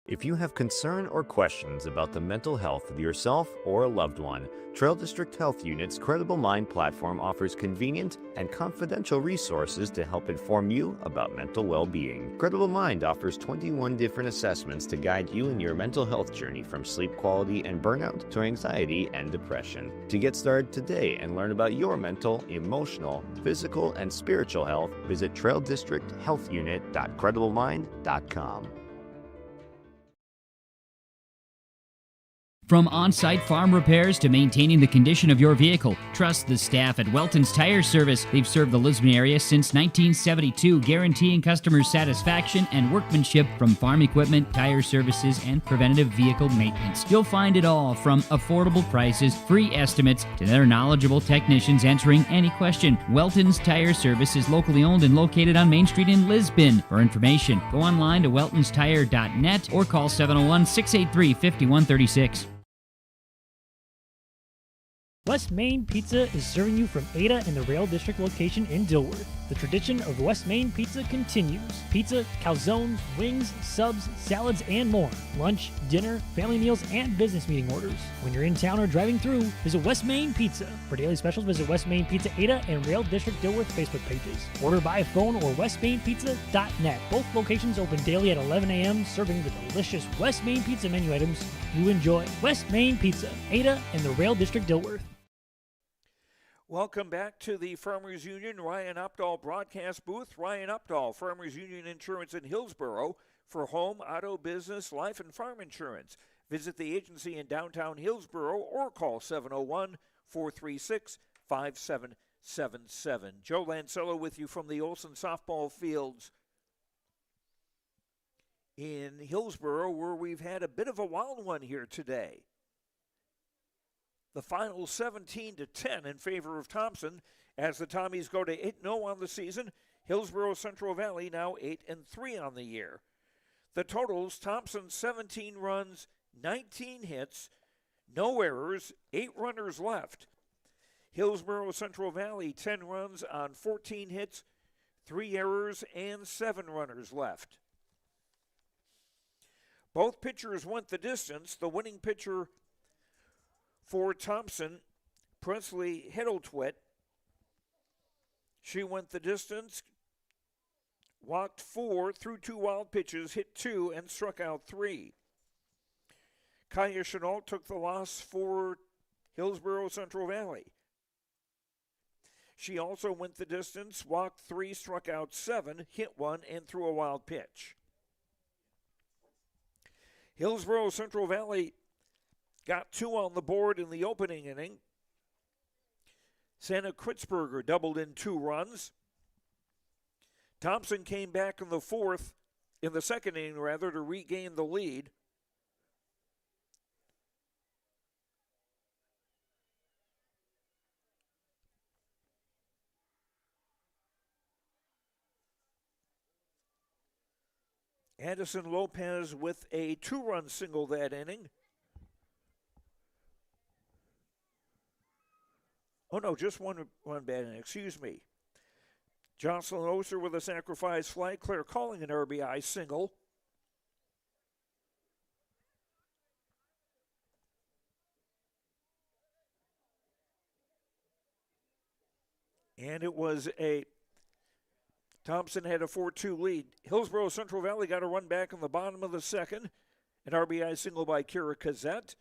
If you have concern or questions about the mental health of yourself or a loved one, Trail District Health Unit's Credible Mind platform offers convenient and confidential resources to help inform you about mental well-being. Credible Mind offers 21 different assessments to guide you in your mental health journey, from sleep quality and burnout to anxiety and depression. To get started today and learn about your mental, emotional, physical, and spiritual health, visit traildistricthealthunit.crediblemind.com. From on-site farm repairs to maintaining the condition of your vehicle, trust the staff at Welton's Tire Service. They've served the Lisbon area since 1972, guaranteeing customer satisfaction and workmanship from farm equipment, tire services, and preventative vehicle maintenance. You'll find it all, from affordable prices, free estimates, to their knowledgeable technicians answering any question. Welton's Tire Service is locally owned and located on Main Street in Lisbon. For information, go online to weltonstire.net or call 701-683-5136. West Main Pizza is serving you from Ada and the Rail District location in Dilworth. The tradition of West Main Pizza continues. Pizza, calzones, wings, subs, salads, and more. Lunch, dinner, family meals, and business meeting orders. When you're in town or driving through, visit West Main Pizza. For daily specials, visit West Main Pizza Ada and Rail District Dilworth Facebook pages. Order by phone or westmainpizza.net. Both locations open daily at 11 a.m., serving the delicious West Main Pizza menu items you enjoy. West Main Pizza, Ada and the Rail District Dilworth. Welcome back to the Farmers Union Ryan Updahl broadcast booth. Ryan Updahl, Farmers Union Insurance in Hillsboro, for home, auto, business, life, and farm insurance. Visit the agency in downtown Hillsboro or call 701-436-5777. Joe Lancello with you from the Olson softball fields in Hillsboro, where we've had a bit of a wild one here today. The final 17-10 in favor of Thompson as the Tommies go to 8-0 on the season. Hillsboro Central Valley now 8-3 on the year. The totals: Thompson 17 runs, 19 hits, no errors, 8 runners left. Hillsboro Central Valley 10 runs on 14 hits, 3 errors, and 7 runners left. Both pitchers went the distance. The winning pitcher for Thompson, Presley Hiddletwit, she went the distance, walked 4, threw 2 wild pitches, hit 2, and struck out 3. Kaya Chenault took the loss for Hillsboro Central Valley. She also went the distance, walked 3, struck out 7, hit 1, and threw a wild pitch. Hillsboro Central Valley got 2 on the board in the opening inning. Santa Kritzberger doubled in 2 runs. Thompson came back in the second inning to regain the lead. Addison Lopez with a 2-run single that inning. Oh, no, just one bad inning. Excuse me. Jocelyn Oster with a sacrifice fly. Claire calling an RBI single. And it was Thompson had a 4-2 lead. Hillsboro Central Valley got a run back in the bottom of the second. An RBI single by Kira Kazette.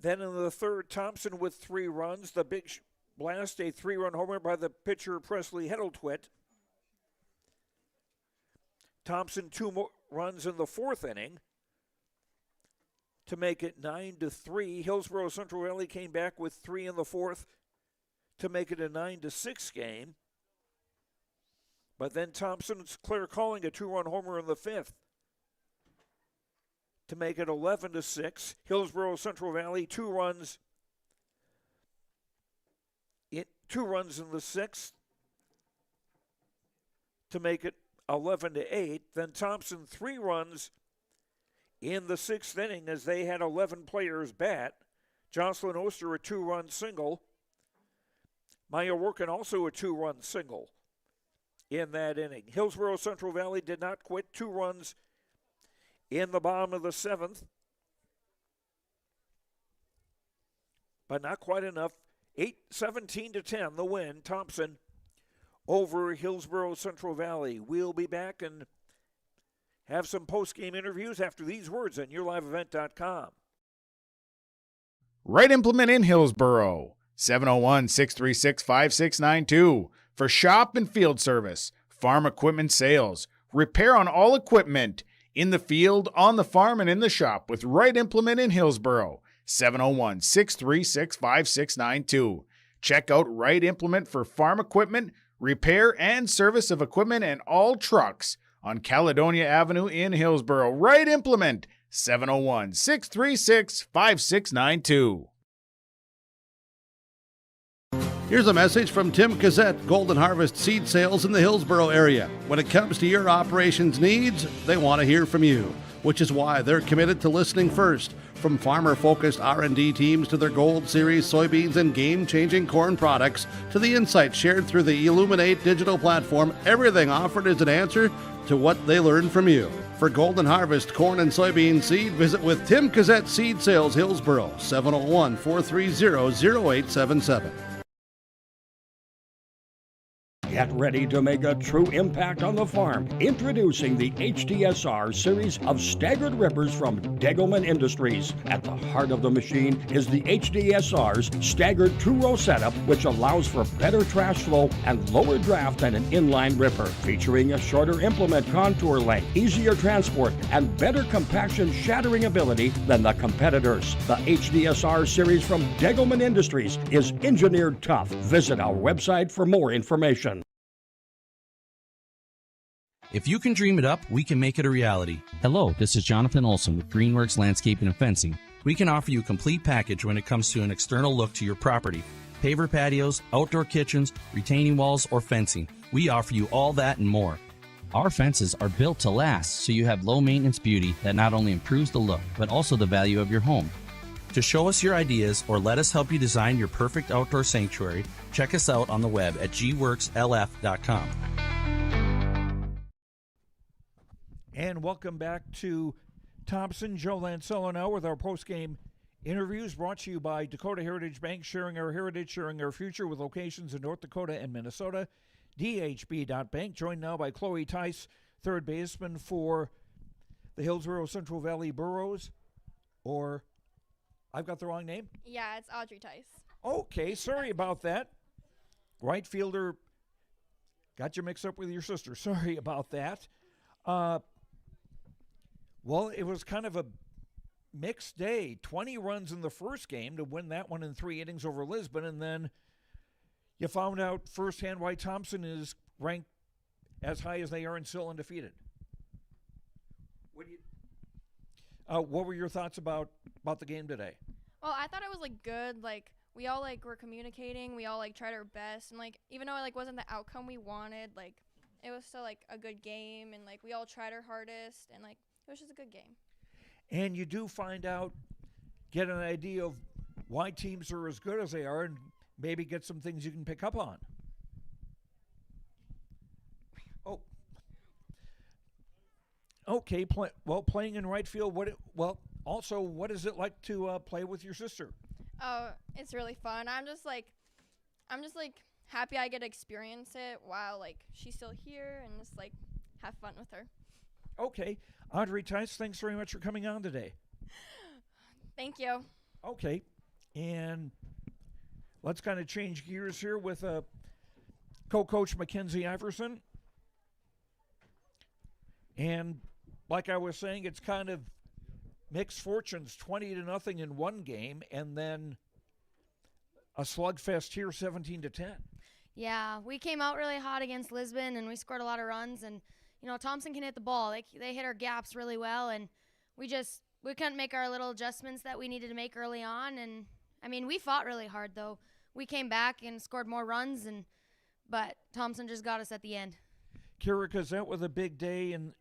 Then in the third, Thompson with 3 runs. The big blast, a 3-run homer by the pitcher Presley Heddletwit. Thompson 2 more runs in the 4th inning to make it 9-3. Hillsboro Central Valley came back with 3 in the 4th to make it a 9-6 game. But then Thompson's Claire calling a 2-run homer in the 5th to make it 11-6. Hillsboro Central Valley 2 runs in the 6th to make it 11-8. Then Thompson 3 runs in the 6th inning as they had 11 players bat. Jocelyn Oster a 2-run single. Maya Workin also a 2-run single in that inning. Hillsboro Central Valley did not quit. 2 runs in the bottom of the 7th, but not quite enough. 17-10 the win. Thompson over Hillsboro Central Valley. We'll be back and have some post-game interviews after these words on YourLiveEvent.com. Right Implement in Hillsboro, 701-636-5692 for shop and field service, farm equipment sales, repair on all equipment, in the field, on the farm, and in the shop with Right Implement in Hillsboro, 701-636-5692. Check out Right Implement for farm equipment, repair and service of equipment and all trucks on Caledonia Avenue in Hillsboro. Right Implement, 701-636-5692. Here's a message from Tim Cassette, Golden Harvest Seed Sales in the Hillsboro area. When it comes to your operations needs, they want to hear from you, which is why they're committed to listening first. From farmer-focused R&D teams to their Gold Series soybeans and game-changing corn products to the insights shared through the Illuminate digital platform, everything offered is an answer to what they learned from you. For Golden Harvest corn and soybean seed, visit with Tim Cassette Seed Sales Hillsboro, 701-430-0877. Get ready to make a true impact on the farm. Introducing the HDSR series of staggered rippers from Degelman Industries. At the heart of the machine is the HDSR's staggered 2-row setup, which allows for better trash flow and lower draft than an inline ripper. Featuring a shorter implement contour length, easier transport, and better compaction shattering ability than the competitors. The HDSR series from Degelman Industries is engineered tough. Visit our website for more information. If you can dream it up, we can make it a reality. Hello, this is Jonathan Olson with Greenworks Landscaping and Fencing. We can offer you a complete package when it comes to an external look to your property. Paver patios, outdoor kitchens, retaining walls, or fencing. We offer you all that and more. Our fences are built to last, so you have low maintenance beauty that not only improves the look, but also the value of your home. To show us your ideas or let us help you design your perfect outdoor sanctuary, check us out on the web at gworkslf.com. And welcome back to Thompson. Joe Lancello now with our post-game interviews brought to you by Dakota Heritage Bank, sharing our heritage, sharing our future with locations in North Dakota and Minnesota. DHB.Bank, joined now by Chloe Tice, third baseman for the Hillsboro Central Valley Burros. Or, I've got the wrong name? Yeah, it's Audrey Tice. Okay, sorry about that. Right fielder, got you mixed up with your sister. Sorry about that. Well, it was kind of a mixed day. 20 runs in the first game to win that one in 3 innings over Lisbon, and then you found out firsthand why Thompson is ranked as high as they are and still undefeated. What were your thoughts about the game today? Well, I thought it was good. We all were communicating. We all tried our best, and even though it wasn't the outcome we wanted, it was still a good game, and we all tried our hardest, and it was just a good game. and you do find out, get an idea of why teams are as good as they are, and maybe get some things you can pick up on. Oh. Okay, playing in right field, also, what is it like to play with your sister? Oh, it's really fun. I'm just like happy I get to experience it while like she's still here and just like have fun with her. Okay. Audrey Tice, thanks very much for coming on today. Thank you. Okay. And let's kind of change gears here with co-coach Mackenzie Iverson. And like I was saying, it's kind of mixed fortunes, 20-0 in one game, and then a slugfest here, 17-10. Yeah, we came out really hot against Lisbon, and we scored a lot of runs. And Thompson can hit the ball. They hit our gaps really well, and we couldn't make our little adjustments that we needed to make early on. And I mean, we fought really hard though. We came back and scored more runs, but Thompson just got us at the end. Kira Gazette with a big day, and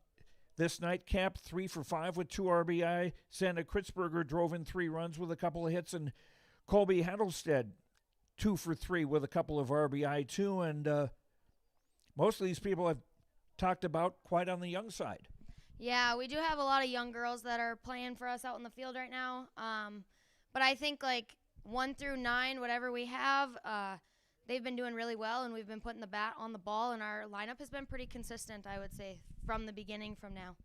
this nightcap, 3 for 5 with 2 RBI. Santa Kritzberger drove in 3 runs with a couple of hits, and Colby Hattelstead, 2 for 3 with a couple of RBI too. And most of these people I've talked about quite on the young side. Yeah, we do have a lot of young girls that are playing for us out in the field right now. But I think like 1 through 9, whatever we have, they've been doing really well, and we've been putting the bat on the ball, and our lineup has been pretty consistent, I would say, from the beginning from now.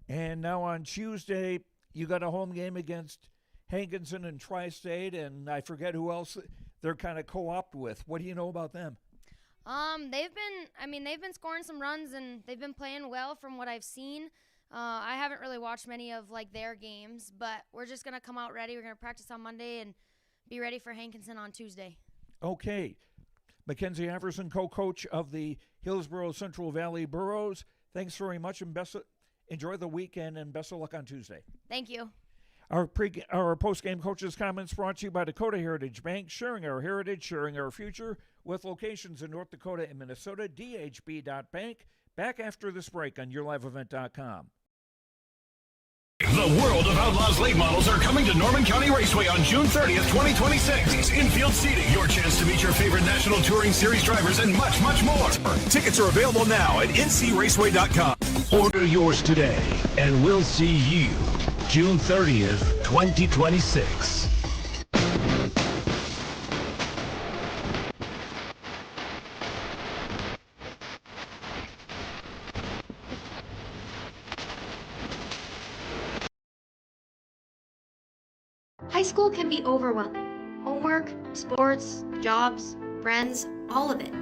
And now on Tuesday, you got a home game against Hankinson and Tri-State, and I forget who else they're kind of co-opted with. What do you know about them? They've been scoring some runs, and they've been playing well from what I've seen. I haven't really watched many of like their games, but we're just going to come out ready. We're going to practice on Monday and be ready for Hankinson on Tuesday. Okay. Mackenzie Iverson, co-coach of the Hillsboro Central Valley Burros. Thanks very much, and enjoy the weekend, and best of luck on Tuesday. Thank you. Our post-game coaches' comments brought to you by Dakota Heritage Bank, sharing our heritage, sharing our future, with locations in North Dakota and Minnesota. DHB.bank. Back after this break on YourLiveEvent.com. The World of Outlaws late models are coming to Norman County Raceway on June 30th, 2026. Infield seating, your chance to meet your favorite National Touring Series drivers, and much, much more. Tickets are available now at ncraceway.com. Order yours today, and we'll see you June 30th, 2026. High school can be overwhelming. Homework, sports, jobs, friends, all of it.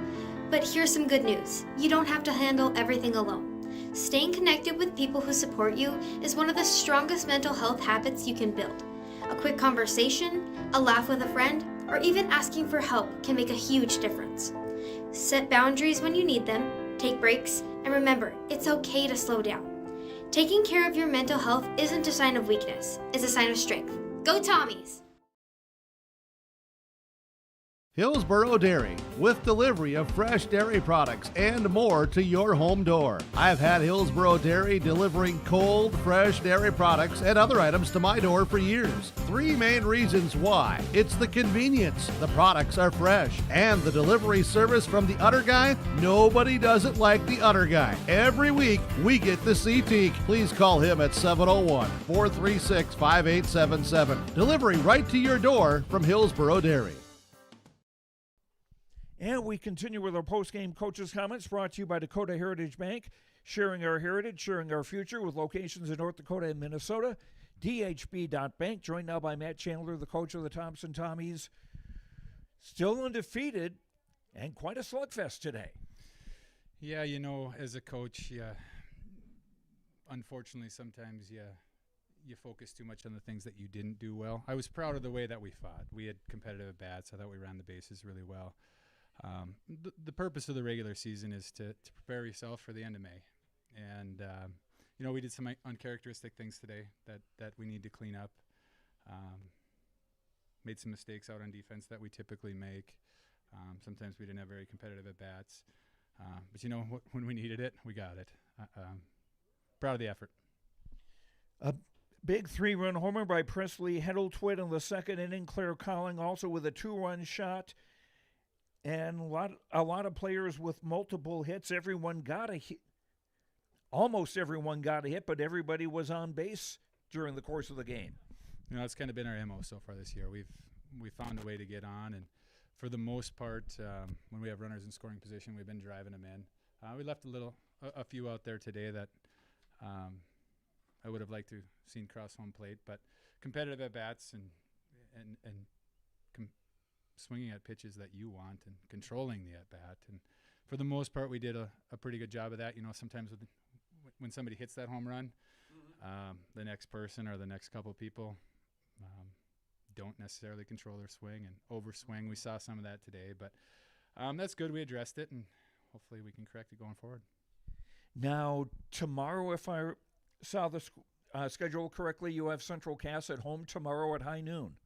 But here's some good news. You don't have to handle everything alone. Staying connected with people who support you is one of the strongest mental health habits you can build. A quick conversation, a laugh with a friend, or even asking for help can make a huge difference. Set boundaries when you need them, take breaks, and remember, it's okay to slow down. Taking care of your mental health isn't a sign of weakness, it's a sign of strength. Go Tommies! Hillsboro Dairy, with delivery of fresh dairy products and more to your home door. I've had Hillsboro Dairy delivering cold, fresh dairy products and other items to my door for years. 3 main reasons why. It's the convenience, the products are fresh, and the delivery service from the Udder Guy. Nobody does it like the Udder Guy. Every week, we get to see Teak. Please call him at 701-436-5877. Delivery right to your door from Hillsboro Dairy. And we continue with our post-game coaches' comments brought to you by Dakota Heritage Bank, sharing our heritage, sharing our future, with locations in North Dakota and Minnesota. DHB.bank, joined now by Matt Chandler, the coach of the Thompson Tommies. Still undefeated, and quite a slugfest today. Yeah, as a coach, unfortunately sometimes you focus too much on the things that you didn't do well. I was proud of the way that we fought. We had competitive at-bats. I thought we ran the bases really well. The purpose of the regular season is to prepare yourself for the end of May. And, we did some uncharacteristic things today that we need to clean up. Made some mistakes out on defense that we typically make. Sometimes we didn't have very competitive at-bats. But, when we needed it, we got it. Proud of the effort. Big 3-run homer by Presley Heddletwit in the second inning. Claire Colling also with a 2-run shot. And a lot of players with multiple hits. Everyone got a hit. Almost everyone got a hit, but everybody was on base during the course of the game. You know, it's kind of been our MO so far this year. We've found a way to get on, and for the most part, when we have runners in scoring position, we've been driving them in. We left a few out there today that I would have liked to seen cross home plate, but competitive at bats and swinging at pitches that you want and controlling the at bat. And for the most part, we did a pretty good job of that. You know, sometimes when somebody hits that home run, the next person or the next couple people don't necessarily control their swing and overswing. We saw some of that today, but that's good. We addressed it, and hopefully we can correct it going forward. Now, tomorrow, if I saw the schedule correctly, you have Central Cass at home tomorrow at high noon.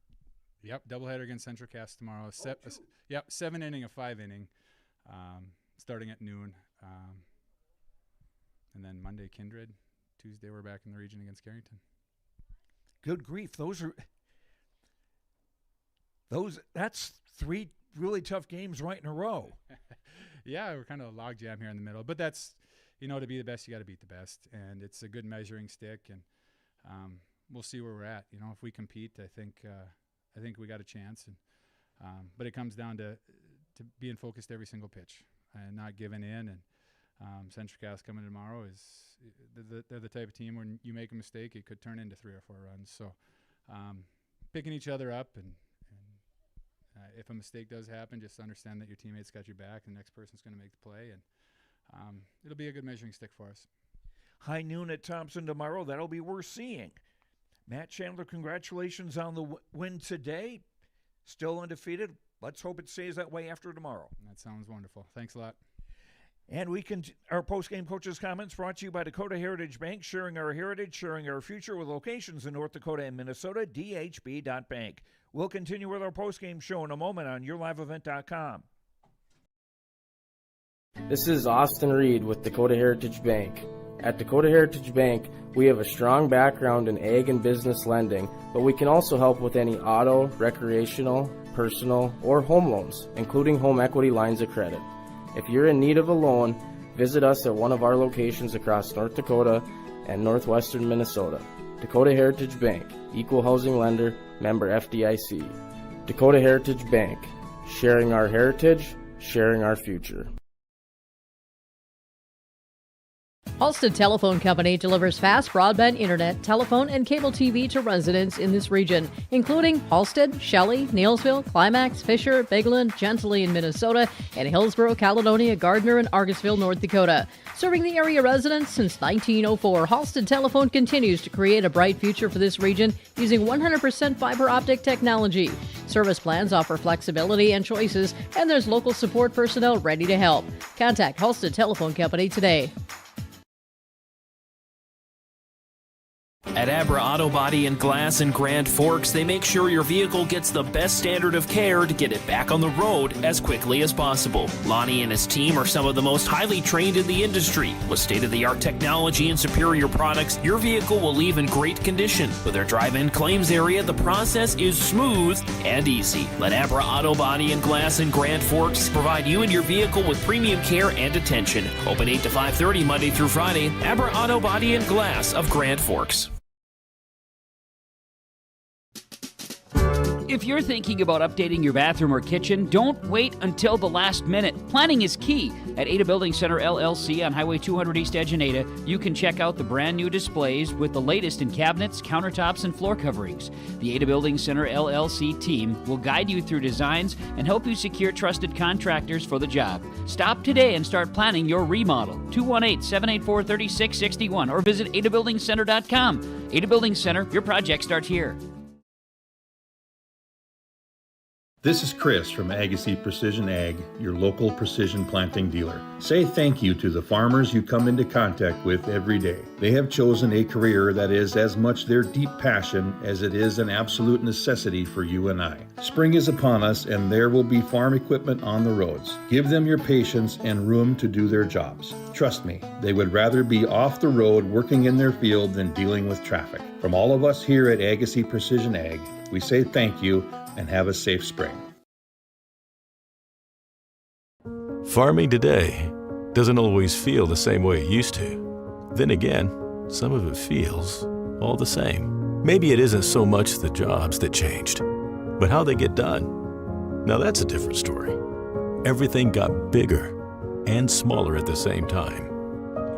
Yep, doubleheader against Central Cass tomorrow. 7 inning, a 5 inning, starting at noon. And then Monday, Kindred. Tuesday, we're back in the region against Carrington. Good grief. That's 3 really tough games right in a row. Yeah, we're kind of a logjam here in the middle. But that's, you know, to be the best, you got to beat the best. And it's a good measuring stick. And we'll see where we're at. You know, if we compete, I think we got a chance. And but it comes down to being focused every single pitch and not giving in. And Central Cass coming tomorrow they're the type of team when you make a mistake, it could turn into 3 or 4 runs. So picking each other up and if a mistake does happen, just understand that your teammates got your back and the next person's going to make the play, and it'll be a good measuring stick for us. High noon at Thompson tomorrow. That'll be worth seeing. Matt Chandler, congratulations on the win today. Still undefeated. Let's hope it stays that way after tomorrow. That sounds wonderful. Thanks a lot. And our post-game coaches' comments brought to you by Dakota Heritage Bank, sharing our heritage, sharing our future with locations in North Dakota and Minnesota, dhb.bank. We'll continue with our post-game show in a moment on YourLiveEvent.com. This is Austin Reed with Dakota Heritage Bank. At Dakota Heritage Bank, we have a strong background in ag and business lending, but we can also help with any auto, recreational, personal, or home loans, including home equity lines of credit. If you're in need of a loan, visit us at one of our locations across North Dakota and northwestern Minnesota. Dakota Heritage Bank, equal housing lender, member FDIC. Dakota Heritage Bank, sharing our heritage, sharing our future. Halstead Telephone Company delivers fast broadband internet, telephone, and cable TV to residents in this region, including Halstead, Shelley, Neilsville, Climax, Fisher, Bigland, Gentilly in Minnesota, and Hillsboro, Caledonia, Gardner, and Argosville, North Dakota. Serving the area residents since 1904, Halstead Telephone continues to create a bright future for this region using 100% fiber optic technology. Service plans offer flexibility and choices, and there's local support personnel ready to help. Contact Halstead Telephone Company today. At Abra Auto Body and Glass in Grand Forks, they make sure your vehicle gets the best standard of care to get it back on the road as quickly as possible. Lonnie and his team are some of the most highly trained in the industry. With state-of-the-art technology and superior products, your vehicle will leave in great condition. With their drive-in claims area, the process is smooth and easy. Let Abra Auto Body and Glass in Grand Forks provide you and your vehicle with premium care and attention. Open 8 to 5:30 Monday through Friday. Abra Auto Body and Glass of Grand Forks. If you're thinking about updating your bathroom or kitchen, don't wait until the last minute. Planning is key. At Ada Building Center LLC on Highway 200 East Edge in Ada, you can check out the brand new displays with the latest in cabinets, countertops, and floor coverings. The Ada Building Center LLC team will guide you through designs and help you secure trusted contractors for the job. Stop today and start planning your remodel. 218-784-3661 or visit adabuildingcenter.com. Ada Building Center, your project starts here. This is Chris from Agassiz Precision Ag, your local precision planting dealer. Say thank you to the farmers you come into contact with every day. They have chosen a career that is as much their deep passion as it is an absolute necessity for you and I. Spring is upon us and there will be farm equipment on the roads. Give them your patience and room to do their jobs. Trust me, they would rather be off the road working in their field than dealing with traffic. From all of us here at Agassiz Precision Ag, we say thank you and have a safe spring. Farming today doesn't always feel the same way it used to. Then again, some of it feels all the same. Maybe it isn't so much the jobs that changed, but how they get done. Now that's a different story. Everything got bigger and smaller at the same time.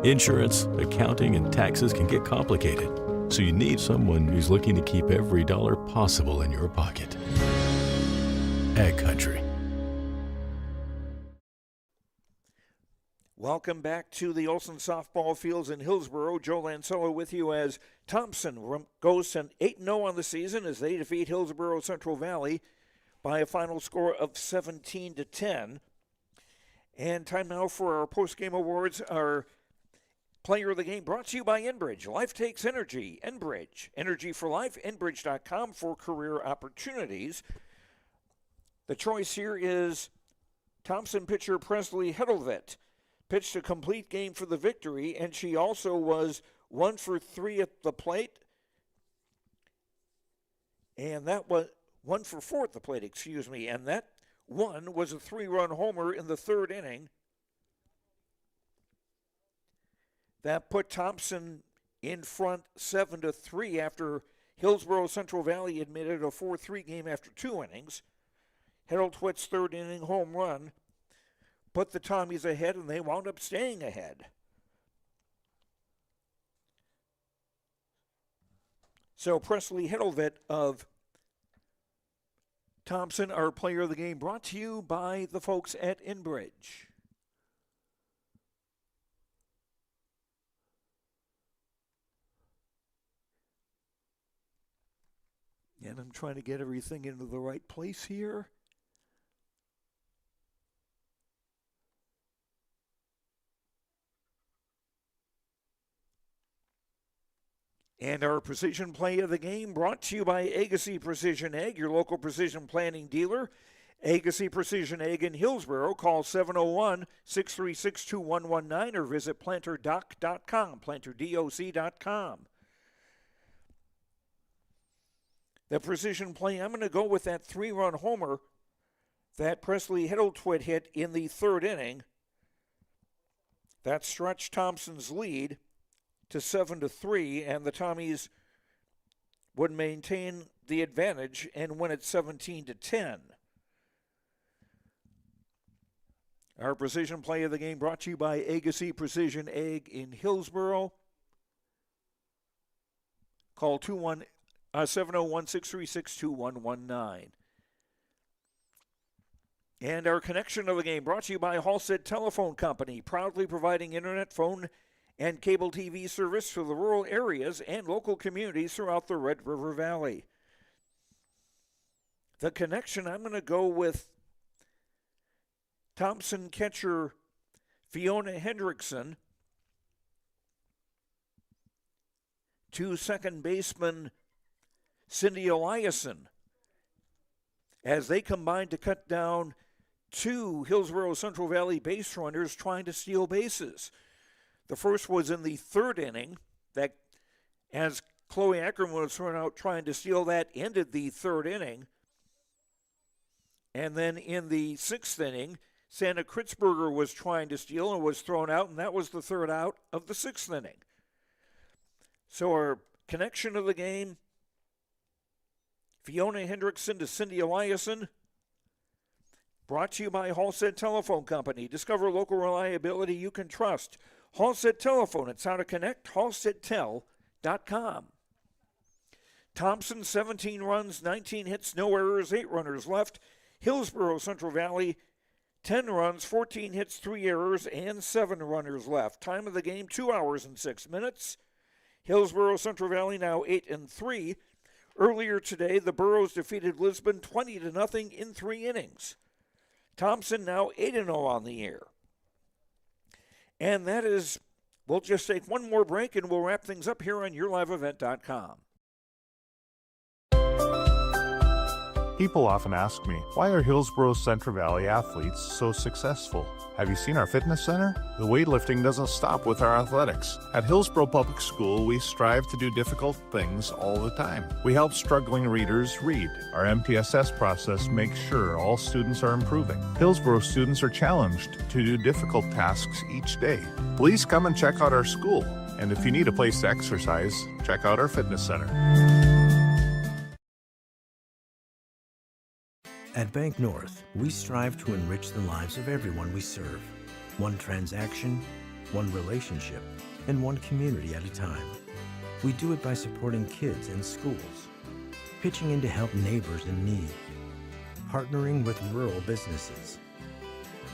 Insurance, accounting, and taxes can get complicated, so you need someone who's looking to keep every dollar possible in your pocket. Ag Country. Welcome back to the Olson softball fields in Hillsboro. Joe Lancello with you as Thompson goes to 8-0 on the season as they defeat Hillsboro Central Valley by a final score of 17-10. And time now for our post-game awards. Our player of the game brought to you by Enbridge. Life takes energy. Enbridge. Energy for life. Enbridge.com for career opportunities. The choice here is Thompson pitcher Presley Hedelvet. Pitched a complete game for the victory, and she also was 1 for 3 at the plate. And that was 1 for 4 at the plate, and that one was a 3-run homer in the third inning. That put Thompson in front 7-3 after Hillsboro Central Valley admitted a 4-3 game after 2 innings. Hedeltwit's third inning home run put the Tommies ahead, and they wound up staying ahead. So Presley Hedelvet of Thompson, our player of the game, brought to you by the folks at Enbridge. And I'm trying to get everything into the right place here. And our precision play of the game brought to you by Agassiz Precision Ag, your local precision planting dealer. Agassiz Precision Ag in Hillsboro. Call 701-636-2119 or visit planterdoc.com, planterdoc.com. The precision play, I'm going to go with that 3-run homer that Presley Hedeltwit hit in the third inning. That stretched Thompson's lead to 7-3, and the Tommies would maintain the advantage and win at 17-10. Our precision play of the game brought to you by Agassiz Precision Ag in Hillsboro. Call 701-636-2119. And our connection of the game brought to you by Halstead Telephone Company, proudly providing internet, phone, and cable TV service for the rural areas and local communities throughout the Red River Valley. The connection, I'm going to go with Thompson catcher Fiona Hendrickson to second baseman Cindy Eliason as they combined to cut down 2 Hillsboro Central Valley base runners trying to steal bases. The first was in the third inning, that as Chloe Ackerman was thrown out trying to steal, that ended the third inning. And then in the 6th inning, Santa Kritzberger was trying to steal and was thrown out, and that was the third out of the 6th inning. So our connection of the game, Fiona Hendrickson to Cindy Eliason, brought to you by Halstead Telephone Company. Discover local reliability you can trust. Halstead Telephone, it's how to connect, halsteadtel.com. Thompson, 17 runs, 19 hits, no errors, 8 runners left. Hillsboro Central Valley, 10 runs, 14 hits, 3 errors, and 7 runners left. Time of the game, 2 hours and 6 minutes. Hillsboro Central Valley now 8-3. Earlier today, the Burros defeated Lisbon 20-0 in 3 innings. Thompson now 8-0 on the year. And that is, we'll just take one more break and we'll wrap things up here on YourLiveEvent.com. People often ask me, why are Hillsboro Central Valley athletes so successful? Have you seen our fitness center? The weightlifting doesn't stop with our athletics. At Hillsboro Public School, we strive to do difficult things all the time. We help struggling readers read. Our MTSS process makes sure all students are improving. Hillsboro students are challenged to do difficult tasks each day. Please come and check out our school. And if you need a place to exercise, check out our fitness center. At Bank North, we strive to enrich the lives of everyone we serve. One transaction, one relationship, and one community at a time. We do it by supporting kids and schools, pitching in to help neighbors in need, partnering with rural businesses,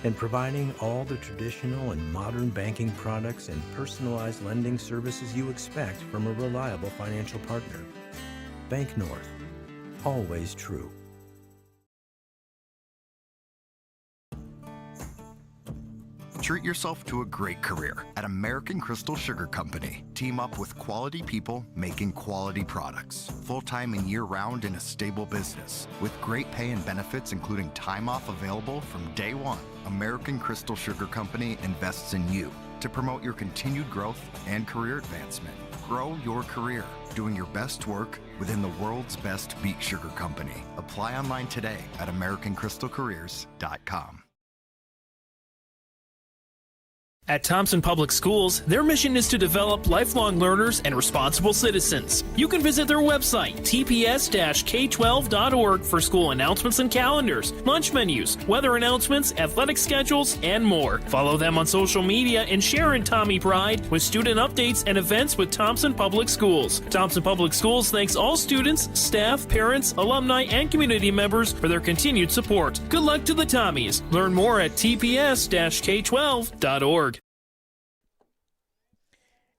and providing all the traditional and modern banking products and personalized lending services you expect from a reliable financial partner. Bank North, always true. Treat yourself to a great career at American Crystal Sugar Company. Team up with quality people making quality products. Full-time and year-round in a stable business. With great pay and benefits including time off available from day one. American Crystal Sugar Company invests in you to promote your continued growth and career advancement. Grow your career doing your best work within the world's best beet sugar company. Apply online today at AmericanCrystalCareers.com. At Thompson Public Schools, their mission is to develop lifelong learners and responsible citizens. You can visit their website, tps-k12.org, for school announcements and calendars, lunch menus, weather announcements, athletic schedules, and more. Follow them on social media and share in Tommy Pride with student updates and events with Thompson Public Schools. Thompson Public Schools thanks all students, staff, parents, alumni, and community members for their continued support. Good luck to the Tommies. Learn more at tps-k12.org.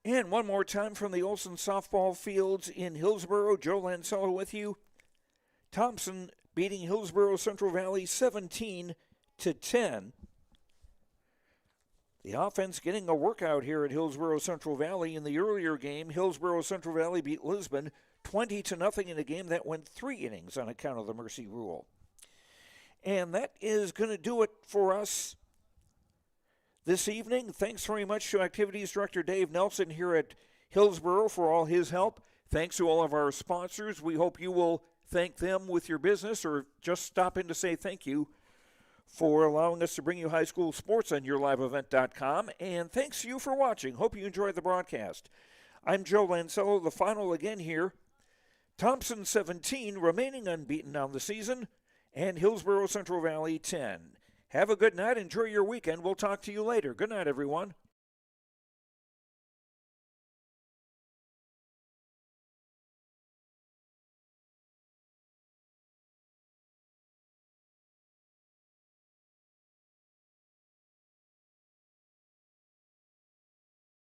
And one more time from the Olson softball fields in Hillsboro, Joe Lancello with you. Thompson beating Hillsboro Central Valley 17-10. The offense getting a workout here at Hillsboro Central Valley. In the earlier game, Hillsboro Central Valley beat Lisbon 20-0 in a game that went 3 innings on account of the mercy rule. And that is going to do it for us this evening. Thanks very much to Activities Director Dave Nelson here at Hillsboro for all his help. Thanks to all of our sponsors. We hope you will thank them with your business or just stop in to say thank you for allowing us to bring you high school sports on YourLiveEvent.com. And thanks to you for watching. Hope you enjoyed the broadcast. I'm Joe Lancello. The final again here. Thompson 17, remaining unbeaten on the season, and Hillsboro Central Valley 10. Have a good night. Enjoy your weekend. We'll talk to you later. Good night, everyone.